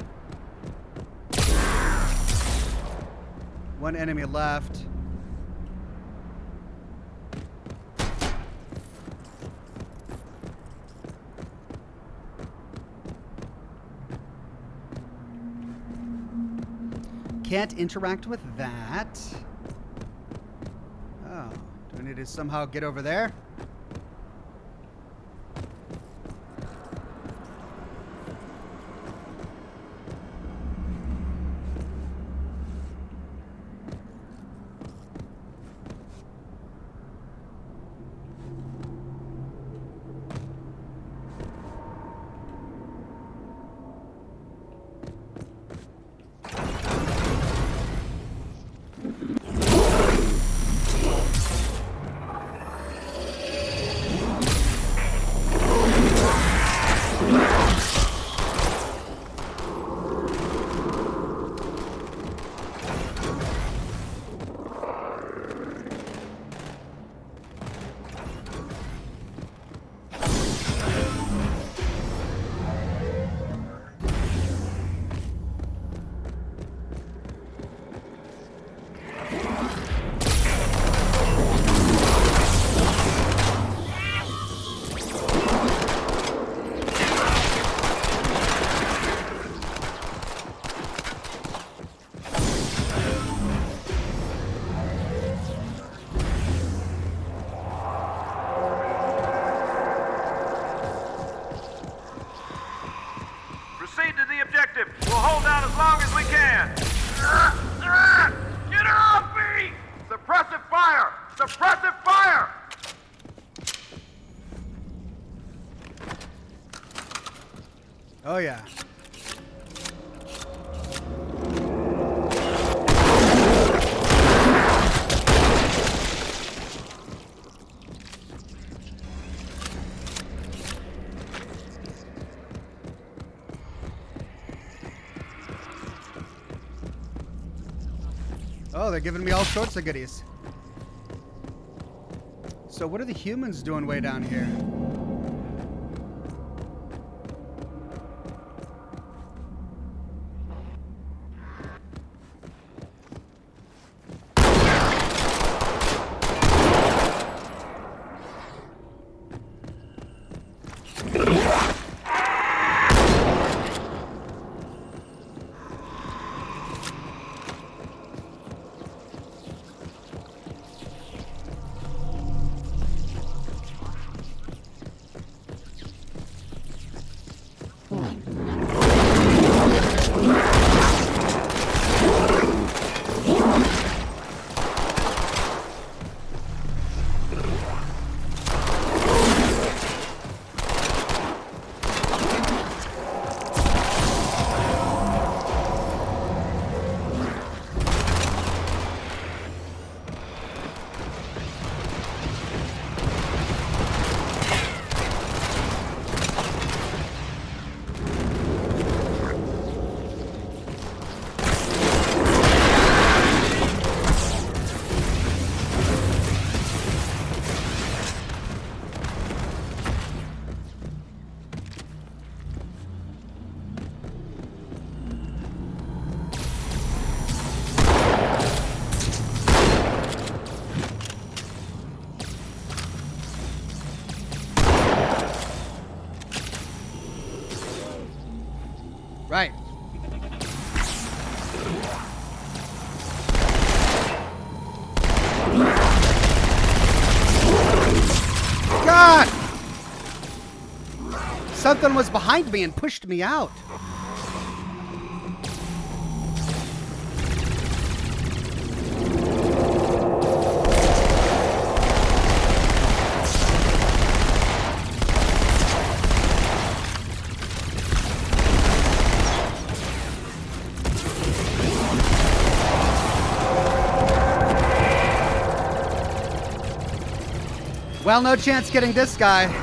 One enemy left. Can't interact with that. Oh, do I need to somehow get over there? Oh, yeah. Oh, they're giving me all sorts of goodies. So what are the humans doing way down here? Right. God! Something was behind me and pushed me out. Well, no chance getting this guy.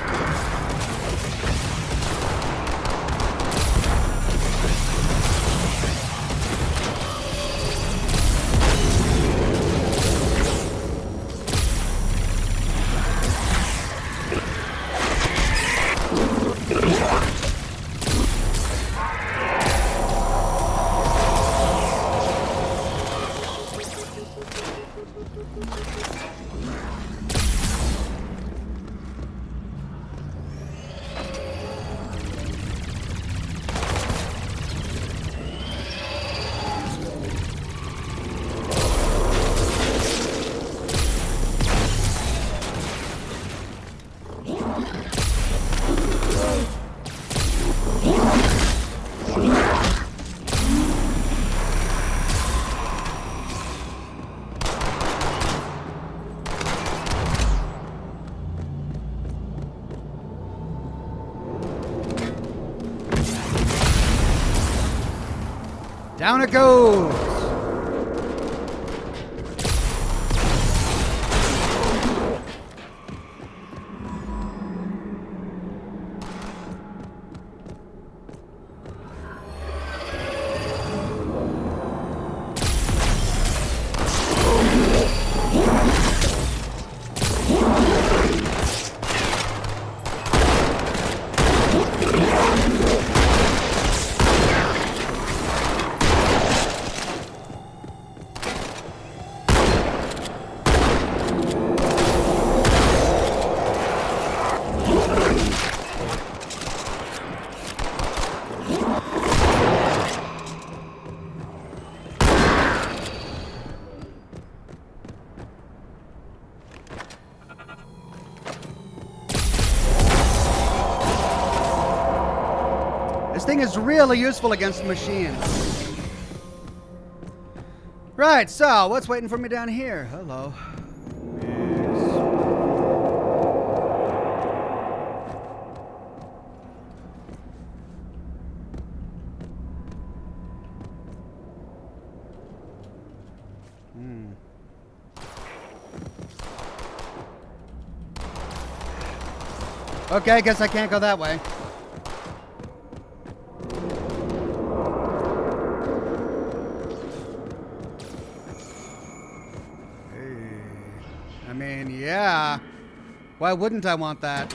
Down it goes. This thing is really useful against machines. Right, so what's waiting for me down here? Hello. Okay, I guess I can't go that way. I mean, yeah. Why wouldn't I want that?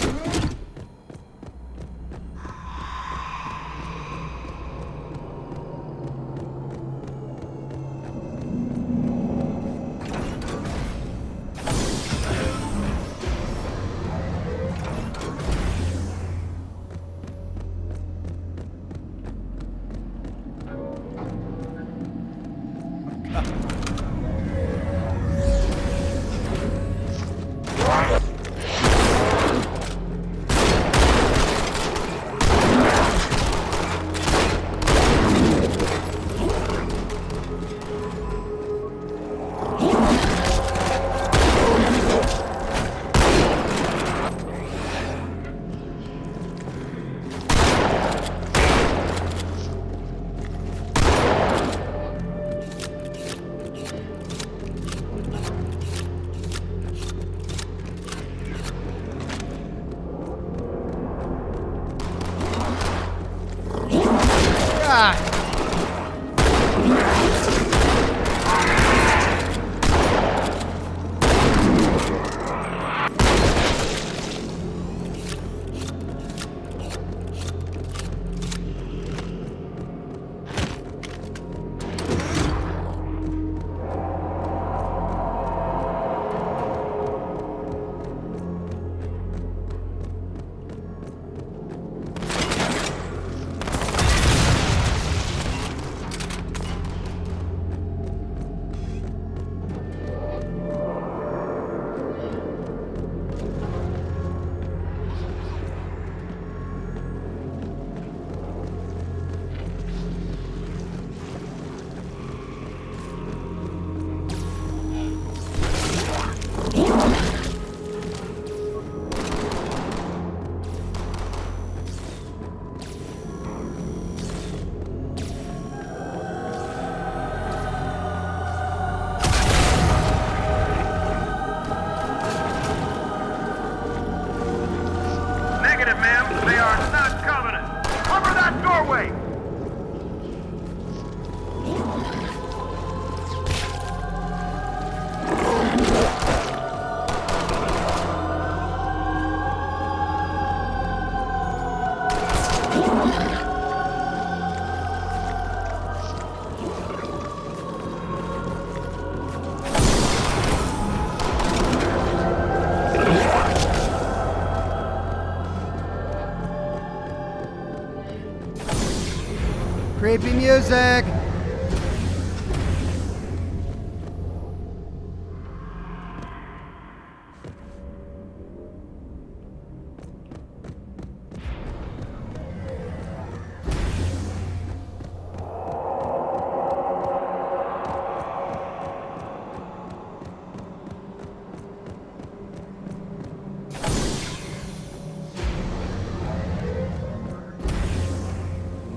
Creepy music.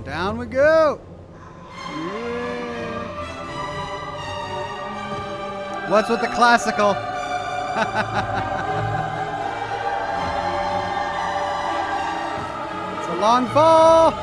Down we go. Yeah. What's with the classical? It's a long fall.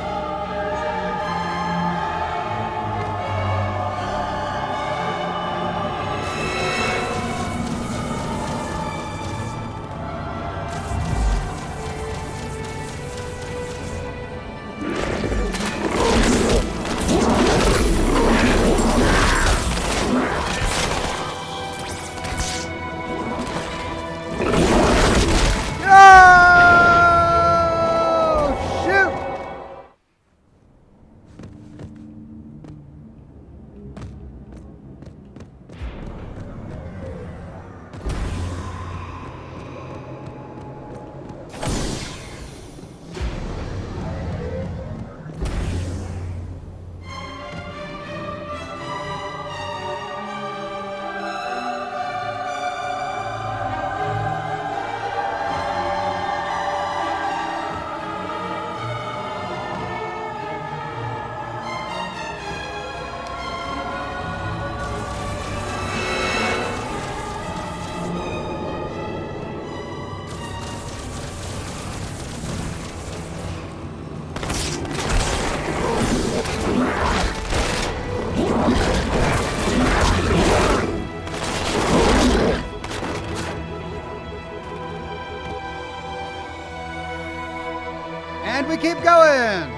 we keep going?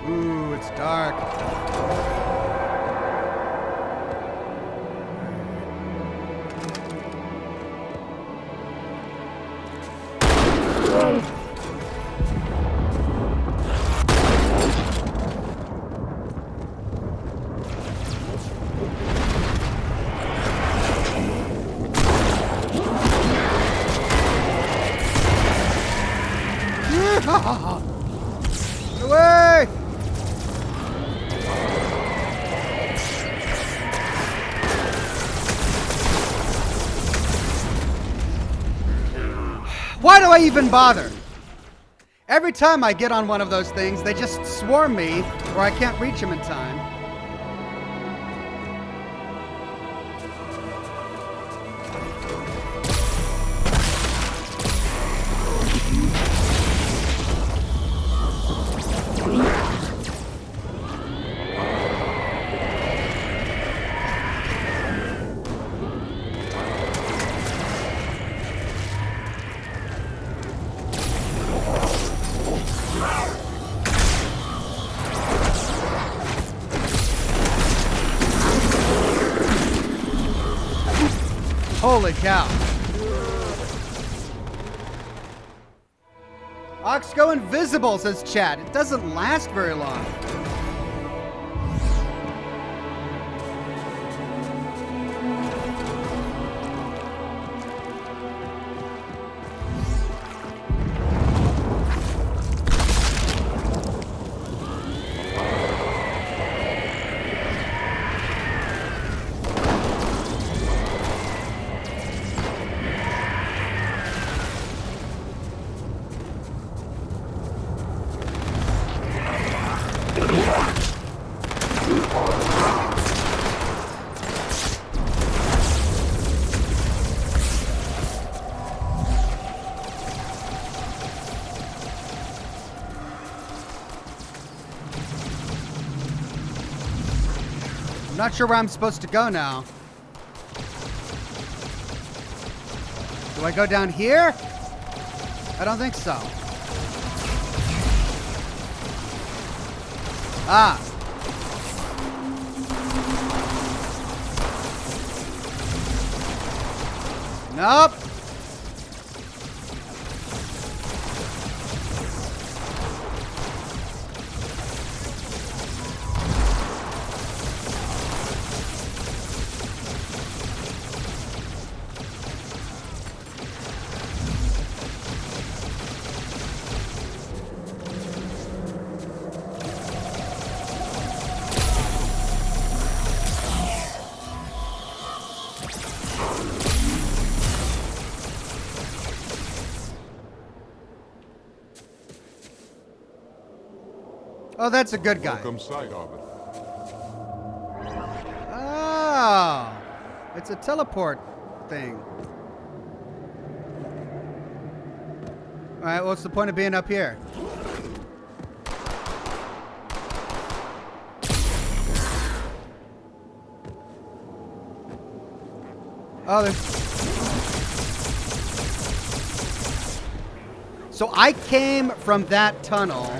Ooh, it's dark. Away! Why do I even bother? Every time I get on one of those things, they just swarm me, or I can't reach them in time. Holy cow. Ox go invisible, says chat. It doesn't last very long. I'm not sure where I'm supposed to go now. Do I go down here? I don't think so. Ah. Nope. Oh, that's a good guy. Welcome sight, Arbiter. Oh, it's a teleport thing. All right, what's the point of being up here? Oh, there's... So I came from that tunnel.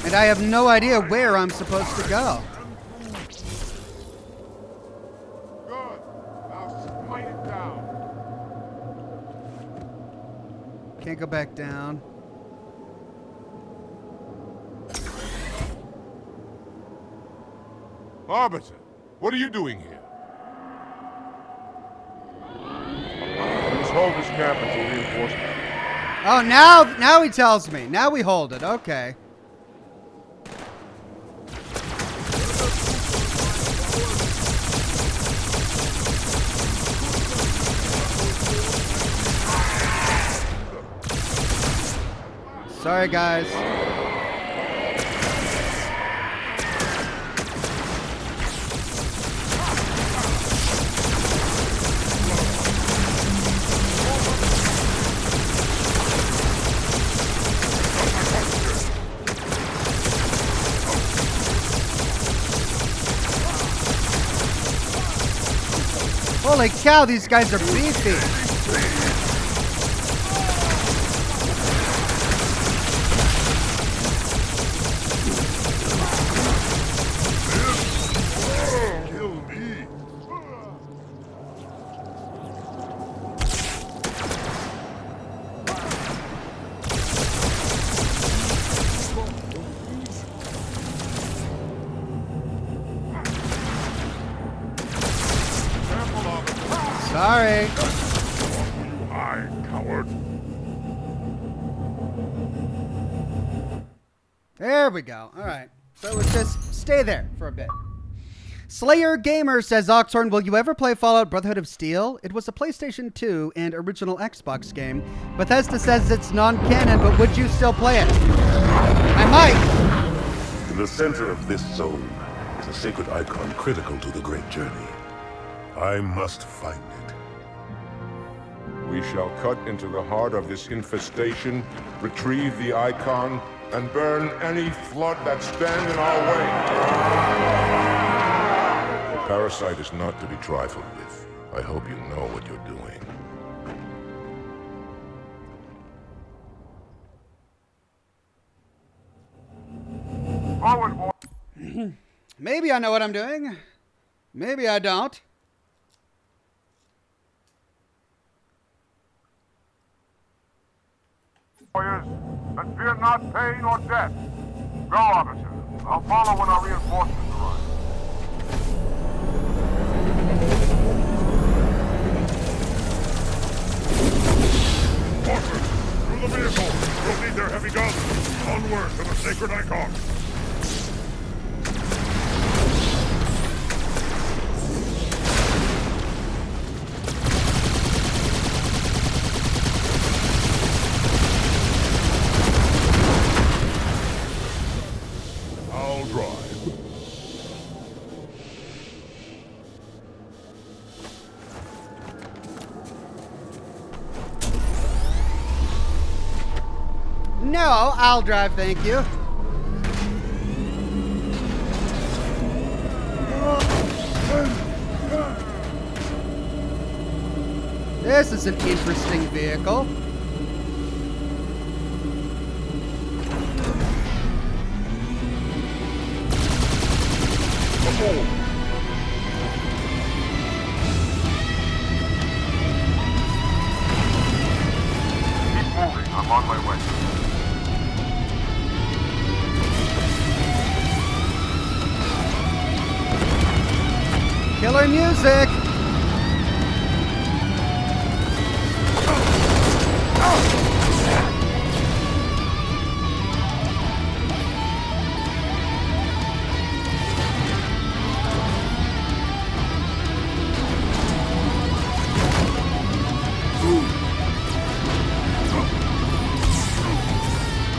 And I have no idea where I'm supposed to go. Good. Now smite it down. Can't go back down. Arbiter, what are you doing here? Let's hold this camp until reinforcements. Oh, now he tells me. Now we hold it. Okay. Sorry, guys. Holy cow, these guys are beefy. Kill me. Sorry. I coward. There we go. All right. So let's just stay there for a bit. Slayer Gamer says, Oxhorn, will you ever play Fallout Brotherhood of Steel? It was a PlayStation 2 and original Xbox game. Bethesda says it's non-canon, but would you still play it? I might. In the center of this zone is a sacred icon critical to the great journey. I must find it. We shall cut into the heart of this infestation, retrieve the icon, and burn any flood that stand in our way. The parasite is not to be trifled with. I hope you know what you're doing. Forward, boy. Maybe I know what I'm doing. Maybe I don't. Warriors, and fear not pain or death. Go, Arbiter. I'll follow when our reinforcements arrive. Horses, through the vehicle. We'll need their heavy guns. Onward to the sacred icon. I'll drive. No, I'll drive, thank you. This is an interesting vehicle. Keep moving. I'm on my way. Killer music.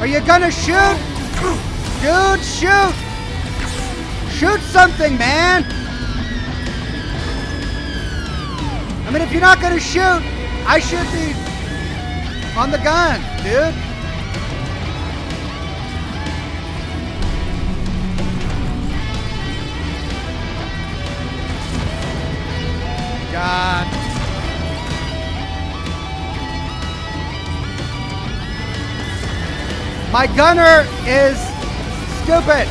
Are you gonna shoot? Dude, shoot! Shoot something, man! I mean, if you're not gonna shoot, I should be on the gun, dude. God. My gunner is stupid.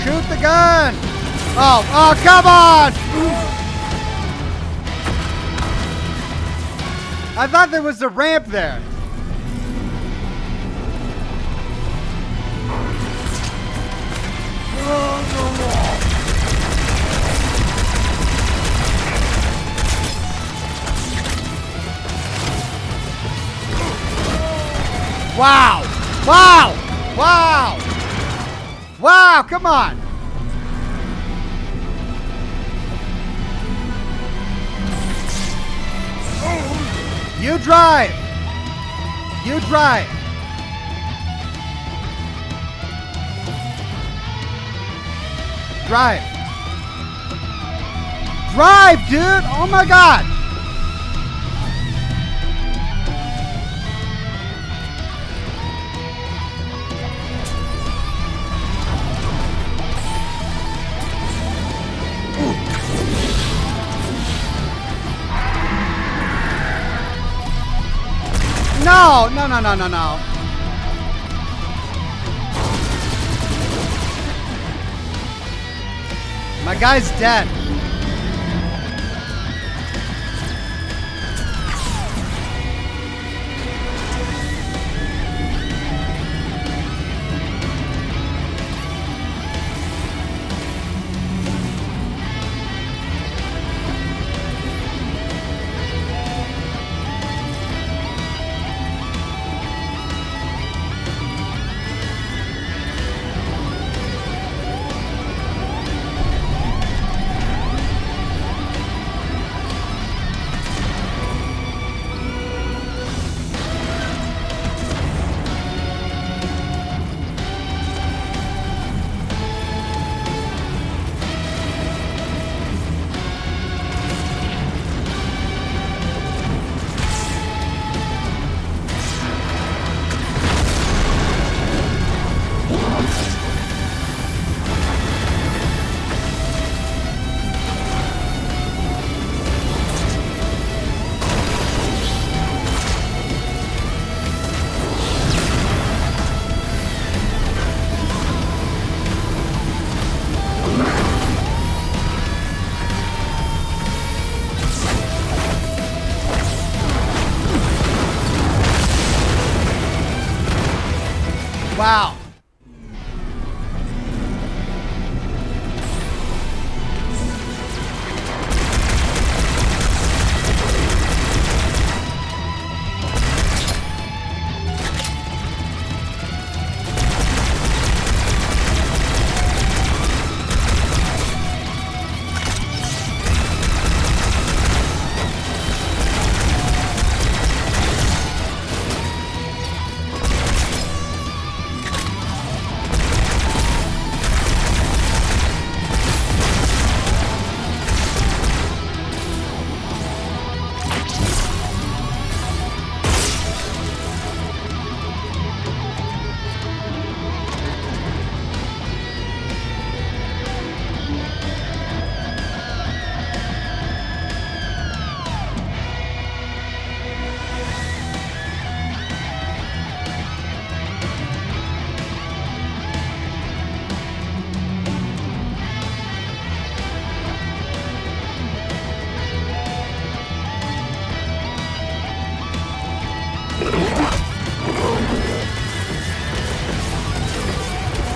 Shoot the gun! Oh, come on! I thought there was a ramp there. Wow! Wow! Wow! Wow, come on! You drive! You drive! Drive! drive, dude! Oh my god! No, no, no, no, no, no. My guy's dead. Wow.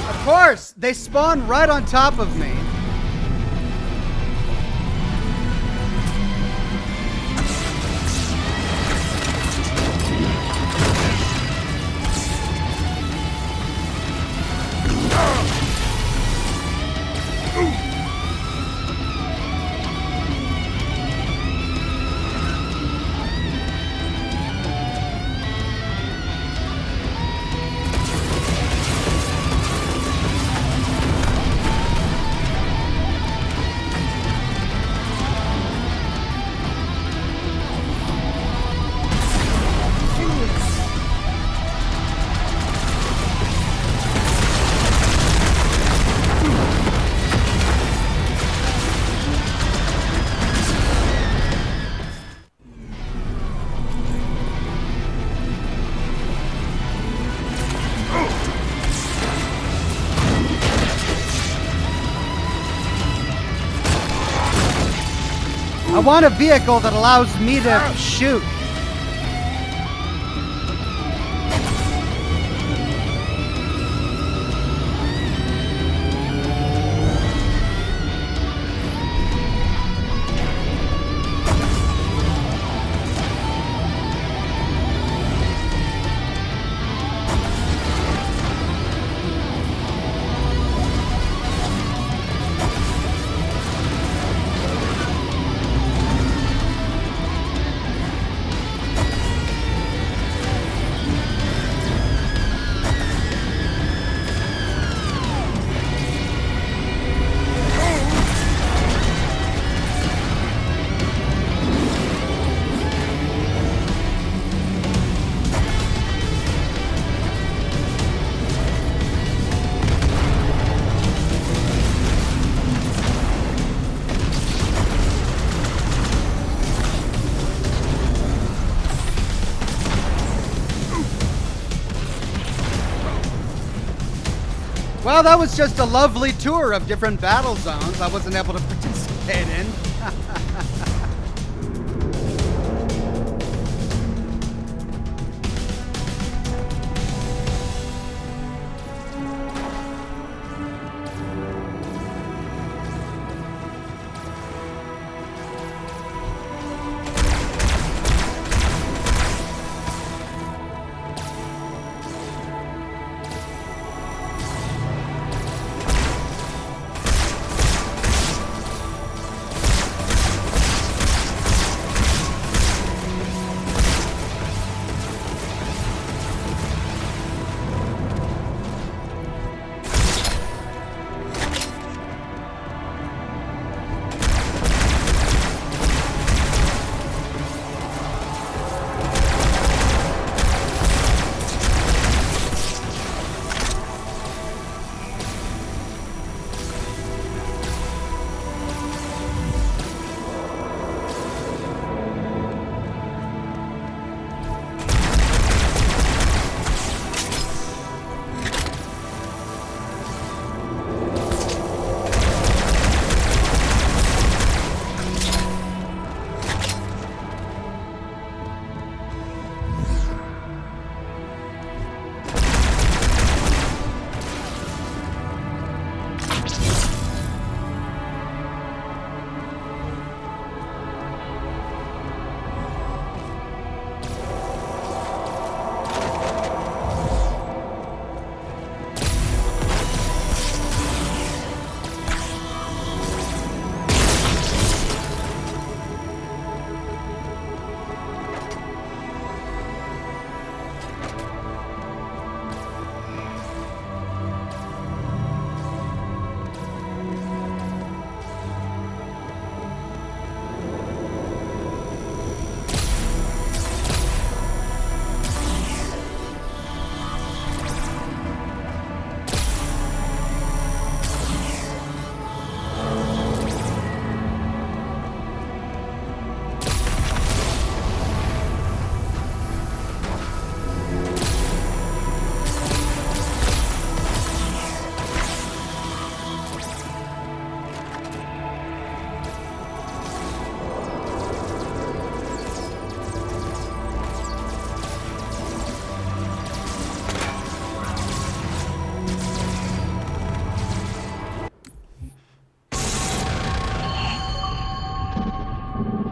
Of course, they spawn right on top of me. I want a vehicle that allows me to shoot. Well, that was just a lovely tour of different battle zones I wasn't able to participate in.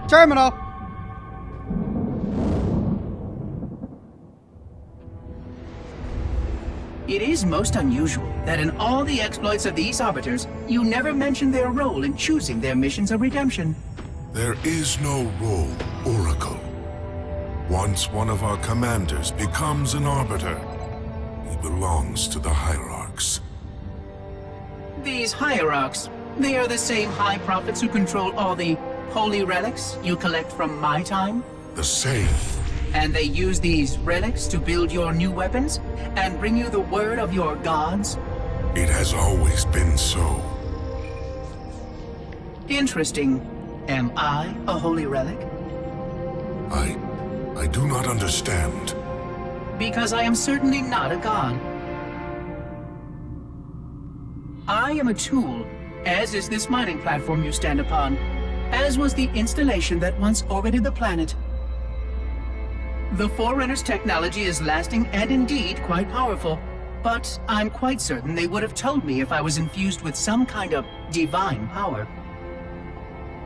Terminal. It is most unusual that in all the exploits of these Arbiters, you never mention their role in choosing their missions of redemption. There is no role, Oracle. Once one of our commanders becomes an Arbiter, he belongs to the Hierarchs. These Hierarchs, they are the same High Prophets who control all the holy relics you collect from my time? The same. And they use these relics to build your new weapons and bring you the word of your gods? It has always been so. Interesting. Am I a holy relic? I do not understand. Because I am certainly not a god. I am a tool, as is this mining platform you stand upon, as was the installation that once orbited the planet. The Forerunner's technology is lasting and indeed quite powerful, but I'm quite certain they would have told me if I was infused with some kind of divine power.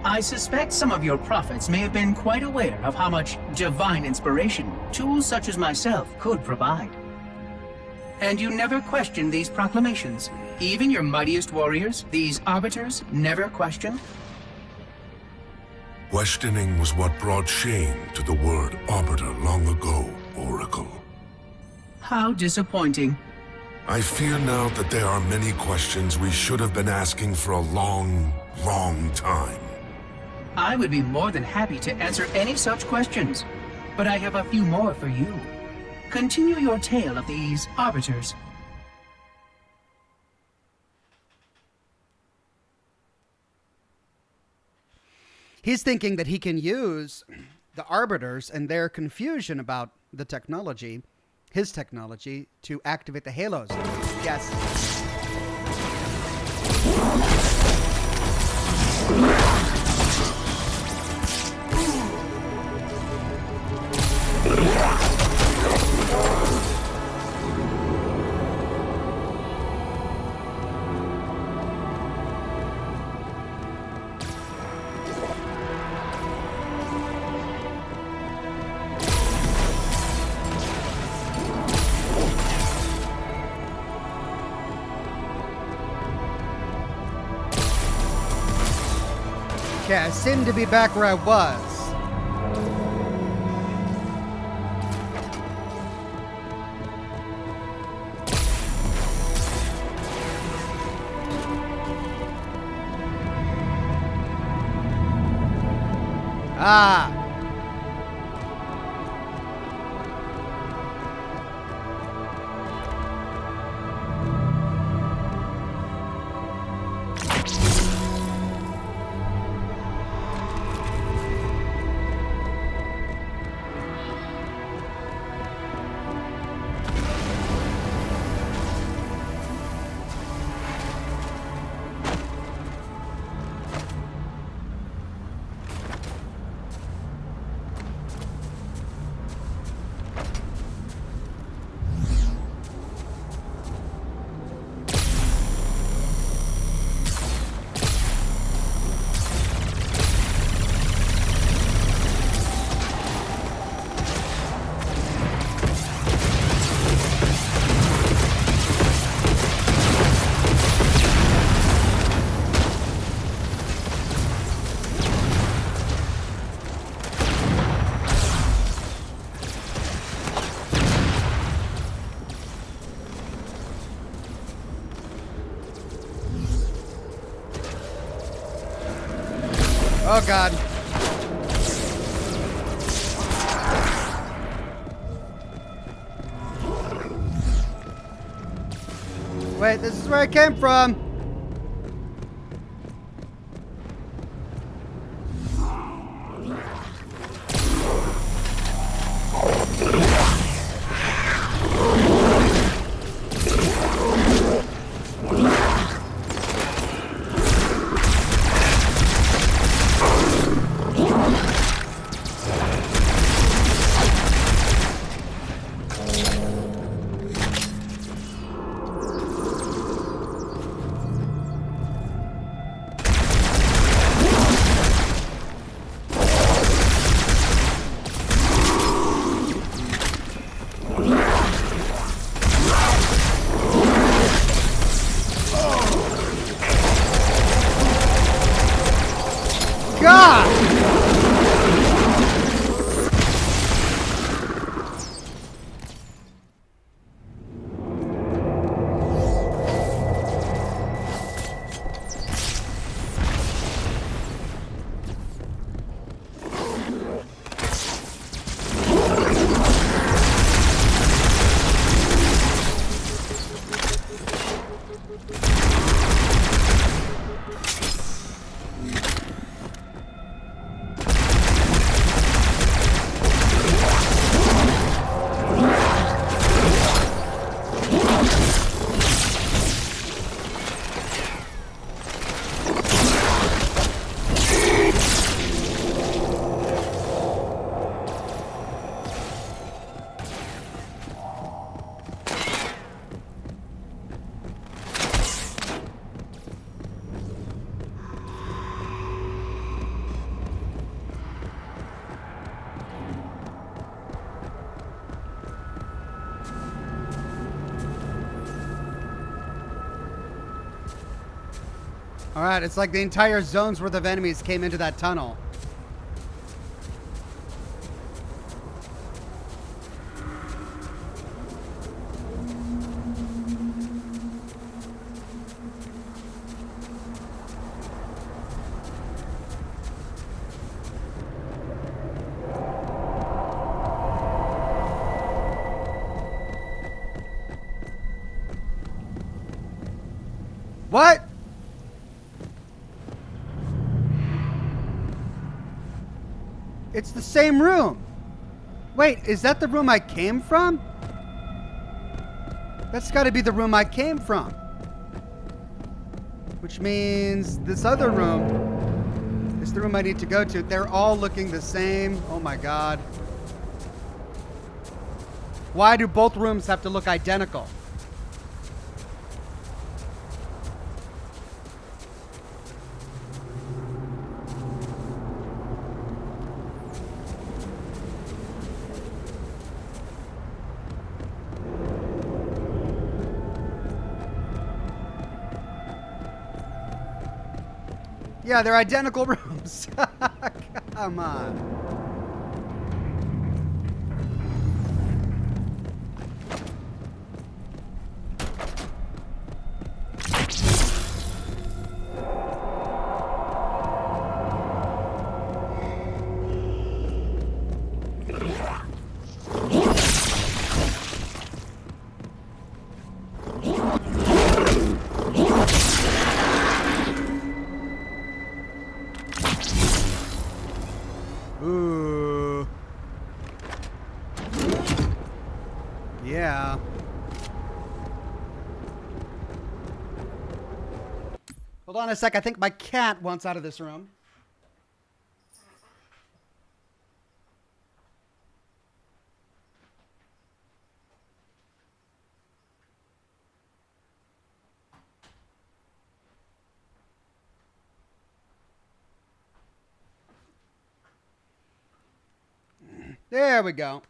I suspect some of your prophets may have been quite aware of how much divine inspiration tools such as myself could provide. And you never questioned these proclamations. Even your mightiest warriors, these Arbiters, never questioned? Questioning was what brought shame to the word Arbiter long ago, Oracle. How disappointing. I fear now that there are many questions we should have been asking for a long, long time. I would be more than happy to answer any such questions, but I have a few more for you. Continue your tale of these Arbiters. He's thinking that he can use the Arbiters and their confusion about the technology, his technology, to activate the halos. Yes. Okay, I seem to be back where I was. Ah! Oh, God. Wait, this is where I came from. All right, it's like the entire zone's worth of enemies came into that tunnel. What? It's the same room. Wait, is that the room I came from? That's got to be the room I came from. Which means this other room is the room I need to go to. They're all looking the same. Oh my god. Why do both rooms have to look identical? Yeah, they're identical rooms. Come on. Ooh. Yeah. Hold on a sec. I think my cat wants out of this room. There we go.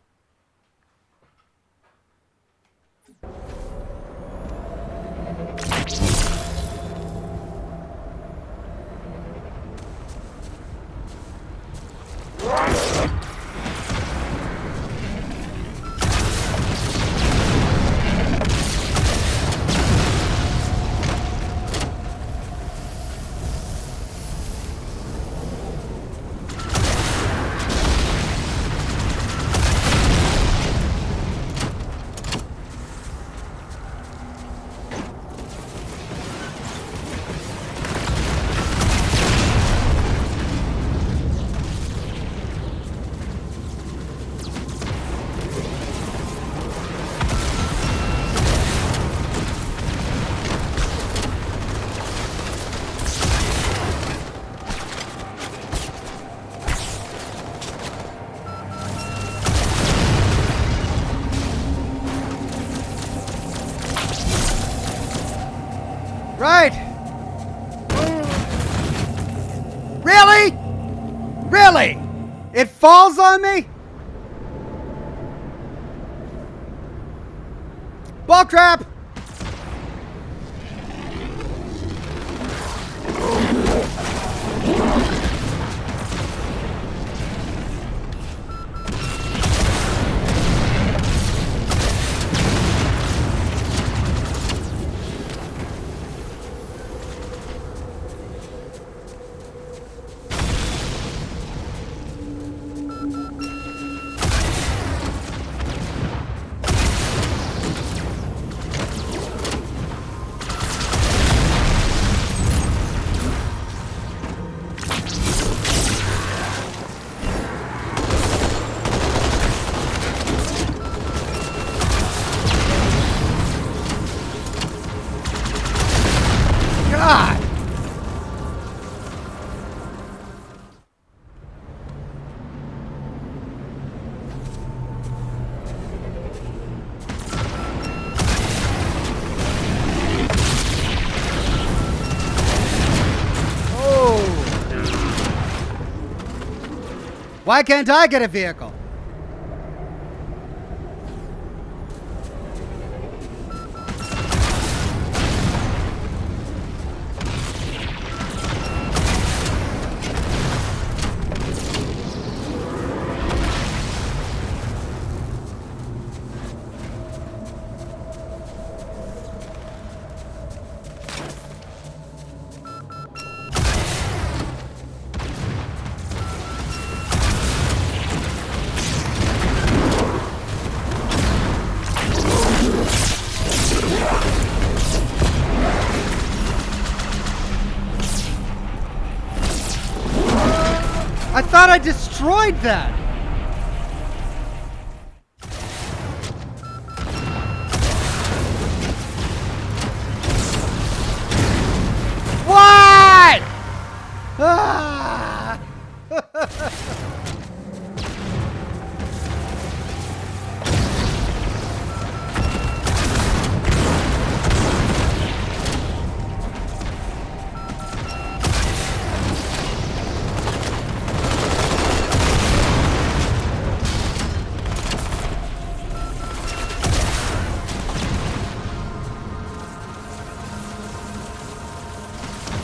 Right. Really? Really? It falls on me? Ball trap. God! Oh! Why can't I get a vehicle? I thought I destroyed that.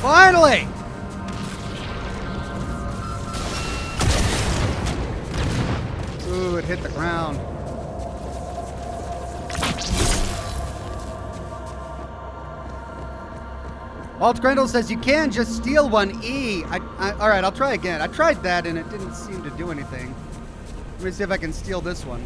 Finally! Ooh, it hit the ground. Alt Grendel says you can just steal one E. All right, I'll try again. I tried that and it didn't seem to do anything. Let me see if I can steal this one.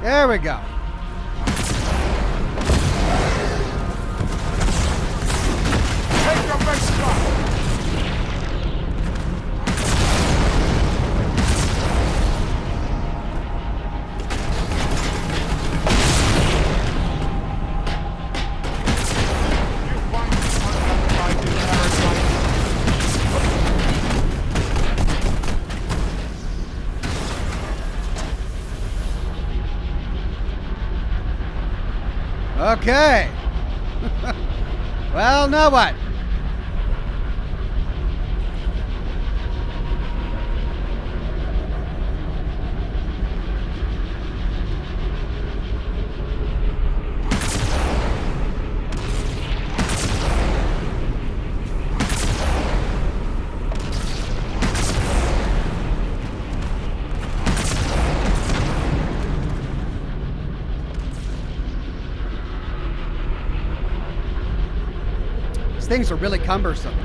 There we go. Take your best shot! Okay. Well, now what? These things are really cumbersome.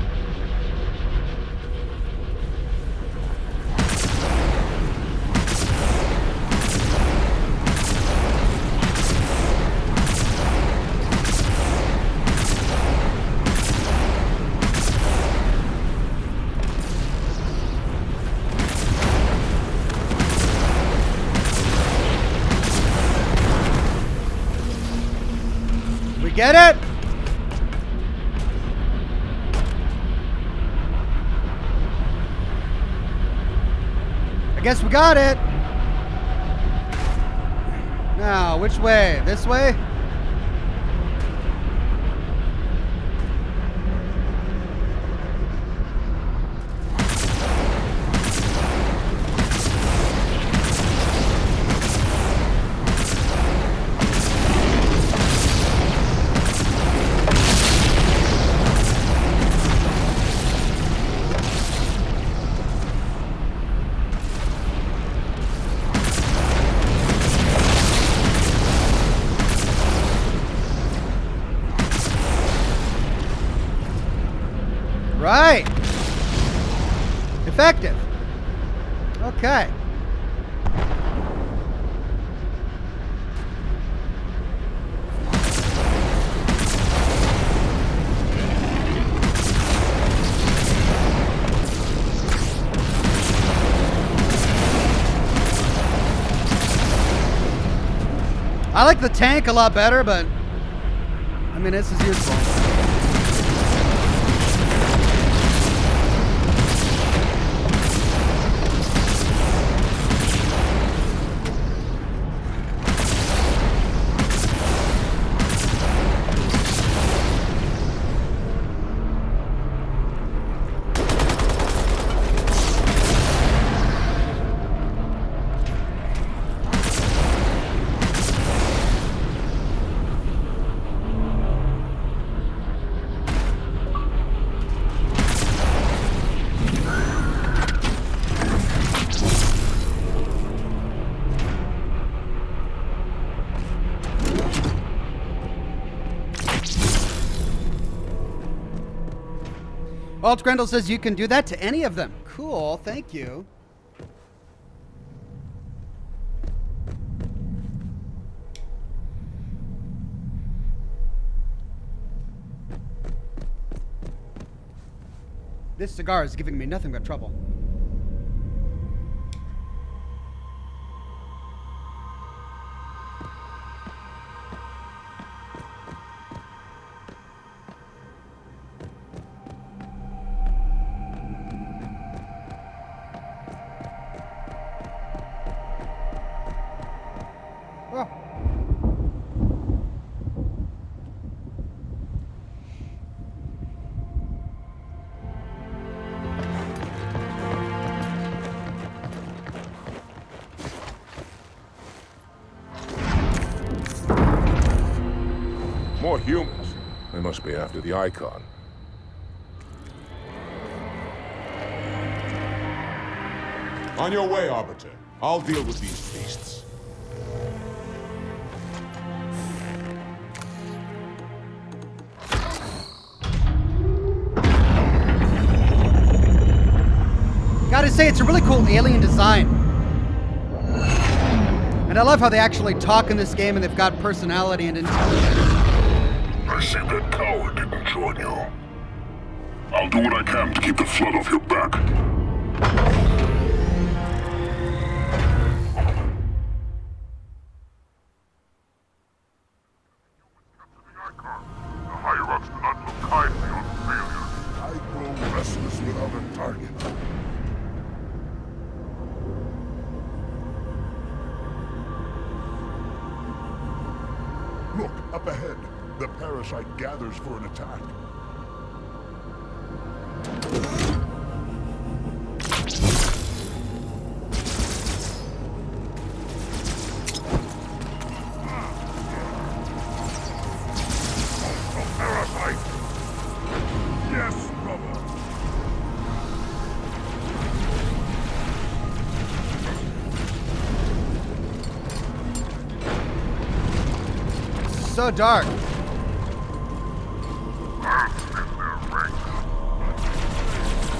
We get it? I guess we got it. Now, which way? This way? Right. Effective. Okay. I like the tank a lot better, but I mean, this is useful. Alt Grendel says you can do that to any of them. Cool, thank you. This cigar is giving me nothing but trouble. Humans. They must be after the icon. On your way, Arbiter. I'll deal with these beasts. Gotta say, it's a really cool alien design. And I love how they actually talk in this game and they've got personality and intelligence. I see that coward didn't join you. I'll do what I can to keep the flood off your back. The higher-ups do not look kindly on failure. I grow restless without a target. Look, up ahead. The parasite gathers for an attack. A parasite! Yes, brother! So dark.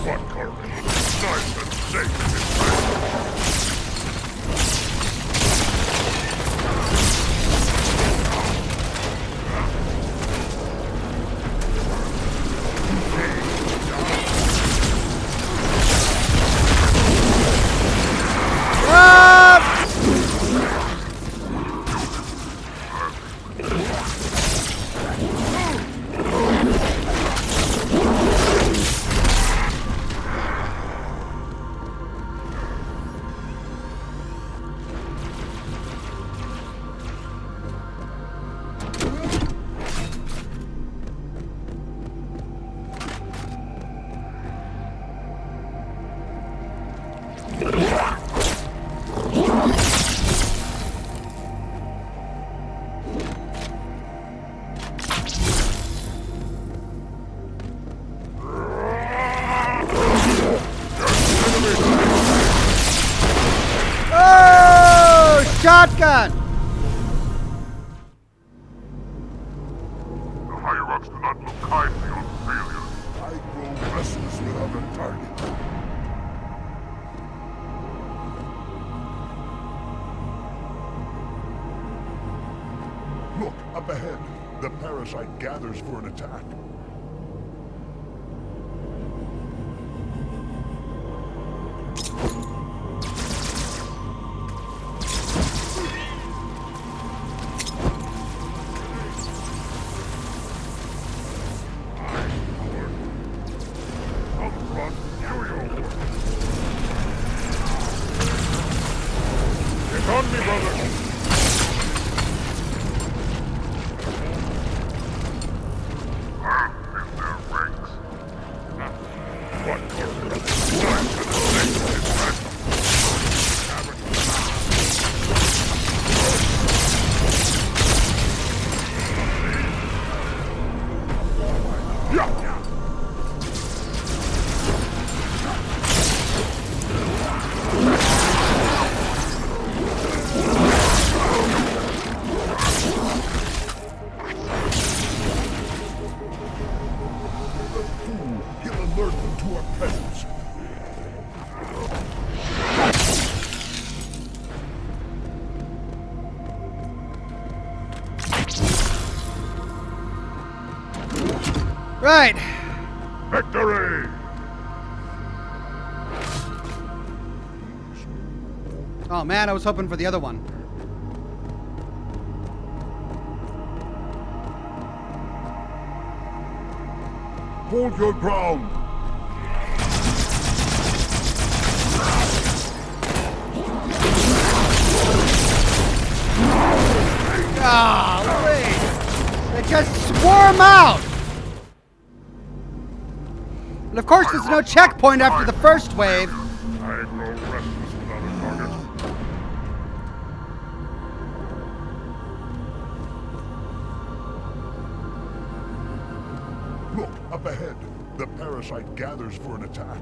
What carving? Nice and safe in his hand. Shotgun! The higher-ups do not look kindly on failure. I grow restless without a target. Look, up ahead. The parasite gathers for an attack. Right. Victory! Oh man, I was hoping for the other one. Hold your ground! Golly! They just swarm out! And of course there's no checkpoint after the first wave. I grow restless without a target. Up ahead, the parasite gathers for an attack.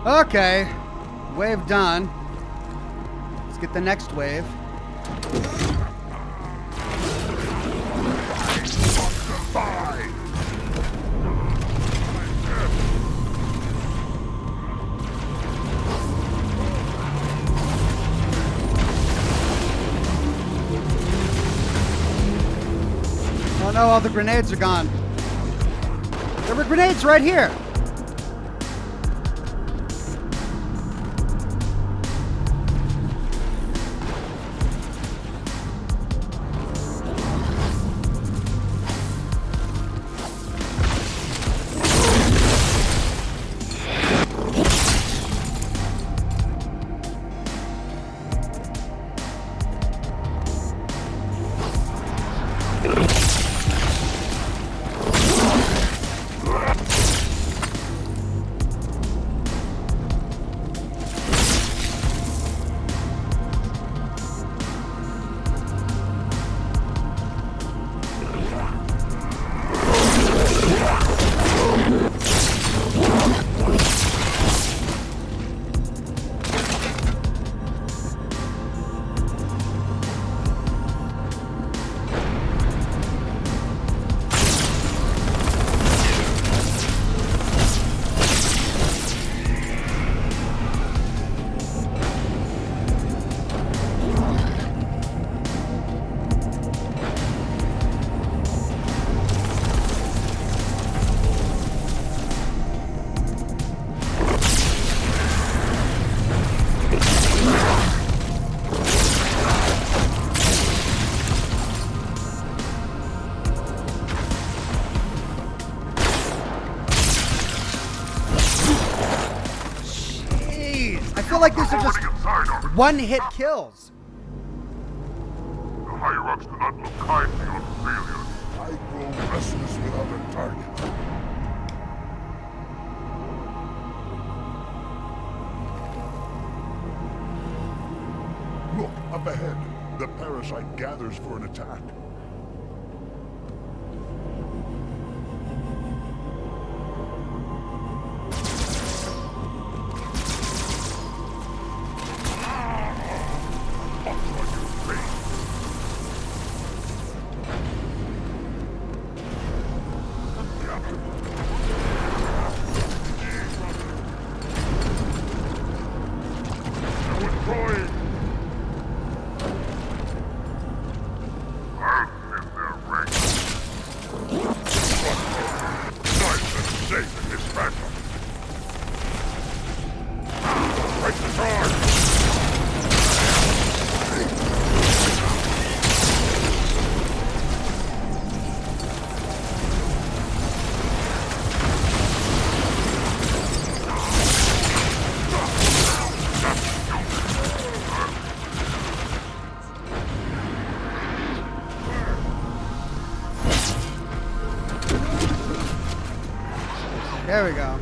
Okay, wave done. Let's get the next wave. Oh no, all the grenades are gone. There were grenades right here. Like these are just one-hit kills. The higher-ups do not look kindly on failure. I grow restless without a target. Look, up ahead. The parasite gathers for an attack. There we go.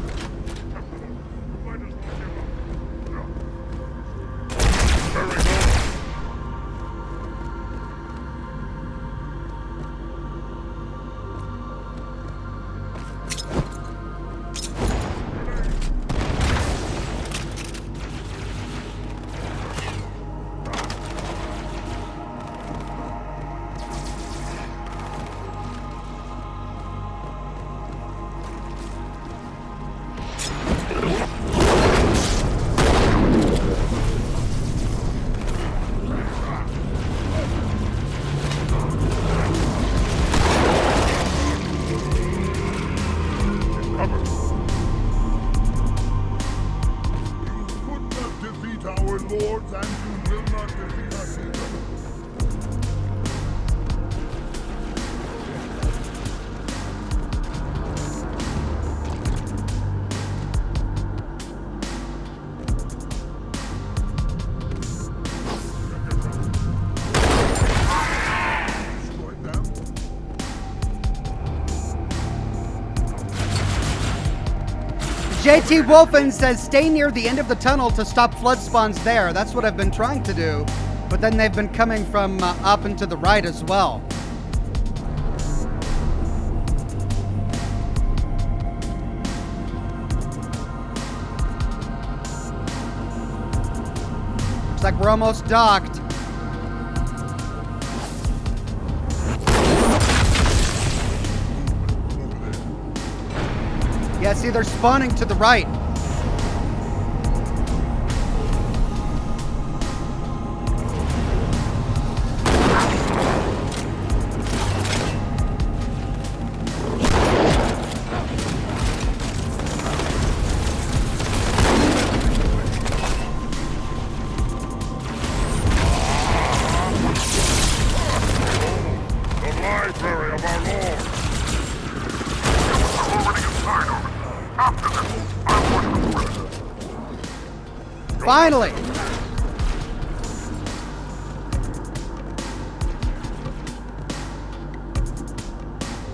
will not defeat us either. JT Wolfen says stay near the end of the tunnel to stop flood spawns there. That's what I've been trying to do, but then they've been coming from up and to the right as well. Looks like we're almost docked. Yeah, see, they're spawning to the right. The library of our Lord. Finally!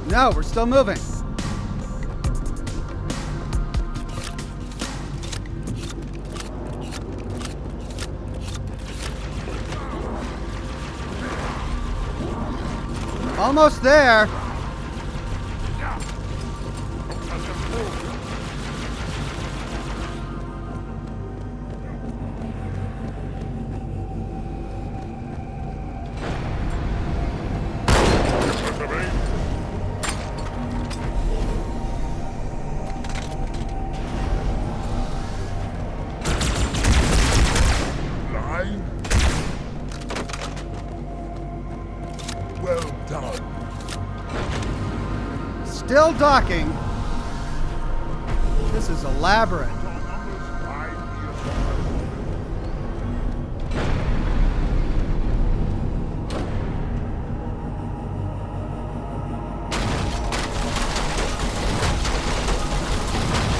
No, we're still moving. Almost there. Well done. Still docking. This is a labyrinth.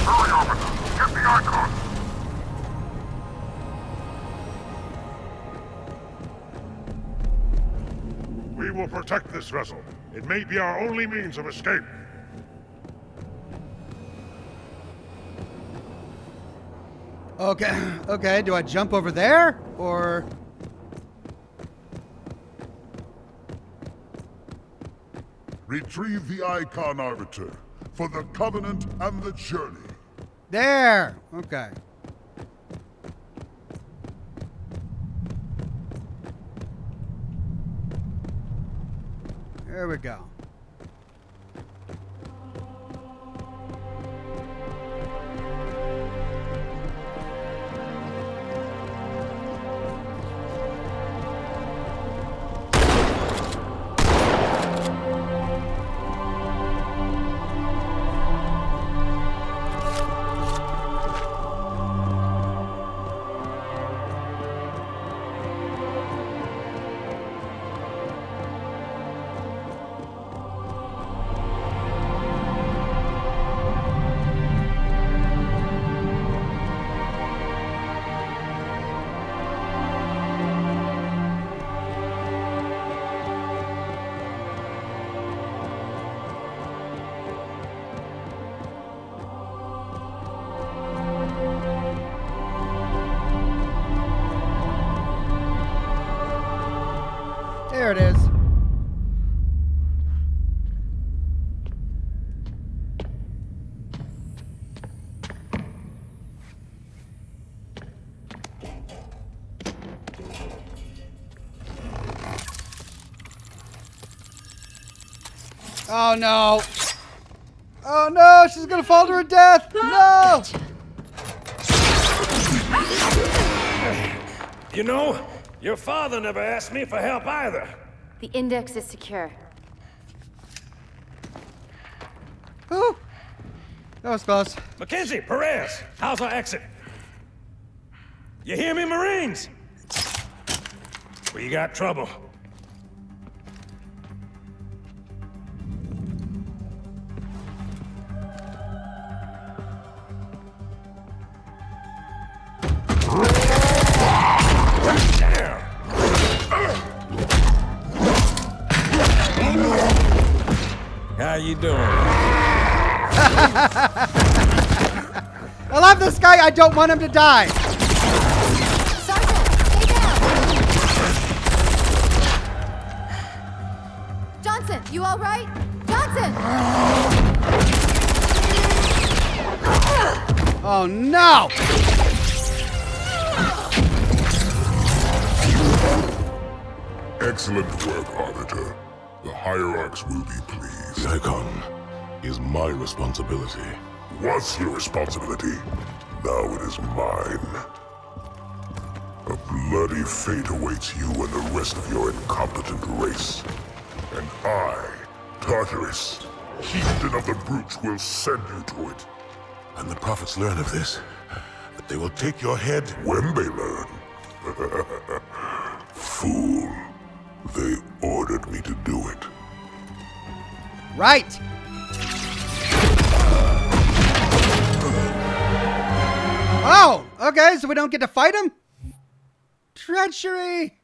Hurry, Arbiter. Get the icon. We will protect this vessel. It may be our only means of escape. Okay, do I jump over there? Or... Retrieve the icon, Arbiter, for the Covenant and the Journey. There! Okay. There we go. There it is. Oh no. Oh no, she's gonna fall to her death. No! You know, your father never asked me for help either. The index is secure. Ooh. That was close. Mackenzie, Perez, how's our exit? You hear me, Marines? We got trouble. How you doing? I love this guy. I don't want him to die. Sergeant, stay down! Johnson, you all right? Johnson! Oh no! Excellent work, Arbiter. The Hierarchs will be pleased. The Icon is my responsibility. Was your responsibility. Now it is mine. A bloody fate awaits you and the rest of your incompetent race. And I, Tartarus, chieftain of the brutes, will send you to it. And the prophets learn of this, that they will take your head when they learn. Fool. They ordered me to do it. Right. Oh, okay, so we don't get to fight him? Treachery.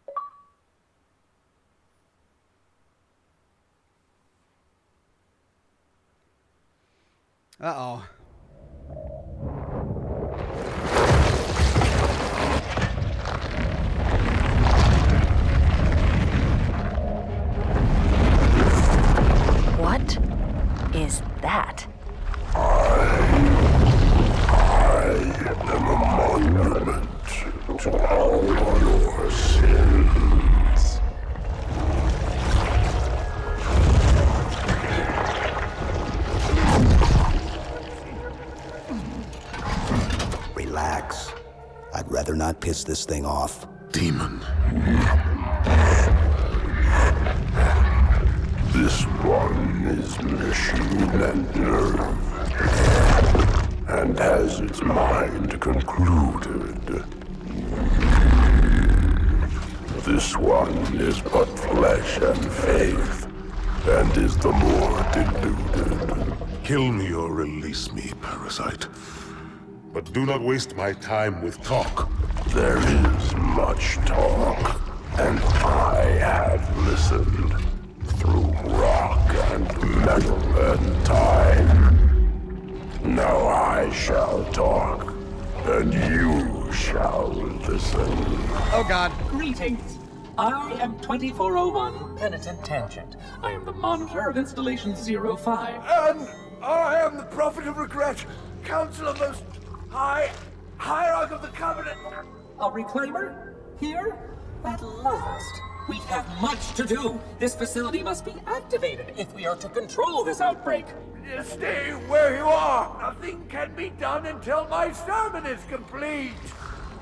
Uh-oh. What is that? I am a monument to all your sins. Relax. I'd rather not piss this thing off. Demon. This one is machine and nerve, and has its mind concluded. This one is but flesh and faith, and is the more deluded. Kill me or release me, parasite. But do not waste my time with talk. There is much talk, and I have listened. Through rock and metal and time. Now I shall talk, and you shall listen. Oh God. Greetings. I am 2401 Penitent Tangent. I am the monitor of Installation 05. And I am the Prophet of Regret, Council of Most High, Hierarch of the Covenant. A reclaimer? Here? At last. We have much to do. This facility must be activated if we are to control this outbreak. Stay where you are. Nothing can be done until my sermon is complete.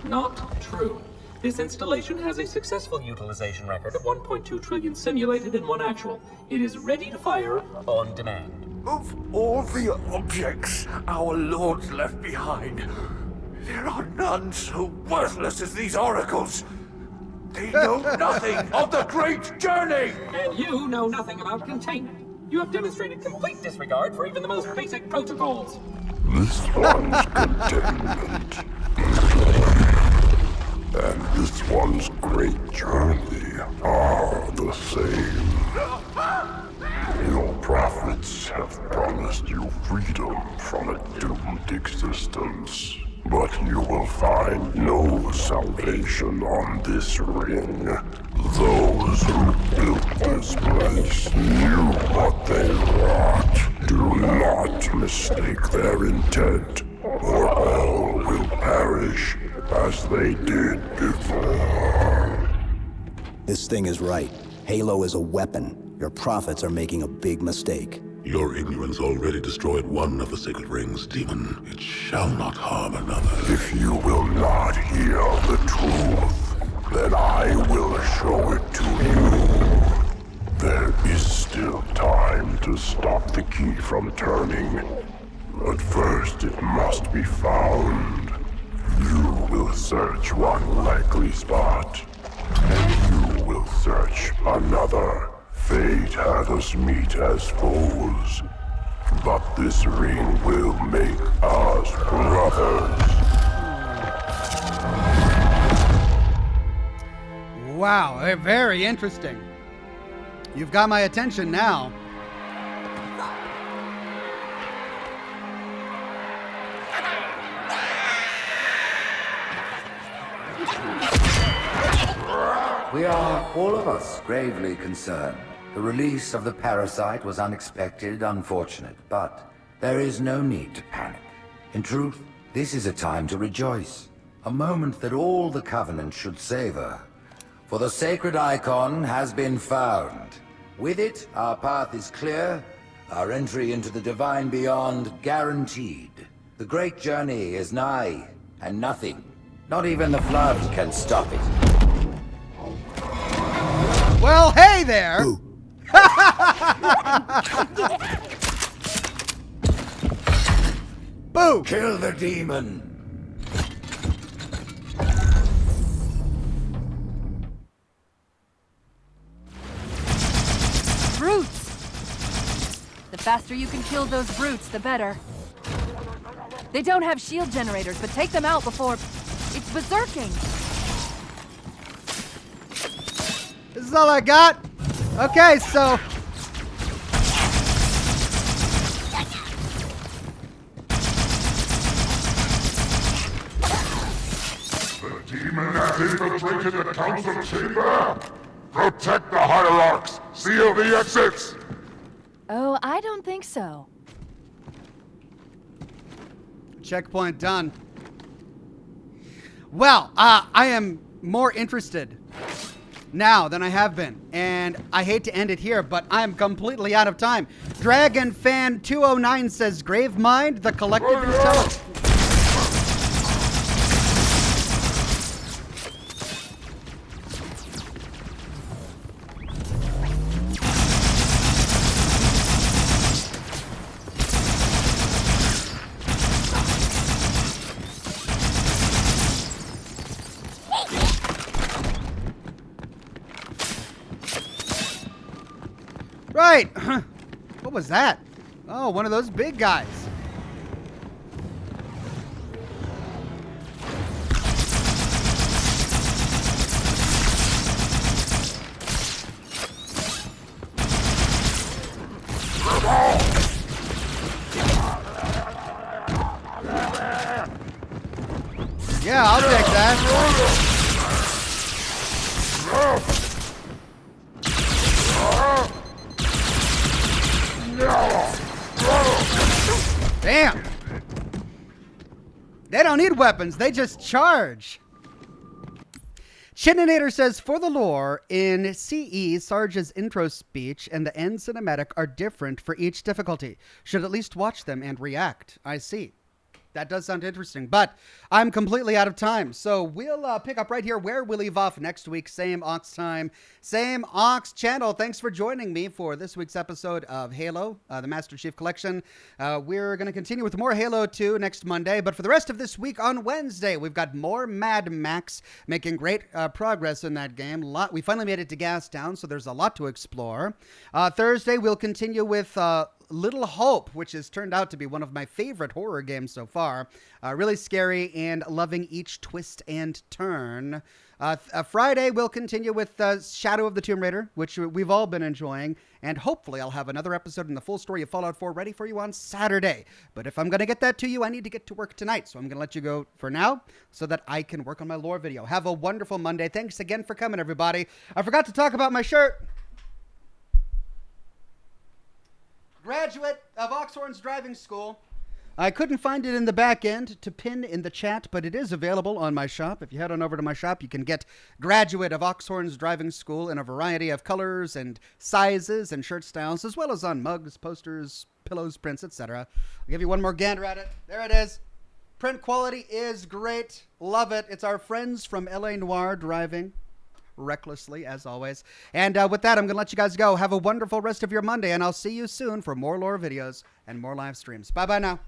Not true. This installation has a successful utilization record of 1.2 trillion simulated and 1 actual. It is ready to fire on demand. Of all the objects our lords left behind, there are none so worthless as these oracles. They know nothing of the great journey! And you know nothing about containment. You have demonstrated complete disregard for even the most basic protocols. This one's containment. And this one's great journey are the same. Your prophets have promised you freedom from a doomed existence. But you will find no salvation on this ring. Those who built this place knew what they wrought. Do not mistake their intent, or all will perish as they did before. This thing is right. Halo is a weapon. Your prophets are making a big mistake. Your ignorance already destroyed one of the sacred rings, demon. It shall not harm another. If you will not hear the truth, then I will show it to you. There is still time to stop the key from turning. But first it must be found. You will search one likely spot, and you had us meet as foes, but this ring will make us brothers. Wow, very interesting. You've got my attention now. We are, all of us, gravely concerned. The release of the parasite was unexpected, unfortunate, but there is no need to panic. In truth, this is a time to rejoice. A moment that all the Covenant should savor. For the sacred icon has been found. With it, our path is clear, our entry into the divine beyond guaranteed. The great journey is nigh, and nothing, not even the flood, can stop it. Well, hey there! Boo! Kill the demon! Brutes! The faster you can kill those brutes, the better. They don't have shield generators, but take them out before... It's berserking! This is all I got? Okay, so... The demon has infiltrated the council chamber! Protect the hierarchs! Seal the exits! Oh, I don't think so. Checkpoint done. Well, I am more interested now than I have been, and I hate to end it here, but I'm completely out of time. Dragon Fan 209 says Gravemind, the collective intelligence. Right. What was that? Oh, one of those big guys. Yeah, I'll take that. Damn! They don't need weapons, they just charge. Chininator says, for the lore, in CE, Sarge's intro speech and the end cinematic are different for each difficulty. Should at least watch them and react. I see. That does sound interesting, but I'm completely out of time. So we'll pick up right here where we leave off next week. Same Ox time, same Ox channel. Thanks for joining me for this week's episode of Halo, the Master Chief Collection. We're going to continue with more Halo 2 next Monday, but for the rest of this week on Wednesday, we've got more Mad Max, making great progress in that game. We finally made it to Gastown, so there's a lot to explore. Thursday, we'll continue with... Little Hope, which has turned out to be one of my favorite horror games so far. Really scary and loving each twist and turn. Friday, we'll continue with Shadow of the Tomb Raider, which we've all been enjoying. And hopefully I'll have another episode in the full story of Fallout 4 ready for you on Saturday. But if I'm going to get that to you, I need to get to work tonight. So I'm going to let you go for now so that I can work on my lore video. Have a wonderful Monday. Thanks again for coming, everybody. I forgot to talk about my shirt. Graduate of Oxhorn's driving school. I couldn't find it in the back end to pin in the chat, but it is available on my shop. If you head on over to my shop, you can get Graduate of Oxhorn's driving school in a variety of colors and sizes and shirt styles, as well as on mugs, posters, pillows, prints, etc. I'll give you one more gander at it. There it is. Print quality is great. Love it. It's our friends from LA Noire driving recklessly, as always. And with that, I'm going to let you guys go. Have a wonderful rest of your Monday, and I'll see you soon for more lore videos and more live streams. Bye-bye now.